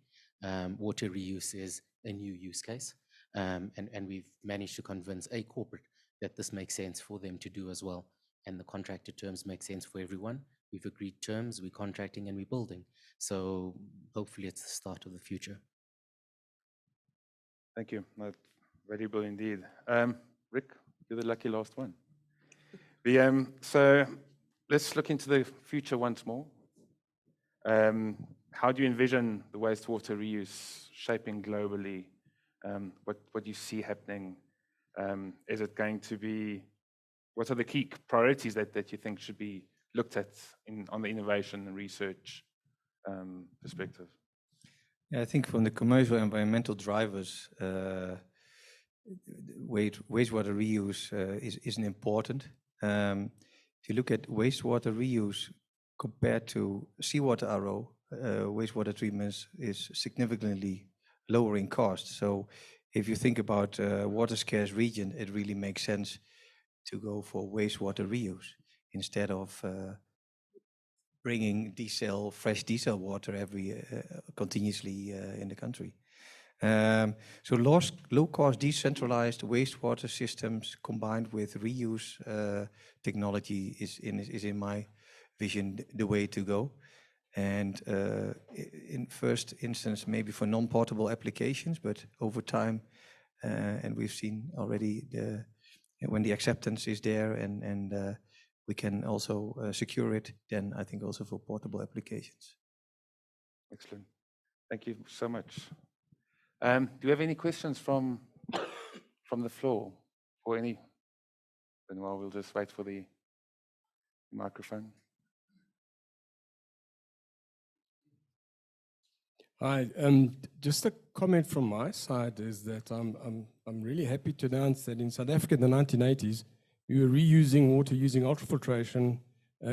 Water reuse is a new use case. And we've managed to convince a corporate that this makes sense for them to do as well. And the contracted terms make sense for everyone. We've agreed terms, we're contracting, and we're building. So hopefully it's the start of the future. Thank you. That's valuable indeed. Rick, you're the lucky last one. So let's look into the future once more. How do you envision the wastewater reuse shaping globally? What do you see happening? Is it going to be, what are the key priorities that you think should be looked at on the innovation and research perspective? Yeah, I think from the commercial environmental drivers, wastewater reuse isn't important. If you look at wastewater reuse compared to seawater RO, wastewater treatment is significantly lower in cost. So if you think about water scarce region, it really makes sense to go for wastewater reuse instead of bringing fresh diesel water continuously in the country. So low-cost decentralized wastewater systems combined with reuse technology is in my vision the way to go. And in first instance, maybe for non-portable applications, but over time, and we've seen already when the acceptance is there and we can also secure it, then I think also for portable applications. Excellent. Thank you so much. Do you have any questions from the floor or any? Then well, we'll just wait for the microphone. Hi, just a comment from my side is that I'm really happy to announce that in South Africa in the 1980s, we were reusing water using ultrafiltration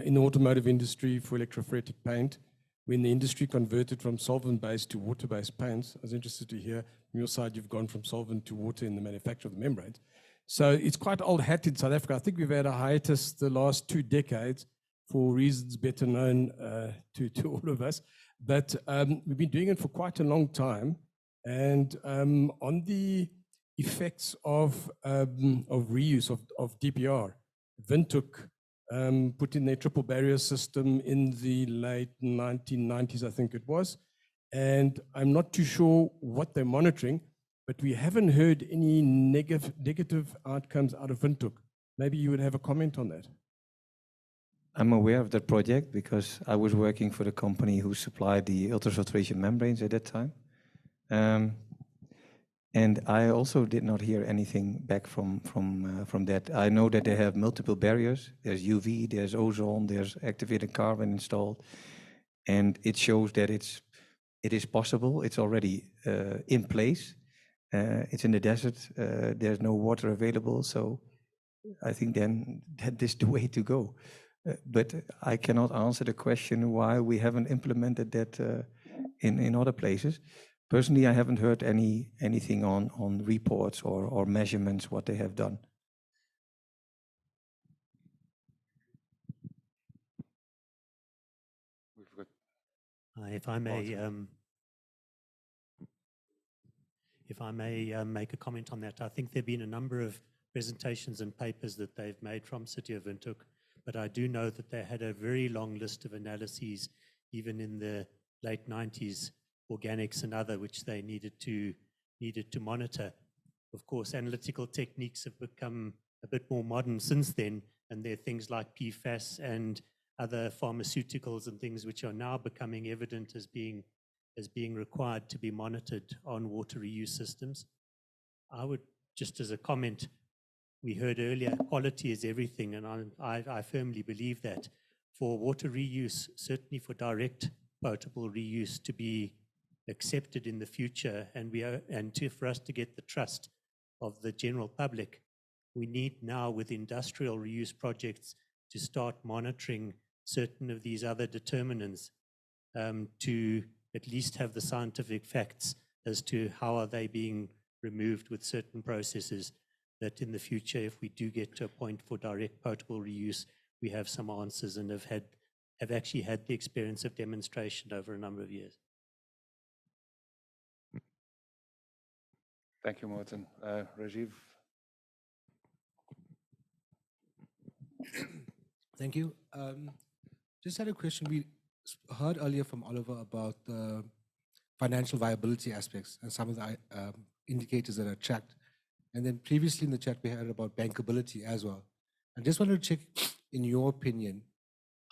in the automotive industry for electrophoretic paint. When the industry converted from solvent-based to water-based paints, I was interested to hear from your side you've gone from solvent to water in the manufacture of the membranes. So it's quite old hat in South Africa. I think we've had a hiatus the last 2 decades for reasons better known to all of us. But we've been doing it for quite a long time. And on the effects of reuse of DPR, Windhoek put in their triple barrier system in the late 1990s, I think it was. And I'm not too sure what they're monitoring, but we haven't heard any negative outcomes out of Windhoek. Maybe you would have a comment on that. I'm aware of that project because I was working for the company who supplied the ultrafiltration membranes at that time. And I also did not hear anything back from that. I know that they have multiple barriers. There's UV, there's ozone, there's activated carbon installed. And it shows that it is possible. It's already in place. It's in the desert. There's no water available. So I think then that is the way to go. But I cannot answer the question why we haven't implemented that in other places. Personally, I haven't heard anything on reports or measurements what they have done. If I may make a comment on that, I think there have been a number of presentations and papers that they've made from City of Windhoek, but I do know that they had a very long list of analyses, even in the late 90s, organics and other, which they needed to monitor. Of course, analytical techniques have become a bit more modern since then, and there are things like PFAS and other pharmaceuticals and things which are now becoming evident as being required to be monitored on water reuse systems. I would, just as a comment, we heard earlier, quality is everything, and I firmly believe that. For water reuse, certainly for direct potable reuse to be accepted in the future, for us to get the trust of the general public, we need now with industrial reuse projects to start monitoring certain of these other determinants to at least have the scientific facts as to how are they being removed with certain processes, that in the future, if we do get to a point for direct potable reuse, we have some answers and have actually had the experience of demonstration over a number of years. Thank you, Martin. Rajiv? Thank you. Just had a question. We heard earlier from Oliver about the financial viability aspects and some of the indicators that are tracked. And then previously in the chat, we heard about bankability as well. I just wanted to check, in your opinion,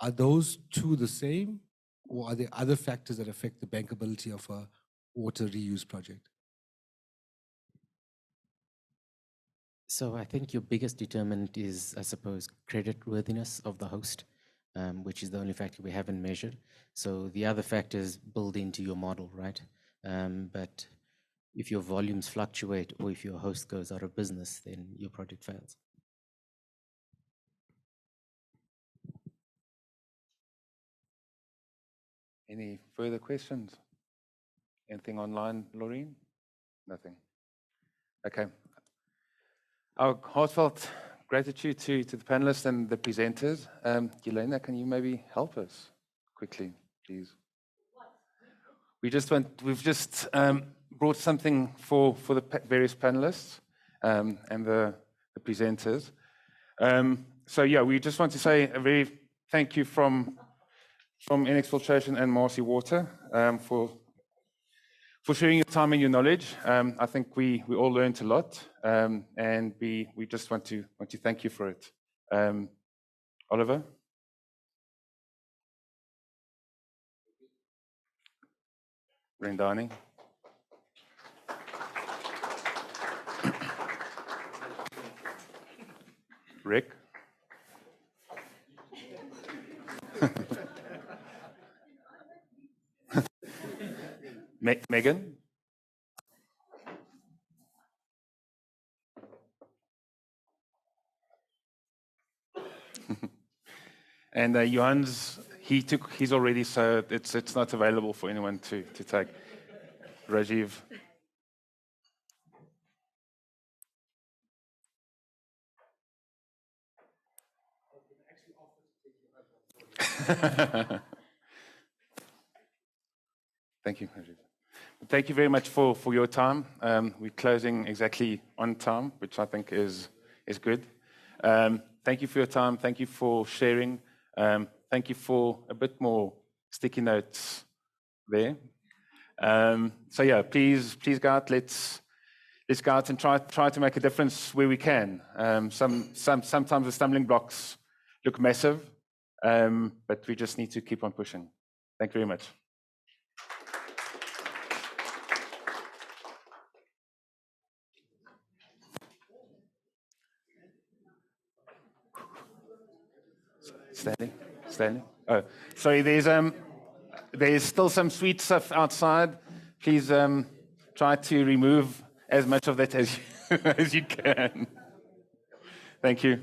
are those two the same, or are there other factors that affect the bankability of a water reuse project? So I think your biggest determinant is, I suppose, creditworthiness of the host, which is the only factor we haven't measured. So the other factors build into your model, right? But if your volumes fluctuate or if your host goes out of business, then your project fails. Any further questions? Anything online, Laureen? Nothing. Okay. Our heartfelt gratitude to the panelists and the presenters. Yelena, can you maybe help us? quickly, please. We've just brought something for the various panelists and the presenters. So yeah, we just want to say a very thank you from NX Filtration and Marcy Water for sharing your time and your knowledge. I think we all learned a lot, and we just want to thank you for it. Oliver? Rendani? Rick? Megan? And Johan's, he's already, so it's not available for anyone to take. Rajiv? Thank you, Rajiv. Thank you very much for your time. We're closing exactly on time, which I think is good. Thank you for your time. Thank you for sharing. Thank you for a bit more sticky notes there. So yeah, please go out. Let's go out and try to make a difference where we can. Sometimes the stumbling blocks look massive, but we just need to keep on pushing. Thank you very much. Standing. Oh, sorry. There's still some sweet stuff outside. Please try to remove as much of that as you can. Thank you.